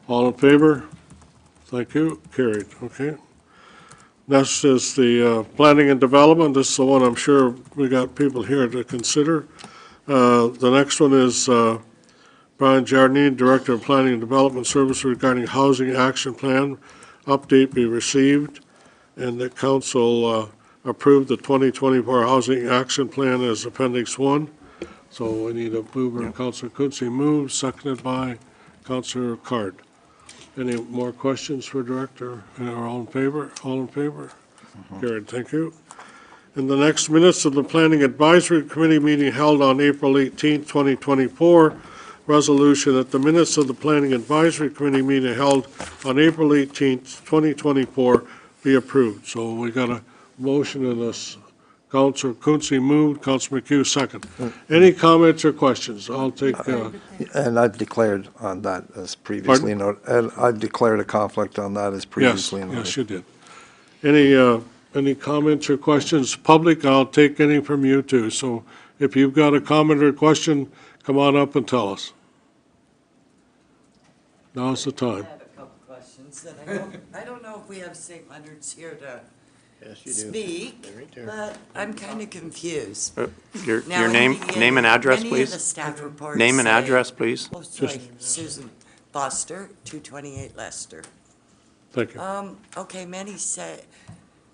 All in favor? Thank you. Carried. Okay. Next is the planning and development. This is the one I'm sure we got people here to consider. The next one is Brian Jardine, Director of Planning and Development Services regarding Housing Action Plan. Update be received, and the council approved the 2024 Housing Action Plan as Appendix 1. So we need a mover. Councillor Quinte moves, seconded by Councillor Card. Any more questions for Director? All in favor? All in favor? Carried. Thank you. In the next minutes of the Planning Advisory Committee meeting held on April 18, 2024, resolution that the minutes of the Planning Advisory Committee meeting held on April 18, 2024 be approved. So we got a motion in this. Councillor Quinte moved, Councillor McHugh second. Any comments or questions? I'll take. And I've declared on that as previously noted. And I've declared a conflict on that as previously noted. Yes, you did. Any comments or questions? Public, I'll take any from you too. So if you've got a comment or question, come on up and tell us. Now's the time. I have a couple questions, and I don't know if we have St. Leonard's here to speak, but I'm kind of confused. Your Now, name and address, please. Many of the staff reports Name and say- address, please. Oh, sorry, Susan Foster, 228 Leicester. Thank you. Okay, many say,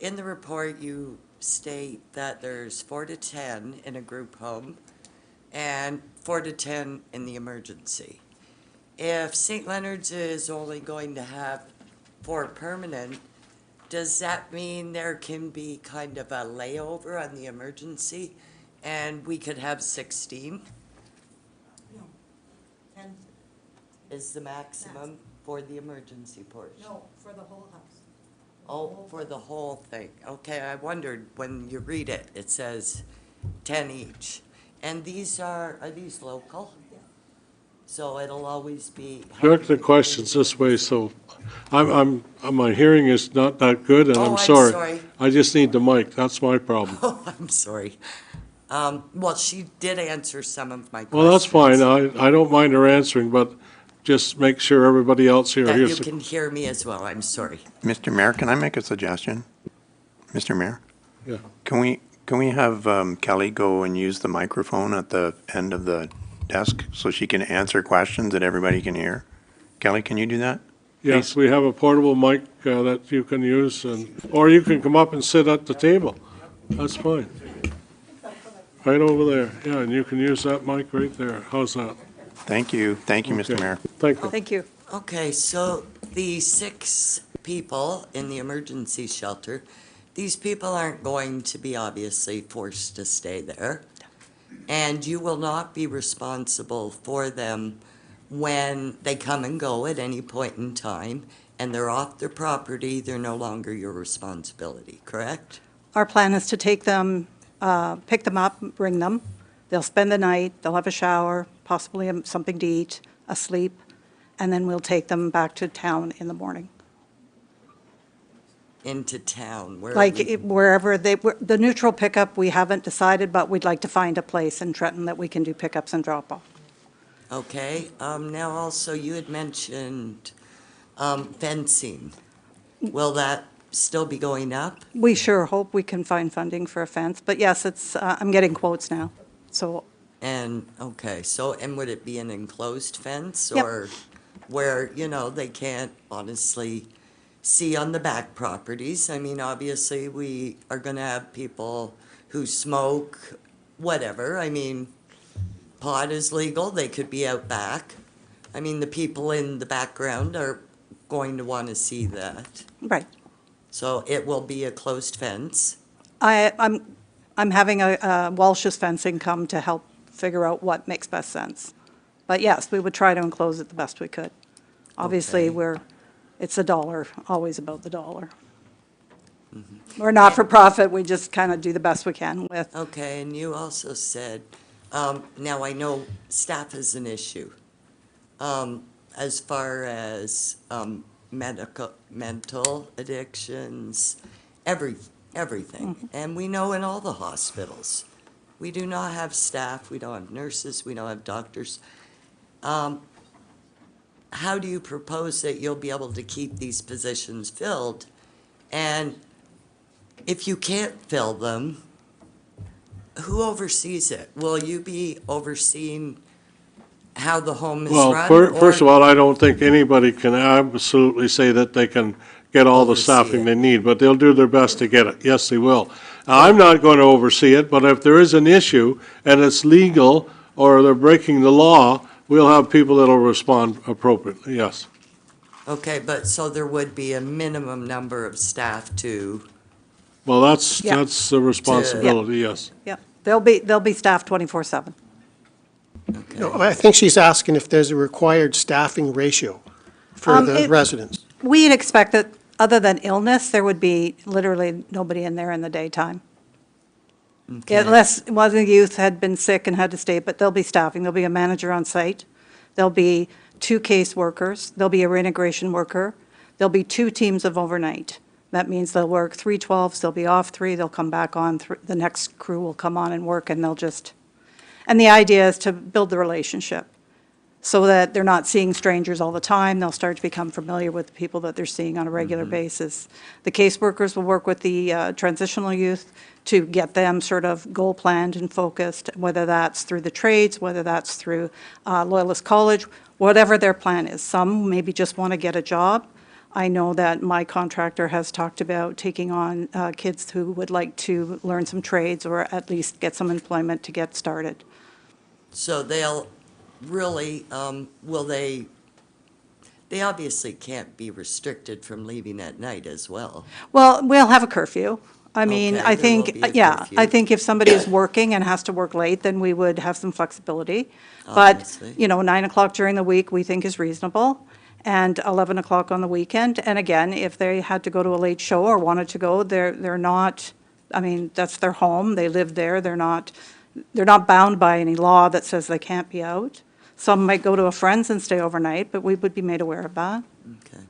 in the report, you state that there's 4 to 10 in a group home and 4 to 10 in the emergency. If St. Leonard's is only going to have 4 permanent, does that mean there can be kind of a layover on the emergency and we could have 16? No, 10, Is the maximum for the emergency portion? no, for the whole house. Oh, for the whole thing. Okay, I wondered, when you read it, it says 10 each. And these are these local? So it'll always be. Direct the questions this way, so my hearing is not that good, and Oh, I'm I'm sorry. sorry. I just need the mic, that's my problem. Oh, I'm sorry. Well, she did answer some of my questions. Well, that's fine, I don't mind her answering, but just make sure everybody else here That you hears. can hear me as well, I'm sorry. Mr. Mayor, can I make a suggestion? Mr. Mayor? Yeah. Can we have Kelly go and use the microphone at the end of the desk so she can answer questions that everybody can hear? Kelly, can you do that? Yes, we have a portable mic that you can use, or you can come up and sit at the table. That's fine. Right over there, yeah, and you can use that mic right there. How's that? Thank you, Mr. Okay. Mayor. Thank you. Thank you. Okay, so the 6 people in the emergency shelter, these people aren't going to be obviously forced to stay there. And you will not be responsible for them when they come and go at any point in time, and they're off their property, they're no longer your responsibility, correct? Our plan is to take them, pick them up, bring them. They'll spend the night, they'll have a shower, possibly something to eat, a sleep, and then we'll take them back to town in the morning. Into town, where? Like wherever the neutral pickup, we haven't decided, but we'd like to find a place in Trenton that we can do pickups and drop-off. Okay, now also you had mentioned fencing. Will that still be going up? We sure hope we can find funding for a fence, but yes, it's, I'm getting quotes now, so. And, okay, so, and would it be an enclosed fence? Yep. Or where, you know, they can't honestly see on the back properties? I mean, obviously, we are gonna have people who smoke, whatever. I mean, pot is legal, they could be out back. I mean, the people in the background are going to want to see that. Right. So it will be a closed fence. I'm having a Welsh's fencing come to help figure out what makes best sense. But yes, we would try to enclose it the best we could. Obviously, it's a dollar, always about the dollar. We're not for profit, we just kind of do the best we can with. Okay, and you also said, now I know staff is an issue, as far as mental addictions, everything. And we know in all the hospitals, we do not have staff, we don't have nurses, we don't have doctors. How do you propose that you'll be able to keep these positions filled? And if you can't fill them, who oversees it? Will you be overseeing how the home is run? Well, first of all, I don't think anybody can absolutely say that they can get all the staffing they need, but they'll do their best to get it. Yes, they will. Now, I'm not going to oversee it, but if there is an issue and it's legal or they're breaking the law, we'll have people that'll respond appropriately, yes. Okay, but so there would be a minimum number of staff to, Well, that's Yeah. the responsibility, yes. Yep, they'll be staffed 24/7. No, I think she's asking if there's a required staffing ratio for the residents. We'd expect that, other than illness, there would be literally nobody in there in the daytime. Unless one of the youth had been sick and had to stay, but there'll be staffing. There'll be a manager on site. There'll be 2 case workers. There'll be a reintegration worker. There'll be 2 teams of overnight. That means they'll work 3 12s, they'll be off 3, they'll come back on, the next crew will come on and work, and they'll just, and the idea is to build the relationship so that they're not seeing strangers all the time. They'll start to become familiar with the people that they're seeing on a regular basis. The caseworkers will work with the transitional youth to get them sort of goal planned and focused, whether that's through the trades, whether that's through Loyalist College, whatever their plan is. Some maybe just want to get a job. I know that my contractor has talked about taking on kids who would like to learn some trades or at least get some employment to get started. so they'll really, will they obviously can't be restricted from leaving at night as well. Well, we'll have a curfew. I mean, Okay, I there will think, be a yeah, curfew. I think if somebody is working and has to work late, then we would have some flexibility. But, Obviously. 9 o'clock during the week, we think is reasonable, and 11 o'clock on the weekend. And again, if they had to go to a late show or wanted to go, they're not, I mean, that's their home, they live there, they're not bound by any law that says they can't be out. Some might go to a friend's and stay overnight, but we would be made aware of that. Okay.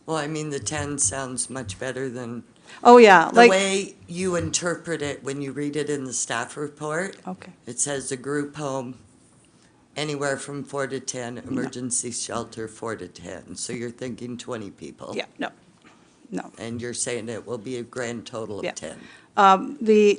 Well, I mean, the 10 sounds much better than Oh, yeah, the like, way you interpret it when you read it in the staff report. Okay. It says a group home, anywhere from 4 to 10, emergency shelter 4 to 10. So you're thinking 20 people. yeah, no. And you're saying it will be a grand total Yeah. of 10.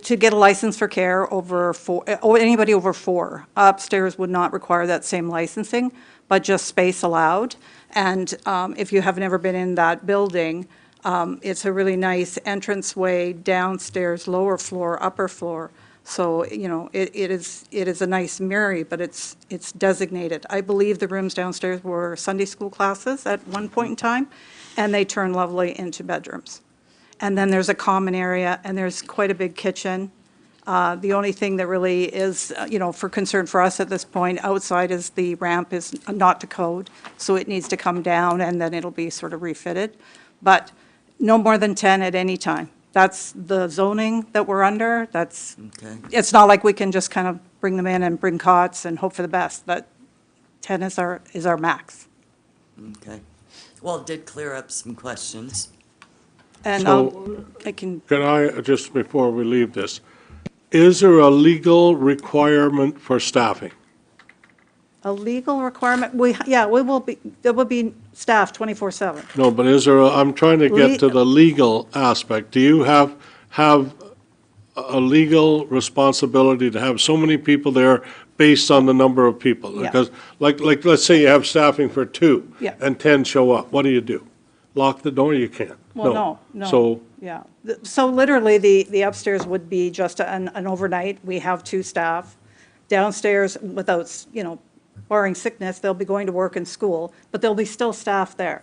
To get a license for care over 4, or anybody over 4, upstairs would not require that same licensing, but just space allowed. And if you have never been in that building, it's a really nice entranceway, downstairs, lower floor, upper floor. So, it is a nice mirror, but it's designated. I believe the rooms downstairs were Sunday school classes at one point in time, and they turn lovely into bedrooms. And then there's a common area, and there's quite a big kitchen. The only thing that really is, for concern for us at this point outside is the ramp is not to code, so it needs to come down and then it'll be sort of refitted. But no more than 10 at any time. That's the zoning that we're under. Okay. It's not like we can just kind of bring them in and bring cots and hope for the best. That 10 is our max. Okay. Well, it did clear up some questions. And So, can I, just before we leave this, is there a legal requirement for staffing? a legal requirement, there will be staff 24/7. No, but is there, I'm trying to get to the legal aspect. Do you have a legal responsibility to have so many people there based on the number of people? Yeah. Because, like, let's say you have staffing for 2. Yeah. And 10 show up. What do? Lock the door? You can't. Well, no. So, Yeah. So literally, the upstairs would be just an overnight. We have 2 staff. Downstairs, without, barring sickness, they'll be going to work and school, but there'll be still staff there.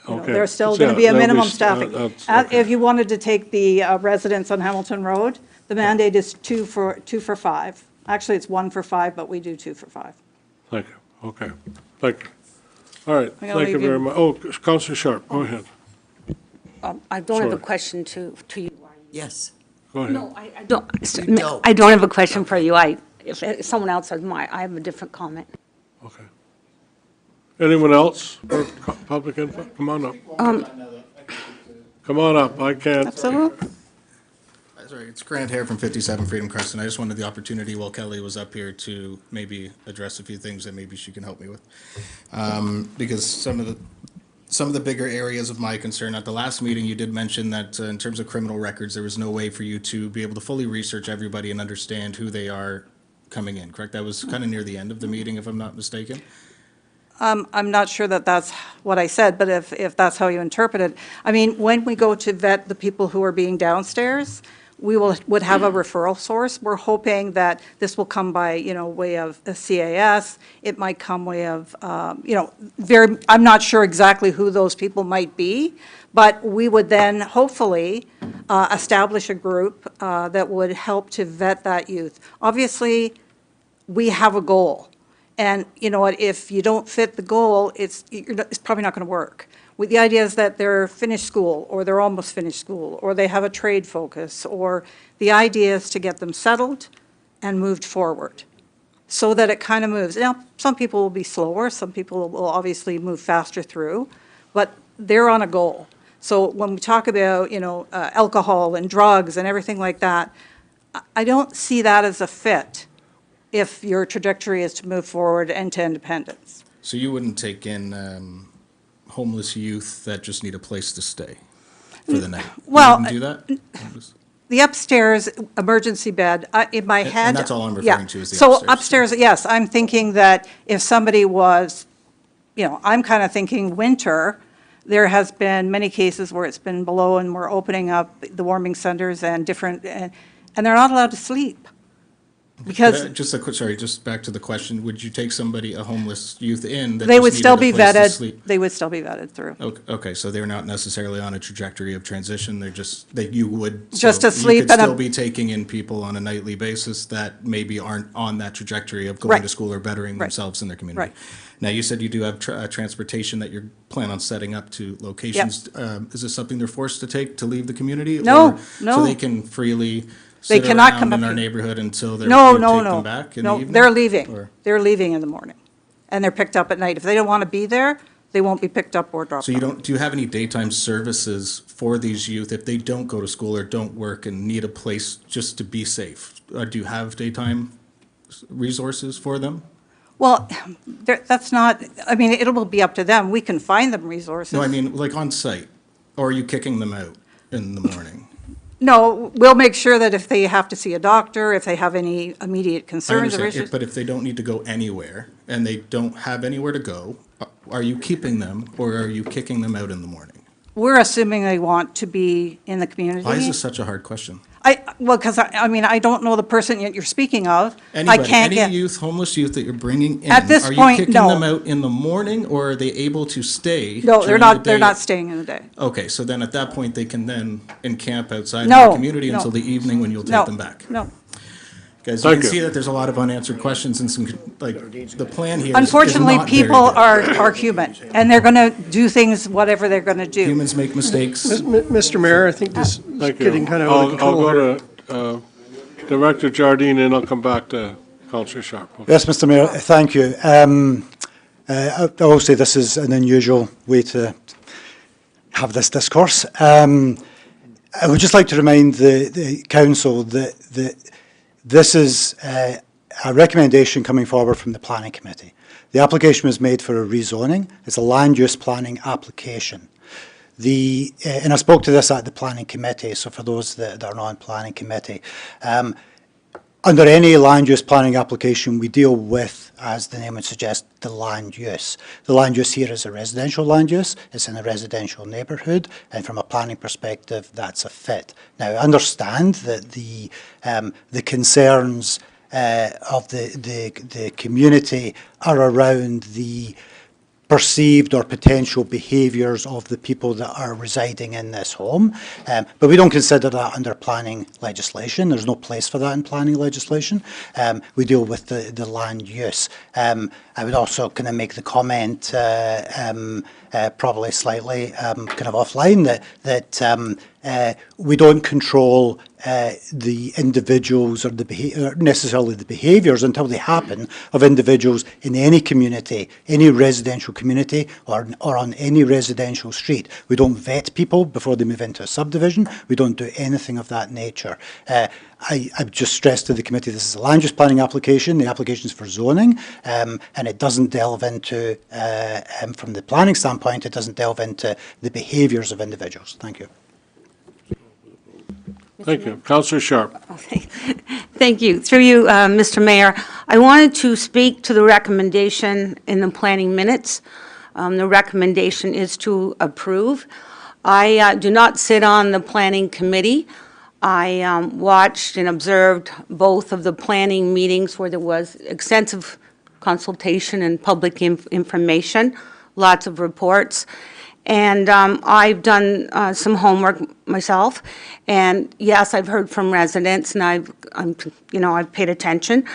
okay. There's still going to be a there'll minimum s- staffing. that's- If you wanted to take the residents on Hamilton Road, the mandate is 2 for 5. Actually, it's 1 for 5, but we do 2 for 5. Thank you. Okay. Thank you. All right. I'm gonna Thank you leave you- very much. Oh, Councillor Sharp, go ahead. I don't have a Sorry. question to you. Yes. Go ahead. No, I don't. You don't. I don't have a question for you. If someone else has mine, I have a different comment. Okay. Anyone else for public input? Come on up. Come on up. I can't. Absolutely. Sorry, it's Grant here from 57 Freedom Crescent. I just wanted the opportunity while Kelly was up here to maybe address a few things that maybe she can help me with. Because some of the bigger areas of my concern, at the last meeting, you did mention that in terms of criminal records, there was no way for you to be able to fully research everybody and understand who they are coming in, correct? That was kind of near the end of the meeting, if I'm not mistaken. I'm not sure that that's what I said, but if that's how you interpret it. I mean, when we go to vet the people who are being downstairs, we would have a referral source. We're hoping that this will come by, way of a CAS. It might come way of, I'm not sure exactly who those people might be, but we would then hopefully establish a group that would help to vet that youth. Obviously, we have a goal. And you know what, if you don't fit the goal, it's probably not going to work. The idea is that they're finished school, or they're almost finished school, or they have a trade focus, or the idea is to get them settled and moved forward so that it kind of moves. Now, some people will be slower, some people will obviously move faster through, but they're on a goal. So when we talk about, alcohol and drugs and everything like that, I don't see that as a fit if your trajectory is to move forward and to independence. So you wouldn't take in homeless youth that just need a place to stay for the night? Well, You wouldn't do that? The upstairs emergency bed, in my head. And that's all I'm yeah. referring to is the So upstairs. upstairs, yes, I'm thinking that if somebody was, I'm kind of thinking winter. There has been many cases where it's been below and we're opening up the warming centers and different, and they're not allowed to sleep. Because Just back to the question, would you take a homeless youth in that they just would still needed be a place to vetted, sleep? they would still be vetted through. Okay, so they're not necessarily on a trajectory of transition, they're just, that you would. Just so asleep You could and still be taking in people on a nightly basis that maybe aren't on that trajectory of going to Right. school or bettering Right. themselves in their community. Right. Now, you said you do have transportation that you plan on setting up to locations. Is this something they're forced to take to leave the community? No, or- no. So they can freely They sit cannot around come in up our here. neighborhood until you No, take no, them back in the no, evening? they're leaving. Or- They're leaving in the morning. And they're picked up at night. If they don't want to be there, they won't be picked up or dropped So off. do you have any daytime services for these youth if they don't go to school or don't work and need a place just to be safe? Do you have daytime resources for them? Well, that's not, it will be up to them. We can find them resources. No, I mean, like on site, or are you kicking them out in the morning? No, we'll make sure that if they have to see a doctor, if they have any immediate I concerns or understand, issues. but if they don't need to go anywhere and they don't have anywhere to go, are you keeping them or are you kicking them out in the morning? We're assuming they want to be in the community. Why is this such a hard question? Well, because I mean, I don't know the person that you're speaking of. I Anybody, can't any get, youth, homeless youth that you're bringing in, At this are you point, kicking no. them out in the morning, or are they able to stay? no, they're during not, the they're day? not staying in the day. Okay, so then at that point, they can then encamp outside in No, the community no. until the evening when you'll No, take them back. no. Guys, you Thank can you. see that there's a lot of unanswered questions and some, like, the plan here is Unfortunately, not very people good. are human, and they're going to do things, whatever they're going to do. Humans make mistakes. Mr. Mayor, I think this is Thank you. getting kind of out of I'll control here. go to Director Jardine, and I'll come back to Councillor Sharp. Okay. Yes, Mr. Mayor, thank you. Obviously, this is an unusual way to have this discourse. I would just like to remind the council that this is a recommendation coming forward from the Planning Committee. The application was made for a rezoning. It's a land use planning application. And I spoke to this at the Planning Committee, so for those that are on Planning Committee, under any land use planning application, we deal with, as the name would suggest, the land use. The land use here is a residential land use. It's in a residential neighbourhood, and from a planning perspective, that's a fit. Now, I understand that the concerns of the community are around the perceived or potential behaviours of the people that are residing in this home. But we don't consider that under planning legislation. There's no place for that in planning legislation. We deal with the land use. I would also kind of make the comment, probably slightly kind of offline, that we don't control the individuals or necessarily the behaviours until they happen of individuals in any community, any residential community or on any residential street. We don't vet people before they move into a subdivision. We don't do anything of that nature. I've just stressed to the committee this is a land use planning application. The application is for zoning, and it doesn't delve into, from the planning standpoint, it doesn't delve into the behaviours of individuals. Thank you. Thank you. Councillor Sharp. Thank you. Through you, Mr. Mayor, I wanted to speak to the recommendation in the planning minutes. The recommendation is to approve. I do not sit on the planning committee. I watched and observed both of the planning meetings where there was extensive consultation and public information, lots of reports. And I've done some homework myself, and yes, I've heard from residents, and I've paid attention.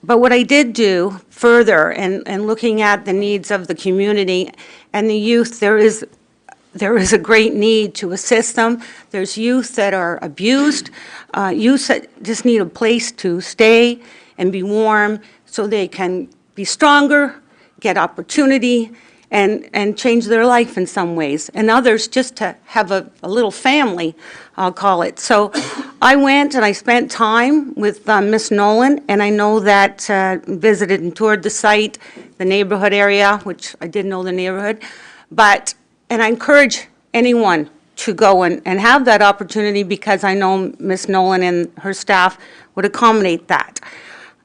But what I did do further, and looking at the needs of the community and the youth, there is a great need to assist them. There's youth that are abused, youth that just need a place to stay and be warm, so they can be stronger, get opportunity, and change their life in some ways, and others just to have a little family, I'll call it. So I went and I spent time with Ms. Nolan, and I know that visited and toured the site, the neighborhood area, which I did know the neighborhood, and I encourage anyone to go and have that opportunity, because I know Ms. Nolan and her staff would accommodate that.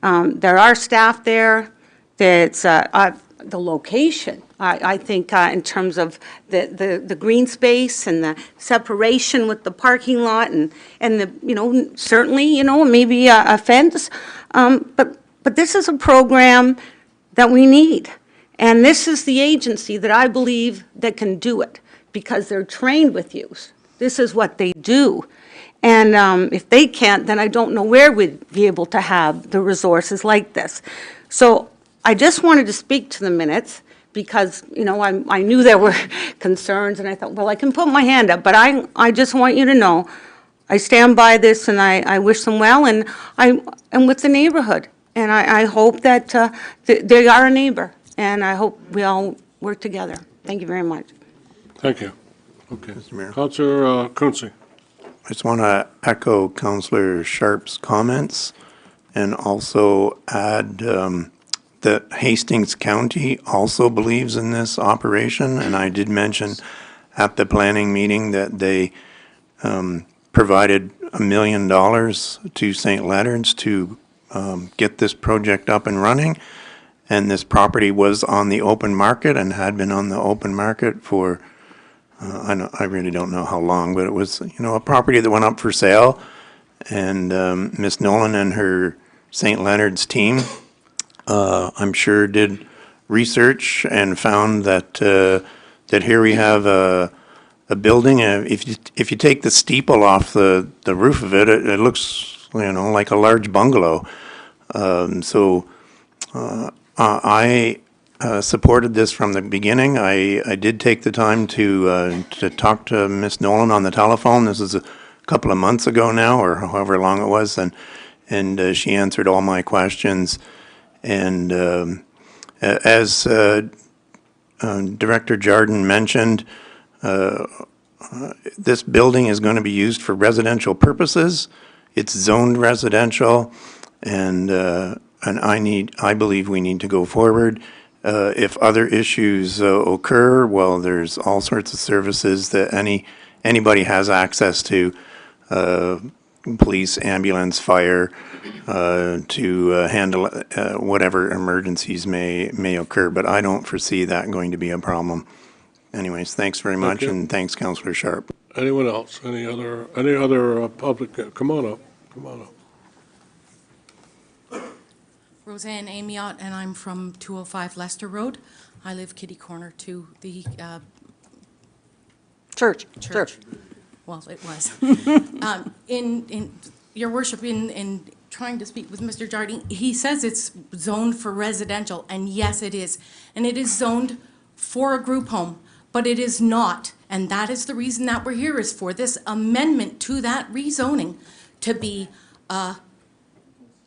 There are staff there. That's the location, I think, in terms of the green space and the separation with the parking lot and the, certainly, maybe a fence. But this is a program that we need. And this is the agency that I believe that can do it, because they're trained with youth. This is what they do. And if they can't, then I don't know where we'd be able to have the resources like this. So I just wanted to speak to the minutes, because, I knew there were concerns, and I thought, well, I can put my hand up, but I just want you to know, I stand by this, and I wish them well, and I am with the neighborhood. And I hope that they are a neighbor, and I hope we all work together. Thank you very much. Thank you. Okay. Mr. Mayor. Councillor Quinte. I just want to echo Councillor Sharp's comments and also add that Hastings County also believes in this operation, and I did mention at the planning meeting that they provided $1 million to St. Leonard's to get this project up and running, and this property was on the open market and had been on the open market for I really don't know how long, but it was a property that went up for sale, And Miss Nolan and her St. Leonard's team, I'm sure did research and found that that here we have a building. If you take the steeple off the roof of it, it looks, you know, like a large bungalow. I supported this from the beginning. I did take the time to talk to Miss Nolan on the telephone. This is a couple of months ago now, or however long it was, and she answered all my questions. And as Director Jardine mentioned, this building is going to be used for residential purposes. It's zoned residential, and I believe we need to go forward. If other issues occur, well, there's all sorts of services that anybody has access to, police, ambulance, fire, to handle whatever emergencies may occur. But I don't foresee that going to be a problem. Anyways, thanks very much, you. and thanks, Councillor Sharp. Anyone else? Any other public? Come on up. Come on up. Roseanne Amiot, and I'm from 205 Leicester Road. I live kitty corner to the Church. Well, it was. In Your Worship, in trying to speak with Mr. Jardine, he says it's zoned for residential, and yes, it is. And it is zoned for a group home, but it is not. And that is the reason that we're here, is for this amendment to that rezoning to be a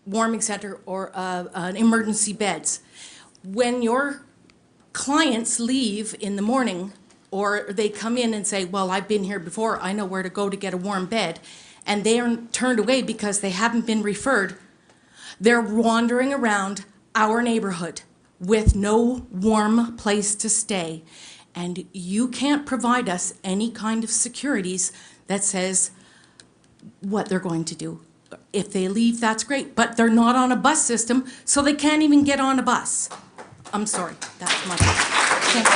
warming center or an emergency beds. When your clients leave in the morning, or they come in and say, well, I've been here before, I know where to go to get a warm bed, and they are turned away because they haven't been referred, they're wandering around our neighborhood with no warm place to stay. And you can't provide us any kind of securities that says what they're going to do. If they leave, that's great, but they're not on a bus system, so they can't even get on a bus. I'm sorry, that's my, thank you.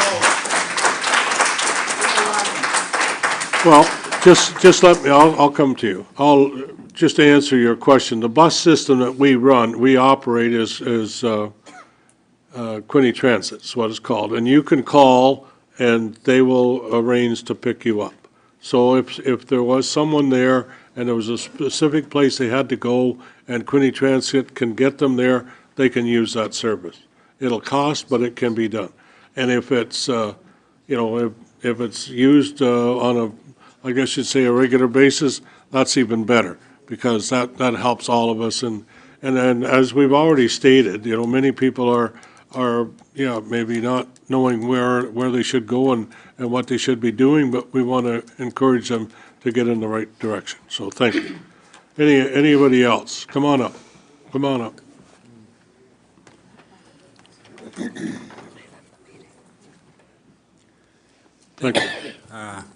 Well, just let me, I'll come to you. I'll just answer your question. The bus system that we operate is Quinte Transit, is what it's called. And you can call and they will arrange to pick you up. So if there was someone there and there was a specific place they had to go and Quinte Transit can get them there, they can use that service. It'll cost, but it can be done. And if it's, if it's used on a, I guess you'd say a regular basis, that's even better, because that helps all of us. And then, as we've already stated, many people are maybe not knowing where they should go and what they should be doing, but we want to encourage them to get in the right direction. So thank you. Anybody else? Come on up. Come on up. Thank you.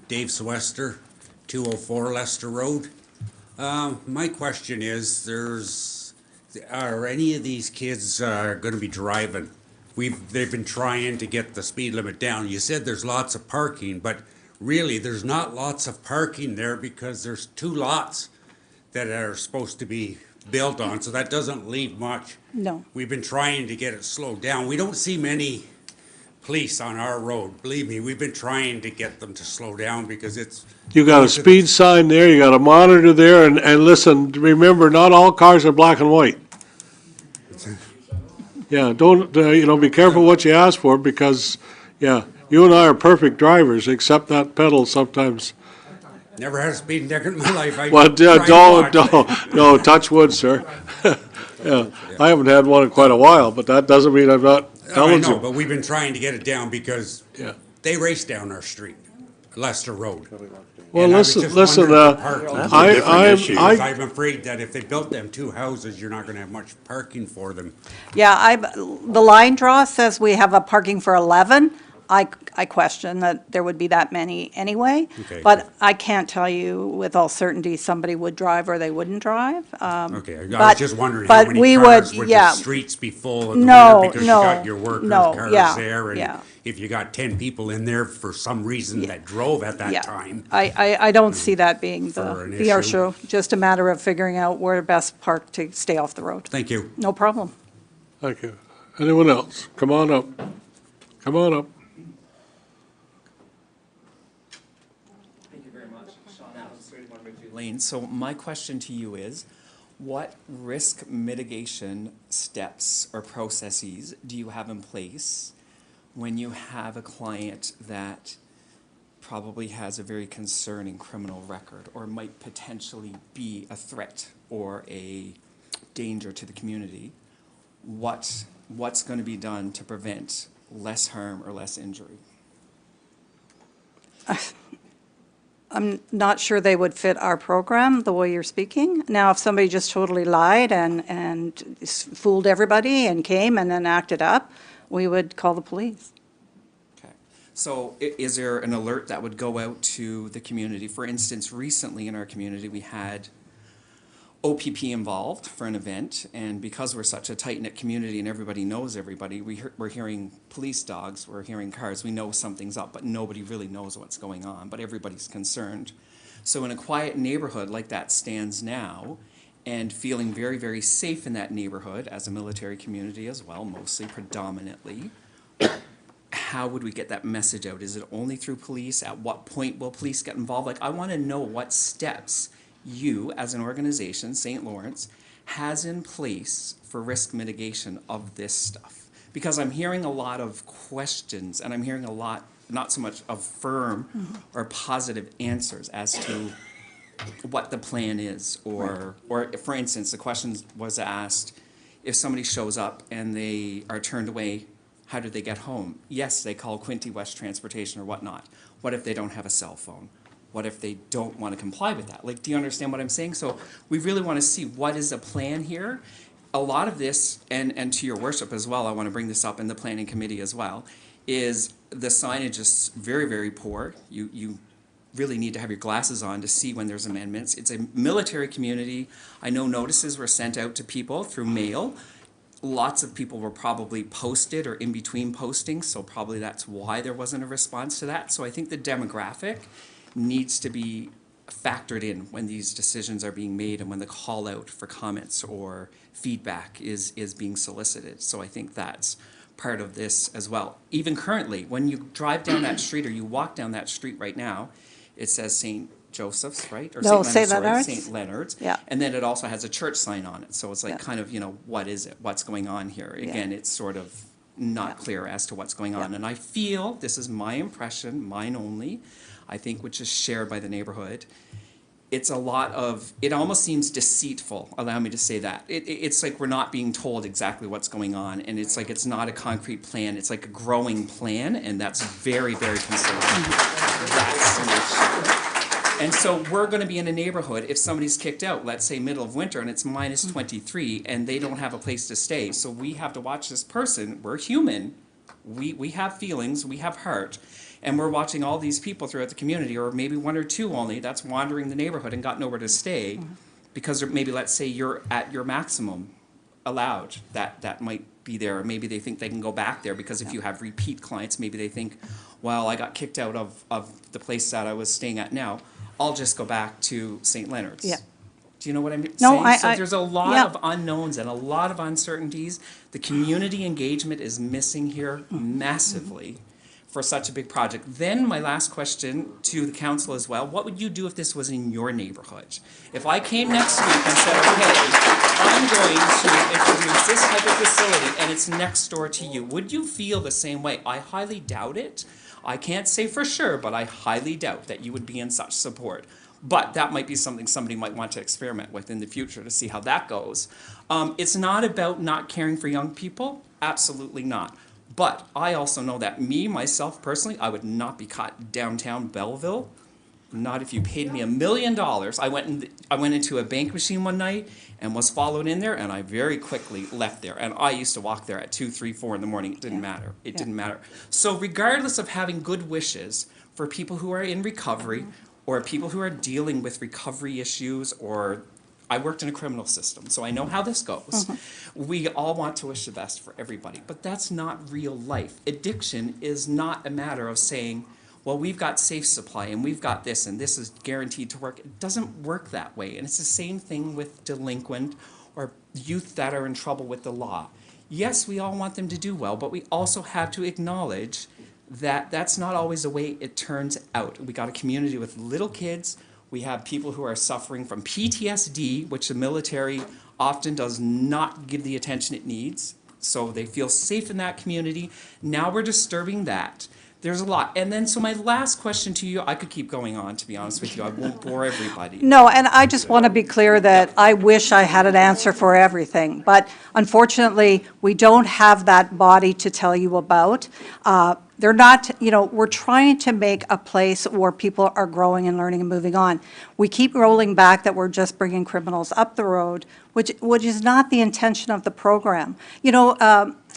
Dave Swester, 204 Leicester Road. My question is, are any of these kids going to be driving? They've been trying to get the speed limit down. You said there's lots of parking, but really there's not lots of parking there because there's 2 lots that are supposed to be built on, so that doesn't leave much. No. We've been trying to get it slowed down. We don't see many police on our road. Believe me, we've been trying to get them to slow down because it's... You got a speed sign there, you got a monitor there, and listen, remember, not all cars are black and white. Yeah, don't, be careful what you ask for, because, yeah, you and I are perfect drivers, except that pedal sometimes. Never had a speeding ticket in my life. Well, don't, touch wood, sir. Yeah, I haven't had one in quite a while, but that doesn't mean I'm not eligible. I know, but we've been trying to get it down because they race down our street, Leicester Road. Well, And listen, I'm afraid that if they built them 2 houses, you're not gonna have much parking for them. Yeah, the line draw says we have a parking for 11. I question that there would be that many anyway. Okay. But I can't tell you with all certainty somebody would drive or they wouldn't drive. Okay, I was but- just wondering but how many we cars would- would yeah. the streets be full in the No, winter because no, you got your worker no, cars yeah, there, and yeah. if you got 10 people in there for some reason that drove at that Yeah. time. I don't see that being For an the issue. issue, just a matter of figuring out where best park to stay off the road. Thank you. No problem. Thank you. Anyone else? Come on up. Come on up. Thank you very much. Sean Adams, 31 Ridgeview Lane. So my question to you is, what risk mitigation steps or processes do you have in place when you have a client that probably has a very concerning criminal record or might potentially be a threat or a danger to the community? What's going to be done to prevent less harm or less injury? I'm not sure they would fit our program the way you're speaking. Now, if somebody just totally lied and fooled everybody and came and then acted up, we would call the police. Okay. So is there an alert that would go out to the community? For instance, recently in our community, we had OPP involved for an event, and because we're such a tight-knit community and everybody knows everybody, we're hearing police dogs, we're hearing cars, we know something's up, but nobody really knows what's going on, but everybody's concerned. So in a quiet neighborhood like that stands now, and feeling very, very safe in that neighborhood as a military community as well, mostly, predominantly, how would we get that message out? Is it only through police? At what point will police get involved? Like, I want to know what steps you, as an organization, St. Lawrence, has in place for risk mitigation of this stuff. Because I'm hearing a lot of questions, and I'm hearing a lot, not so much of firm or positive answers as to what the plan is, or for instance, the question was asked, if somebody shows up and they are turned away, how do they get home? Yes, they call Quinte West Transportation or whatnot. What if they don't have a cell phone? What if they don't want to comply with that? Like, do you understand what I'm saying? So we really want to see what is the plan here. A lot of this, and to your worship as well, I want to bring this up in the planning committee as well, is the signage is very, very poor. You really need to have your glasses on to see when there's amendments. It's a military community. I know notices were sent out to people through mail. Lots of people were probably posted or in between postings, so probably that's why there wasn't a response to that. So I think the demographic needs to be factored in when these decisions are being made and when the call out for comments or feedback is being solicited. So I think that's part of this as well. Even currently, when you drive down that street or you walk down that street right now, it says St. Joseph's, right? Or No, St. St. Leonard's. St. Leonard's. Yeah. And then it also has a church sign on it. So it's like Yeah. kind of, what is it? What's going on here? Again, it's sort of not clear as to what's going on. And I feel, this is my impression, mine only, I think, which is shared by the neighborhood, it's a lot of, it almost seems deceitful, allow me to say that. It's like we're not being told exactly what's going on, and it's like it's not a concrete plan, it's like a growing plan, and that's very, very concerning. That's an issue. And so we're gonna be in a neighborhood, if somebody's kicked out, let's say middle of winter, and it's minus 23, and they don't have a place to stay, so we have to watch this person, we're human, we have feelings, we have heart, and we're watching all these people throughout the community, or maybe one or two only, that's wandering the neighborhood and got nowhere to stay, because maybe, let's say, you're at your maximum allowed, that might be there, or maybe they think they can go back there, because if you have repeat clients, maybe they think, well, I got kicked out of the place that I was staying at now, I'll just go back to St. Leonard's. Yeah. Do you know what I'm No, saying? So there's a lot yeah. of unknowns and a lot of uncertainties. The community engagement is missing here massively for such a big project. Then my last question to the council as well, what would you do if this was in your neighborhood? If I came next week and said, okay, I'm going to introduce this type of facility and it's next door to you, would you feel the same way? I highly doubt it. I can't say for sure, but I highly doubt that you would be in such support. But that might be something somebody might want to experiment with in the future to see how that goes. It's not about not caring for young people, absolutely not. But I also know that myself personally, I would not be caught downtown Belleville Not if you paid me $1 million. I went into a bank machine one night and was followed in there, and I very quickly left there. And I used to walk there at 2, 3, 4 in the morning. It didn't matter. It didn't matter. So regardless of having good wishes for people who are in recovery or people who are dealing with recovery issues, or I worked in a criminal system, so I know how this goes. We all want to wish the best for everybody, but that's not real life. Addiction is not a matter of saying, well, we've got safe supply and we've got this and this is guaranteed to work. It doesn't work that way. And it's the same thing with delinquent or youth that are in trouble with the law. Yes, we all want them to do well, but we also have to acknowledge that that's not always the way it turns out. We got a community with little kids. We have people who are suffering from PTSD, which the military often does not give the attention it needs. So they feel safe in that community. Now we're disturbing that. There's a lot. And then, so my last question to you, I could keep going on, to be honest with you. I won't bore everybody. No, and I just want to be clear that I wish I had an answer for everything, but unfortunately, we don't have that body to tell you about. They're not, we're trying to make a place where people are growing and learning and moving on. We keep rolling back that we're just bringing criminals up the road, which is not the intention of the program.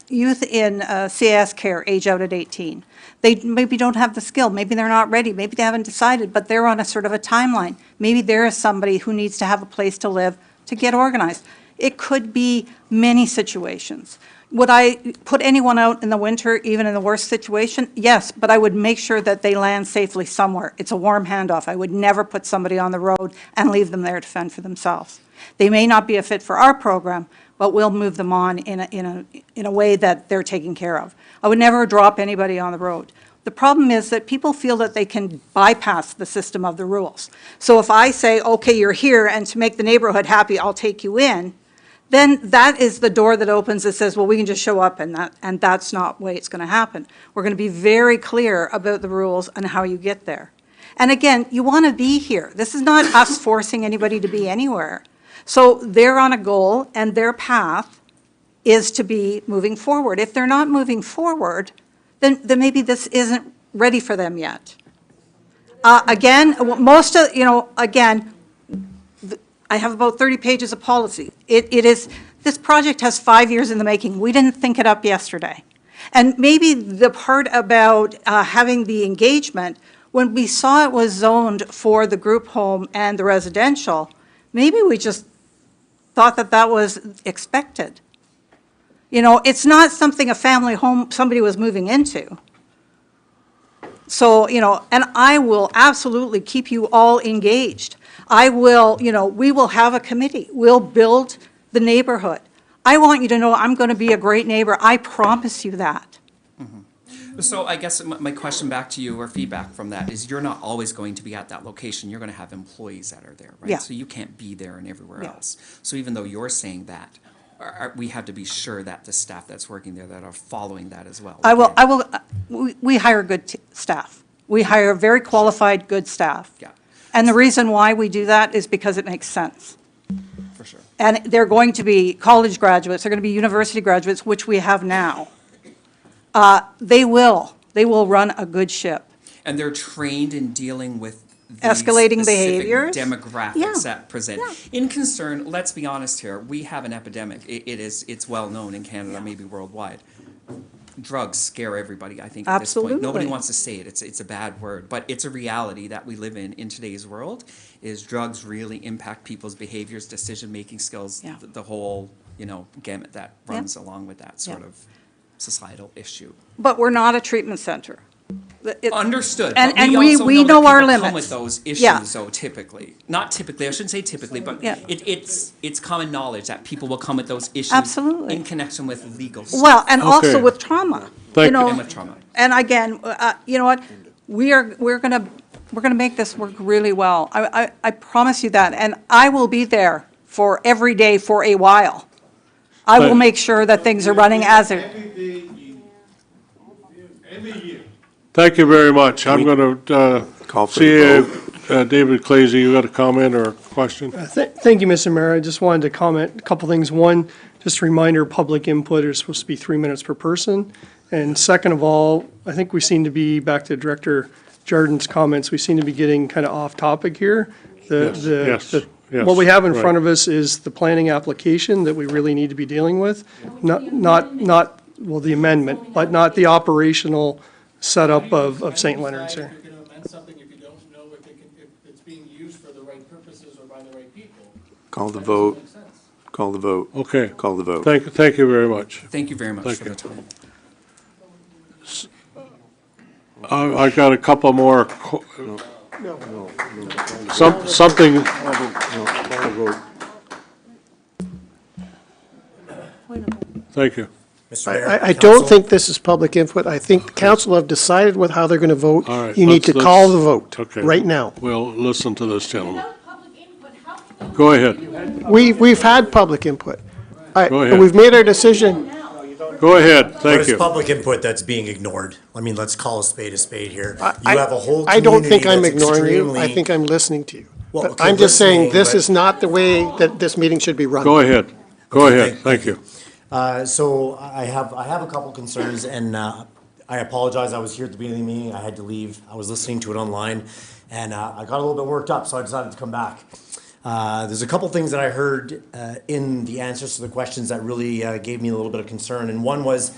Youth in CAS care age out at 18. They maybe don't have the skill, maybe they're not ready, maybe they haven't decided, but they're on a sort of a timeline. Maybe there is somebody who needs to have a place to live to get organized. It could be many situations. Would I put anyone out in the winter, even in the worst situation? Yes, but I would make sure that they land safely somewhere. It's a warm handoff. I would never put somebody on the road and leave them there to fend for themselves. They may not be a fit for our program, but we'll move them on in a way that they're taken care of. I would never drop anybody on the road. The problem is that people feel that they can bypass the system of the rules. So if I say, okay, you're here, and to make the neighborhood happy, I'll take you in, then that is the door that opens that says, well, we can just show up, and that's not the way it's going to happen. We're going to be very clear about the rules and how you get there. And again, you want to be here. This is not us forcing anybody to be anywhere. So they're on a goal, and their path is to be moving forward. If they're not moving forward, then maybe this isn't ready for them yet. Again, I have about 30 pages of policy. This project has 5 years in the making. We didn't think it up yesterday. And maybe the part about having the engagement, when we saw it was zoned for the group home and the residential, maybe we just thought that was expected. It's not something a family home somebody was moving into. So, and I will absolutely keep you all engaged. I will, we will have a committee. We'll build the neighborhood. I want you to know I'm going to be a great neighbor. I promise you that. So I guess my question back to you, or feedback from that, is you're not always going to be at that location. You're going to have employees that are there, right? Yeah. So you can't be there and everywhere Yeah. else. So even though you're saying that, we have to be sure that the staff that's working there that are following that as well. We hire good staff. We hire very qualified, good staff. Yeah. And the reason why we do that is because it makes sense. For sure. And they're going to be college graduates, they're going to be university graduates, which we have now. They will run a good ship. And they're trained in dealing with these Escalating specific behaviors. demographics Yeah. that present. Yeah. In concern, let's be honest here, we have an epidemic. It's well known in Canada, maybe worldwide. Drugs scare everybody, I think, at this point. Nobody Absolutely. wants to say it. It's a bad word, but it's a reality that we live in today's world, is drugs really impact people's behaviors, decision-making skills, Yeah. the whole, gamut that Yeah. runs along with that sort Yeah. of societal issue. But we're not a treatment center. Understood. And but we also know that our people come limits. with those issues, Yeah. though, typically. Not typically, I shouldn't say typically, but Yeah. it's common knowledge that people will come with those issues Absolutely. in connection with legal stuff. Well, and also Okay. with trauma. Thank you know, And with trauma. And again, you know what? We're gonna make this work really well. I promise you that, and I will be there for every day for a while. I will But- make sure that things are running as it. Thank you very much. I'm going to Call for see the vote. David Clazy, you got a comment or a question? Thank you, Mr. Mayor. I just wanted to comment a couple things. One, just a reminder, public input is supposed to be 3 minutes per person. And second of all, I think we seem to be, back to Director Jardin's comments, we seem to be getting kind of off topic here. Yes, yes, What we have in right. front of us is the planning application that we really need to be dealing with, not, well, the amendment, but not the operational setup of St. Leonard's here. You're going to amend something if you don't know if it's being used for the right purposes or by the right people. Call the vote. Call the vote. Okay. Call the vote. Thank you very much. Thank you very much Thank for you. the time. I got a couple more, something. Thank you. I don't think this is public input. I think the council have decided how they're going to vote. All right, You need to let's- call the vote Okay. right now. We'll listen to this gentleman. Go ahead. We've had public input. Go ahead. We've made our decision. Go ahead, But thank it's you. public input that's being ignored. I mean, let's call a spade here. You I- have a whole I don't think community I'm that's ignoring you. I extremely- think I'm listening to you. Well, But okay, I'm just saying, listening, this but- is not the way that this meeting should be run. Go ahead. Go ahead, thank you. So I have a couple concerns, and I apologize, I was here at the beginning of the meeting, I had to leave, I was listening to it online, and I got a little bit worked up, so I decided to come back. There's a couple things that I heard in the answers to the questions that really gave me a little bit of concern, and one was,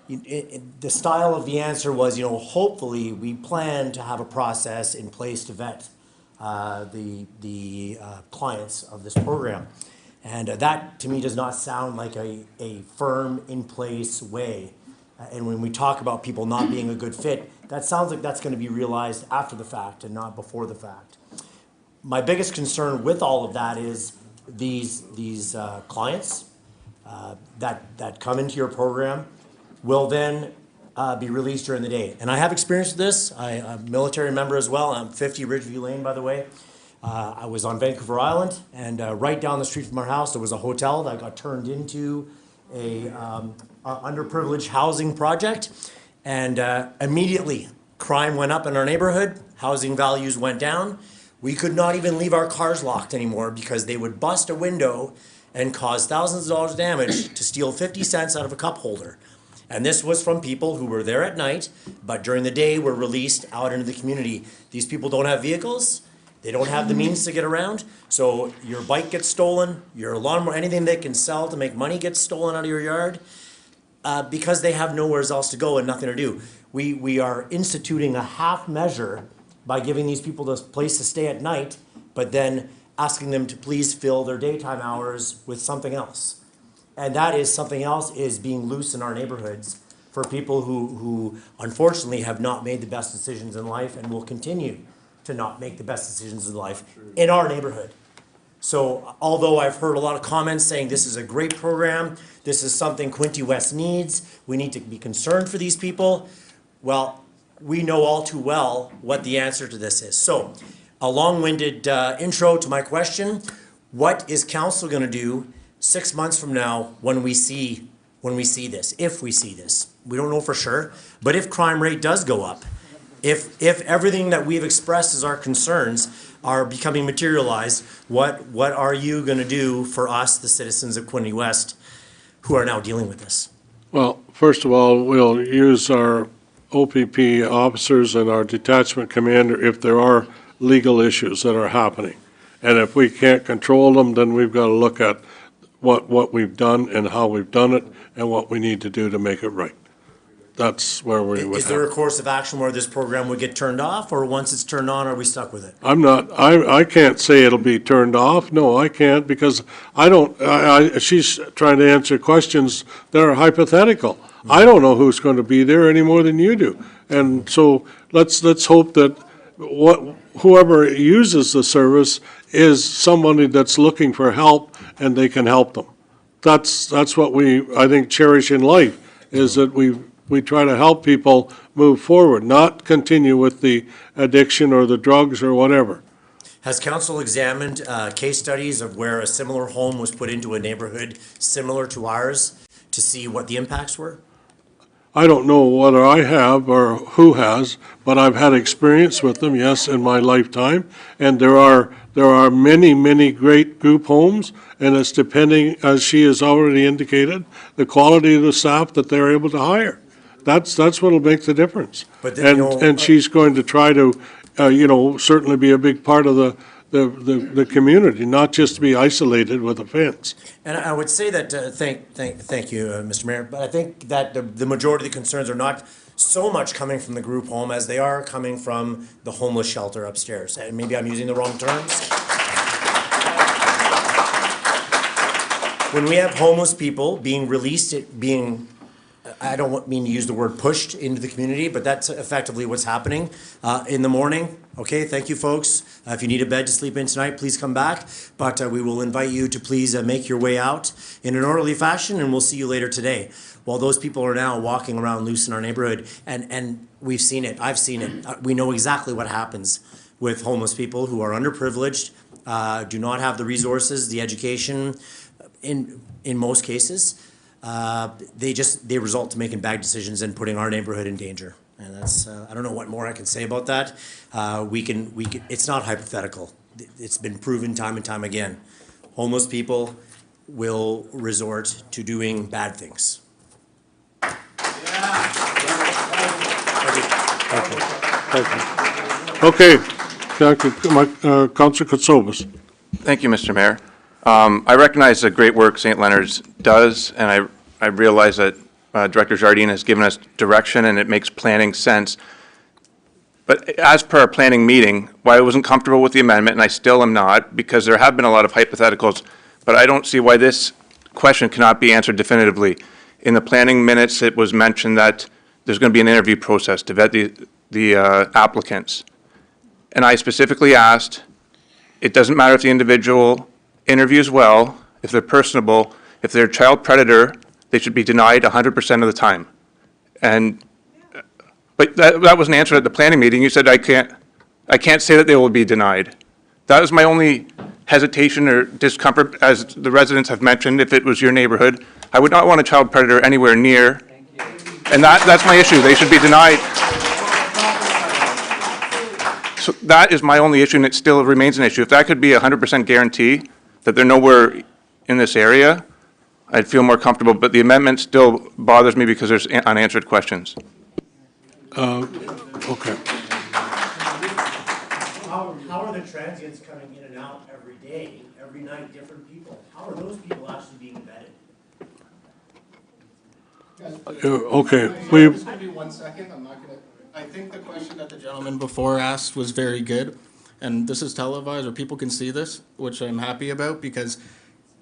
the style of the answer was, hopefully, we plan to have a process in place to vet the clients of this program. And that, to me, does not sound like a firm, in-place way. And when we talk about people not being a good fit, that sounds like that's going to be realized after the fact and not before the fact. My biggest concern with all of that is these clients that come into your program will then be released during the day. And I have experience with this. I'm a military member as well. I'm 50 Ridgeview Lane, by the way. I was on Vancouver Island, and right down the street from our house, there was a hotel that got turned into a underprivileged housing project. And immediately, crime went up in our neighborhood, housing values went down. We could not even leave our cars locked anymore because they would bust a window and cause thousands of dollars damage to steal 50 cents out of a cup holder. And this was from people who were there at night, but during the day were released out into the community. These people don't have vehicles. They don't have the means to get around. So your bike gets stolen, your lawnmower, anything they can sell to make money gets stolen out of your yard because they have nowhere else to go and nothing to do. We are instituting a half measure by giving these people this place to stay at night, but then asking them to please fill their daytime hours with something else. And that is something else is being loose in our neighborhoods for people who unfortunately have not made the best decisions in life and will continue to not make the best decisions in life in our neighborhood. So although I've heard a lot of comments saying this is a great program, this is something Quinte West needs, we need to be concerned for these people, well, we know all too well what the answer to this is. So a long-winded intro to my question, what is council going to do 6 months from now when we see this, if we see this? We don't know for sure, but if crime rate does go up, if everything that we've expressed as our concerns are becoming materialized, what are you going to do for us, the citizens of Quinte West, who are now dealing with this? Well, first of all, we'll use our OPP officers and our detachment commander if there are legal issues that are happening. And if we can't control them, then we've got to look at what we've done and how we've done it and what we need to do to make it right. That's where we would Is there a have. course of action where this program would get turned off, or once it's turned on, are we stuck with it? I can't say it'll be turned off. No, I can't, because she's trying to answer questions that are hypothetical. I don't know who's going to be there any more than you do. And so let's hope that whoever uses the service is somebody that's looking for help and they can help them. That's what I think, cherish in life, is that we try to help people move forward, not continue with the addiction or the drugs or whatever. Has council examined case studies of where a similar home was put into a neighborhood similar to ours to see what the impacts were? I don't know whether I have or who has, but I've had experience with them, yes, in my lifetime. And there are many, many great group homes, and it's depending, as she has already indicated, the quality of the staff that they're able to hire. That's what'll make the difference. But then, you know, And she's going to try to, certainly be a big part of the community, not just be isolated with a fence. And I would say that, thank you, Mr. Mayor, but I think that the majority of the concerns are not so much coming from the group home as they are coming from the homeless shelter upstairs. And maybe I'm using the wrong terms. When we have homeless people being released, I don't mean to use the word pushed into the community, but that's effectively what's happening in the morning. Okay, thank you, folks. If you need a bed to sleep in tonight, please come back. But we will invite you to please make your way out in an orderly fashion, and we'll see you later today. While those people are now walking around loose in our neighborhood, and we've seen it, I've seen it, we know exactly what happens with homeless people who are underprivileged, do not have the resources, the education, in most cases. They result to making bad decisions and putting our neighborhood in danger. And that's, I don't know what more I can say about that. It's not hypothetical. It's been proven time and time again. Homeless people will resort to doing bad things. Okay, Councilor Katsoulis. Thank you, Mr. Mayor. I recognize the great work St. Leonard's does, and I realize that Director Jardine has given us direction and it makes planning sense. But as per our planning meeting, why I wasn't comfortable with the amendment, and I still am not, because there have been a lot of hypotheticals, but I don't see why this question cannot be answered definitively. In the planning minutes, it was mentioned that there's going to be an interview process to vet the applicants. And I specifically asked, it doesn't matter if the individual interviews well, if they're personable, if they're a child predator, they should be denied 100% of the time. But that wasn't answered at the planning meeting. You said I can't say that they will be denied. That was my only hesitation or discomfort, as the residents have mentioned. If it was your neighborhood, I would not want a child predator anywhere near. And that's my issue. They should be denied. So that is my only issue, and it still remains an issue. If that could be 100% guarantee that they're nowhere in this area, I'd feel more comfortable. But the amendment still bothers me because there's unanswered questions. Okay. How are the transients coming in and out every day, every night, different people? How are those people actually being vetted? Okay. Just maybe 1 second. I think the question that the gentleman before asked was very good, and this is televised, or people can see this, which I'm happy about, because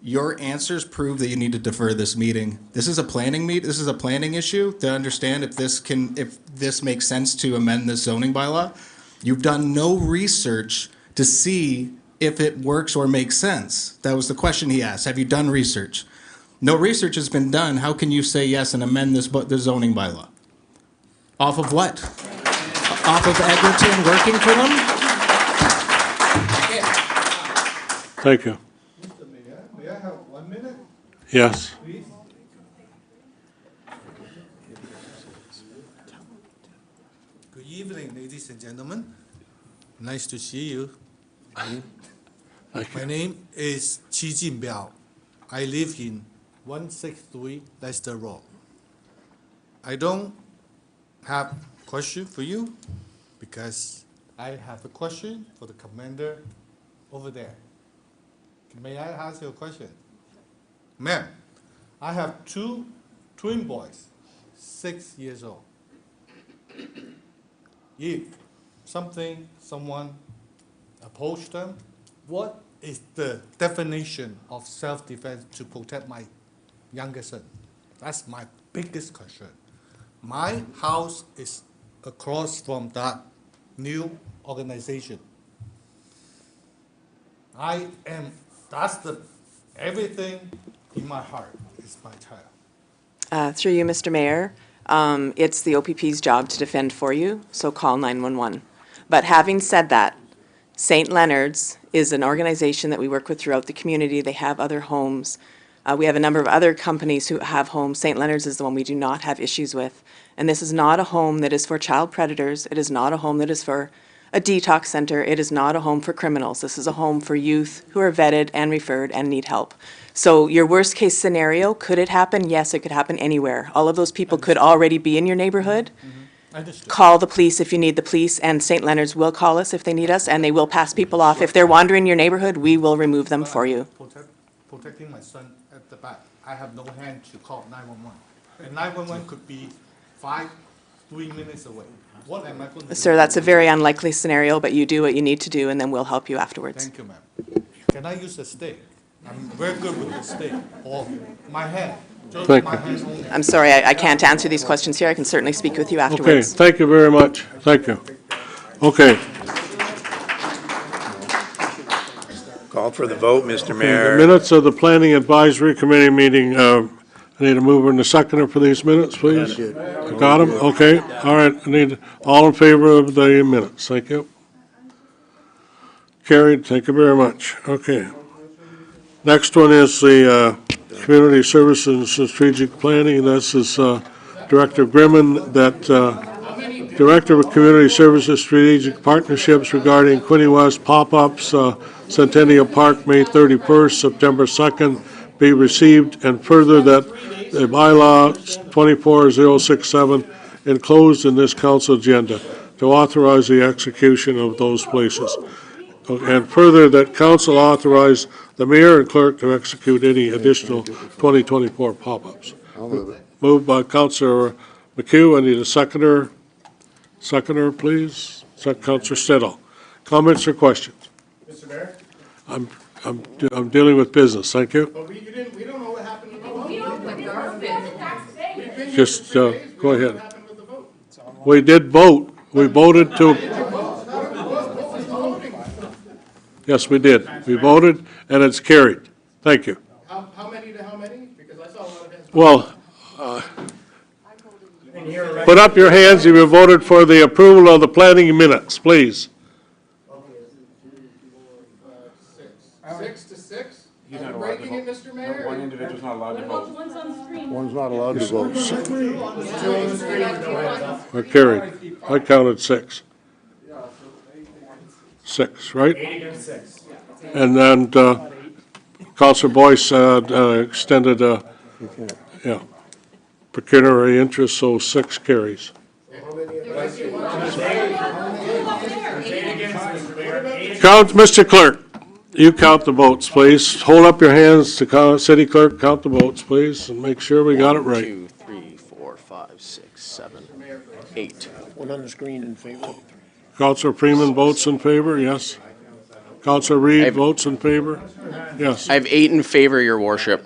your answers prove that you need to defer this meeting. This is a planning This is a planning issue to understand if this makes sense to amend this zoning bylaw. You've done no research to see if it works or makes sense. That was the question he asked. Have you done research? No research has been done. How can you say yes and amend the zoning bylaw? Off of what? Off of Edmonton working for them? Thank you. Mr. Mayor, may I have 1 minute? Yes. Please. Good evening, ladies and gentlemen. Nice to see you. My name is Qi Jinbiao. I live in 163 Leicester Road. I don't have a question for you because I have a question for the commander over there. May I ask you a question? Ma'am, I have two twin boys, 6 years old. If someone approached them, what is the definition of self-defense to protect my younger son? That's my biggest concern. My house is across from that new organization. Everything in my heart is my child. Through you, Mr. Mayor, it's the OPP's job to defend for you, so call 911. But having said that, St. Leonard's is an organization that we work with throughout the community. They have other homes. We have a number of other companies who have homes. St. Leonard's is the one we do not have issues with. And this is not a home that is for child predators. It is not a home that is for a detox center. It is not a home for criminals. This is a home for youth who are vetted and referred and need help. So your worst case scenario, could it happen? Yes, it could happen anywhere. All of those people could already be in your neighborhood. Understood. Call the police if you need the police, and St. Leonard's will call us if they need us, and they will pass people off. If they're wandering your neighborhood, we will remove them for you. Protecting my son at the back, I have no hand to call 911. And 911 could be 3 minutes away. What am I going to do? Sir, that's a very unlikely scenario, but you do what you need to do, and then we'll help you afterwards. Thank you, ma'am. Can I use a stick? I'm very good with the stick, or my hand. Just Thank my you. hand only. I'm sorry, I can't answer these questions here. I can certainly speak with you Okay, afterwards. thank you very much. Thank you. Okay. Call for the vote, Mr. The Mayor. minutes of the Planning Advisory Committee meeting, I need a mover and a seconder for these minutes, please. Got them? Okay, all right, I need, all in favor of the minutes, thank you. Carried, thank you very much, okay. Next one is the Community Services and Strategic Planning, this is Director Grimman, that Director of Community Services Strategic Partnerships regarding Quinte West pop-ups, Centennial Park, May 31st, September 2nd, be received, and further that the bylaw 24067 enclosed in this council agenda to authorize the execution of those places. And further, that council authorize the mayor and clerk to execute any additional 2024 pop-ups. Moved by Councilor McHugh. I need a seconder. Seconder, please. Councilor Stedall. Comments or questions? Mr. Mayor? I'm dealing with business. Thank you. But we don't know what happened to the vote. Just go ahead. We did vote. We voted to. Yes, we did. We voted, and it's carried. Thank you. How many to how many? Because I saw a lot of hands. Well, put up your hands if you voted for the approval of the planning minutes, please. 6 to 6? Are you breaking it, Mr. Mayor? One individual's not allowed to vote. One's not allowed to vote. Or carried. I counted 6. 6, right? 8 against 6. And then Councilor Boyce extended, yeah, pecuniary interest, so 6 carries. Count, Mr. Clerk, you count the votes, please. Hold up your hands to city clerk, count the votes, please, and make sure we got it right. 2, 3, 4, 5, 6, 7, 8. One on the screen in favor. Councilor Freeman votes in favor, yes. Councilor Reed I've- votes in favor, yes. I have 8 in favor, your worship.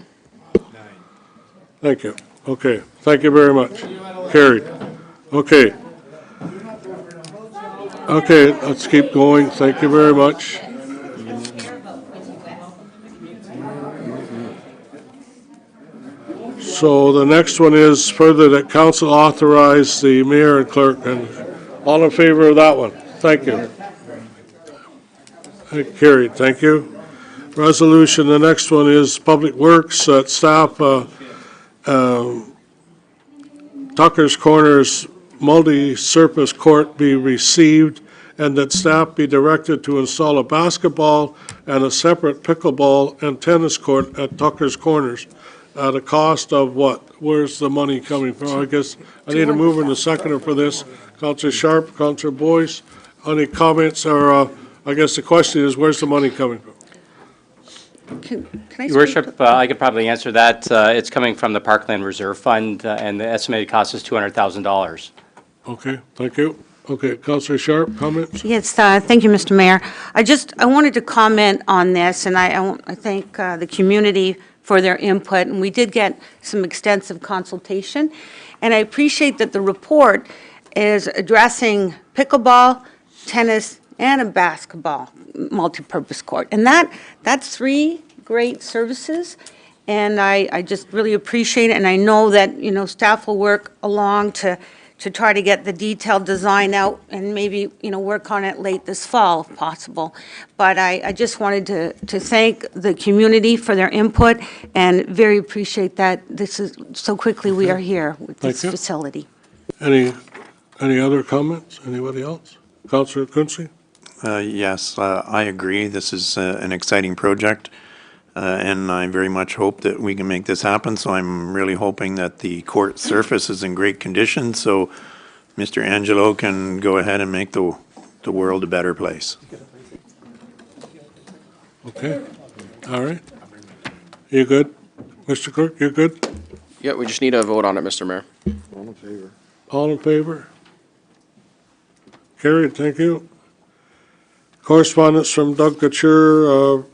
Thank you. Okay, thank you very much. Carried. Okay. Okay, let's keep going. Thank you very much. So the next one is further that council authorize the mayor and clerk, and all in favor of that one? Thank you. Carried, thank you. Resolution, the next one is Public Works, that staff, Tucker's Corners multi-surface court be received, and that staff be directed to install a basketball and a separate pickleball and tennis court at Tucker's Corners at a cost of what? Where's the money coming from? I guess I need a mover and a seconder for this. Councilor Sharp, Councilor Boyce, any comments, or I guess the question is, where's the money coming from? Can I Your speak worship, I could probably answer that. It's coming from the Parkland Reserve Fund, and the estimated cost is $200,000. Okay, thank you. Okay, Councilor Sharp, comments? Yes, thank you, Mr. Mayor. I wanted to comment on this, and I thank the community for their input, and we did get some extensive consultation. And I appreciate that the report is addressing pickleball, tennis, and a basketball multipurpose court. And that's 3 great services, and I just really appreciate it. And I know that, staff will work along to try to get the detailed design out and maybe, work on it late this fall if possible. But I just wanted to thank the community for their input and very appreciate that this is, so quickly we are here with this Thank you. facility. Any other comments? Anybody else? Councillor Quinte? Yes, I agree. This is an exciting project, and I very much hope that we can make this happen. So I'm really hoping that the court surface is in great condition, so Mr. Angelo can go ahead and make the world a better place. Okay, all right. You good? Mr. Clerk, you good? Yeah, we just need a vote on it, Mr. Mayor. All in favor? All in favor? Carried, thank you. Correspondence from Doug Couture,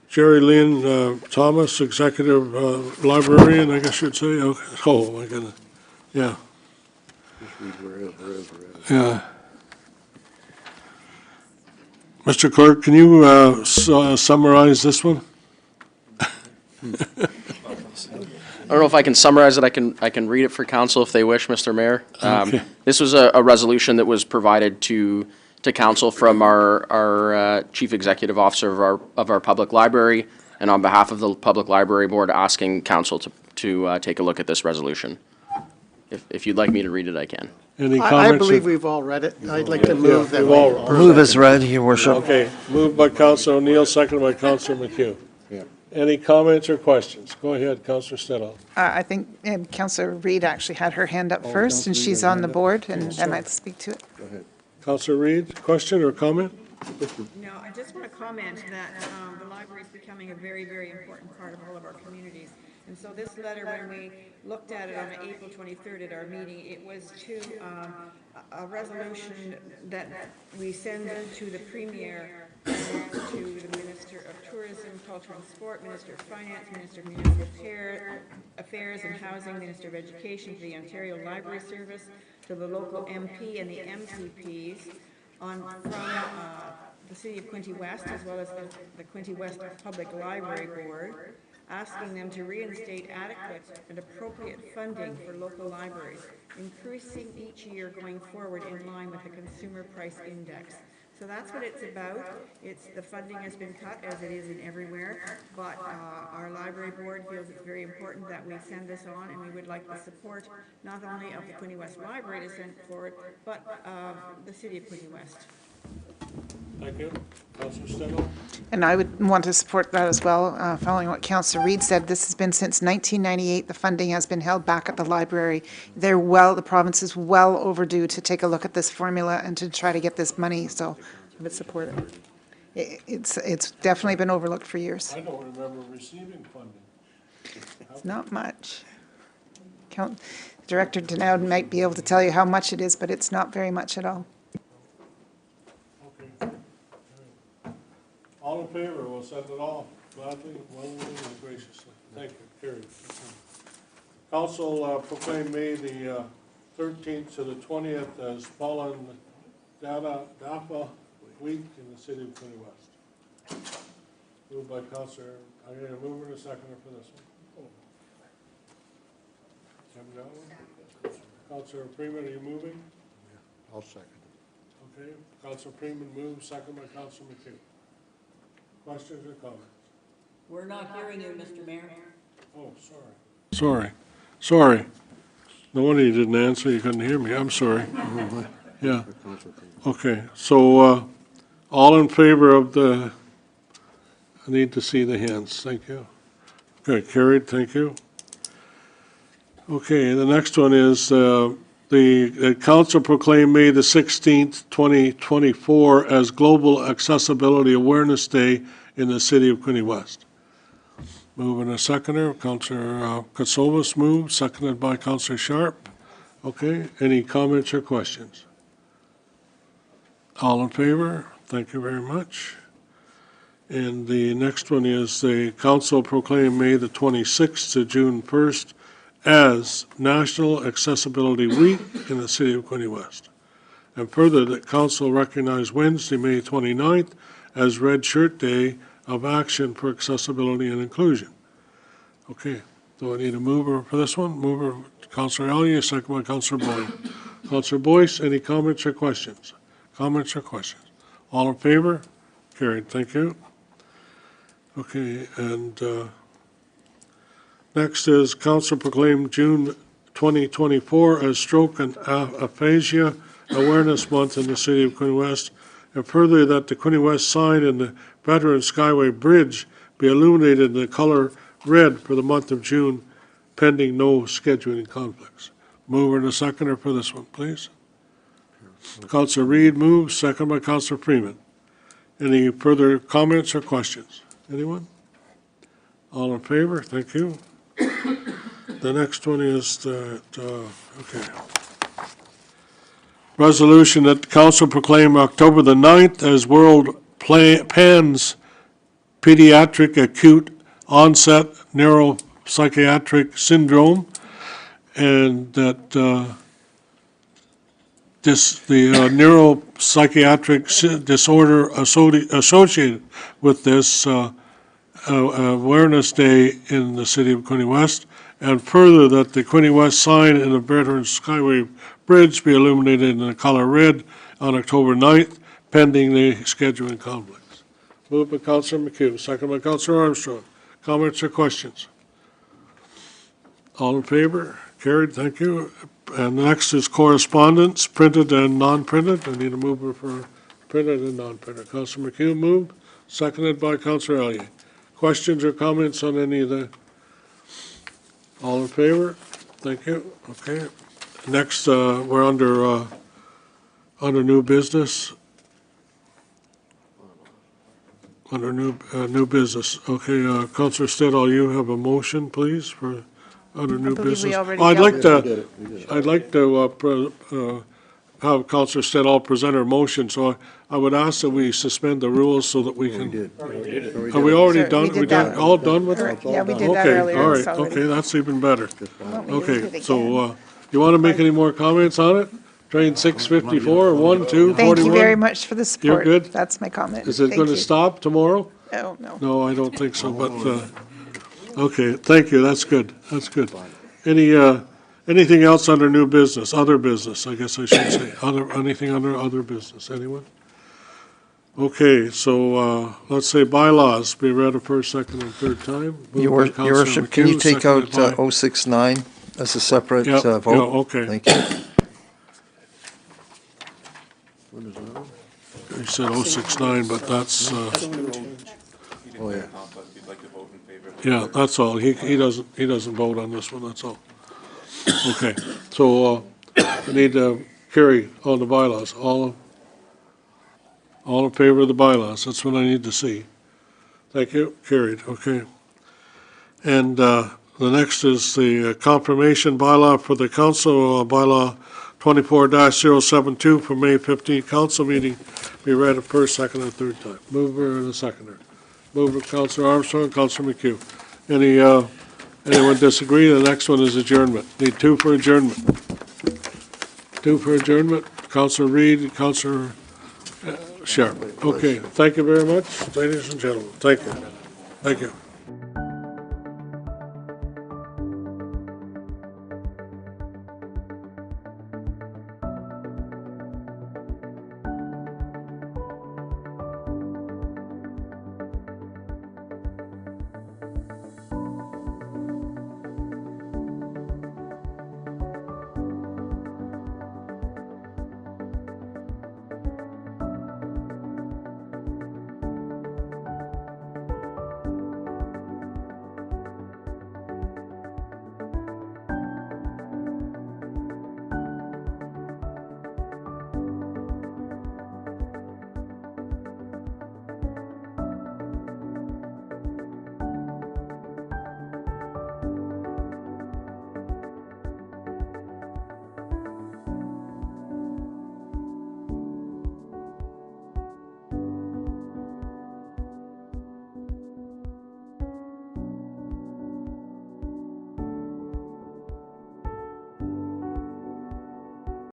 Jerry Lynn Thomas, Executive Librarian, I guess you'd say. Okay. Oh, my goodness. Yeah. Just read whereas. Yeah. Mr. Clerk, can you summarize this one? I don't know if I can summarize it. I can read it for council if they wish, Mr. Mayor. Okay. This was a resolution that was provided to council from our chief executive officer of our public library, and on behalf of the public library board, asking council to take a look at this resolution. If you'd like me to read it, I can. Any I comments? believe we've all read it. I'd like to move that we've we all- approve Move it. as read, your worship. Okay, moved by Councilor O'Neill, seconded by Councilor McHugh. Yeah. Any comments or questions? Go ahead, Councilor Stedall. I think Councillor Reid actually had her hand up first, and Councillor Reid she's had her on the hand up. board, and sorry. then I'd speak to it. Go ahead. Councilor Reid, question or comment? No, I just want to comment that the library is becoming a very, very important part of all of our communities. And so this letter, when we looked at it on April 23rd at our meeting, it was to a resolution that we send to the Premier, and to the Minister of Tourism, Culture and Sport, Minister of Finance, Minister of Municipal Affairs and Housing, Minister of Education, to the Ontario Library Service, to the local MP and the MCPs from the City of Quinte West, as well as the Quinte West Public Library Board, asking them to reinstate adequate and appropriate funding for local libraries, increasing each year going forward in line with the Consumer Price Index. So that's what it's about. The funding has been cut, as it is in everywhere, but our library board feels it's very important that we send this on, and we would like the support not only of the Quinte West Library to send forward, but the City of Quinte West. Thank you. Councilor Stedall? And I would want to support that as well, following what Councillor Reid said. This has been since 1998. The funding has been held back at the library. The province is well overdue to take a look at this formula and to try to get this money, so I would support it. It's definitely been overlooked for years. I don't remember receiving funding. It's not much. Director Denoud might be able to tell you how much it is, but it's not very much at all. Okay. All in favor, we'll send it off gladly, willingly, and graciously. Thank you. Carried. Council proclaimed May the 13th to the 20th as Fallen Dafa Week in the city of Quinte West. Moved by Councilor, I'm going to move it a seconder for this one. Councilor Freeman, are you moving? I'll second. Okay. Councilor Freeman moves, second by Councilor McHugh. Questions or comments? We're not hearing you, Mr. Mayor. Oh, sorry. No wonder you didn't answer, you couldn't hear me, I'm sorry. Yeah, okay, so, all in favor of I need to see the hands, thank you. Okay, carried, thank you. Okay, the next one is, the council proclaimed May the 16th, 2024 as Global Accessibility Awareness Day in the city of Quinte West. Moving a seconder, Councillor Katsoulis moved, seconded by Councillor Sharp. Okay, any comments or questions? All in favor? Thank you very much. And the next one is the council proclaimed May the 26th to June 1st as National Accessibility Week in the city of Quinte West. And further, that council recognized Wednesday, May 29th as Red Shirt Day of Action for Accessibility and Inclusion. Okay, do I need a mover for this one? Mover, Councillor Elliott, second by Councillor Boyd. Councillor Boyce, any comments or questions? Comments or questions? All in favor? Carried, thank you. Okay, and next is council proclaimed June 2024 as Stroke and Aphasia Awareness Month in the city of Quinte West, and further that the Quinte West sign in the Veterans Skyway Bridge be illuminated in the color red for the month of June, pending no scheduling conflicts. Mover and a seconder for this one, please. Councilor Reid moves, second by Councilor Freeman. Any further comments or questions? Anyone? All in favor? Thank you. The next one is okay. Resolution that the council proclaim October the 9th as World PANS Pediatric Acute Onset Neuropsychiatric Syndrome, and that the neuropsychiatric disorder associated with this Awareness Day in the city of Quinte West, and further that the Quinte West sign in the Veterans Skyway Bridge be illuminated in the color red on October 9th, pending the scheduling conflicts. Moved by Councilor McHugh, second by Councilor Armstrong. Comments or questions? All in favor? Carried, thank you. And next is correspondence, printed and non-printed. I need a mover for printed and non-printed. Councilor McHugh moved, seconded by Councilor Elliott. Questions or comments on any of the? All in favor? Thank you. Okay. Next, we're under new business. Under new business. Okay, Councilor Stedall, you have a motion, please, for under new believe we business. already I'd like dealt to, I'd like to have Councilor Stedall present her motion, so I would ask that we suspend the rules so that we can. Are we already Sir, done? we did We that. all done with it? Yeah, we did that Okay, earlier. all right, It's already- okay, that's even better. Want me to read Okay, it so, again? you want to make any more comments on it? Train 654, 1, 2, 41? Thank you very much for the support. good? That's my comment. Is it Thank going to you. stop tomorrow? No, no. No, I don't think so, but, okay, thank you, that's good, that's good. Any, anything else under new business, other business, I guess I should say, anything under other business, anyone? Okay, so, let's say bylaws, be read a first, second, and third time. Moved by Your Councilor Worship, can you McHugh, take out seconded by- 069 as a separate Yeah, vote? yeah, okay. Thank you. You said 069, but that's, Oh, yeah. yeah, that's all. He doesn't vote on this one, that's all. Okay, so, we need to carry on the bylaws. All in favor of the bylaws? That's what I need to see. Thank you, carried, okay. And, the next is the confirmation bylaw for the council, bylaw 24-072 for May 15th council meeting. Be read a first, second, and third time. Mover and a seconder. Mover, Councilor Armstrong, Councilor McHugh. Anyone disagree? The next one is adjournment. Need two for adjournment. Two for adjournment. Councilor Reid, Councilor Sharp. Okay, thank you very much, ladies and gentlemen. Thank you. Thank you.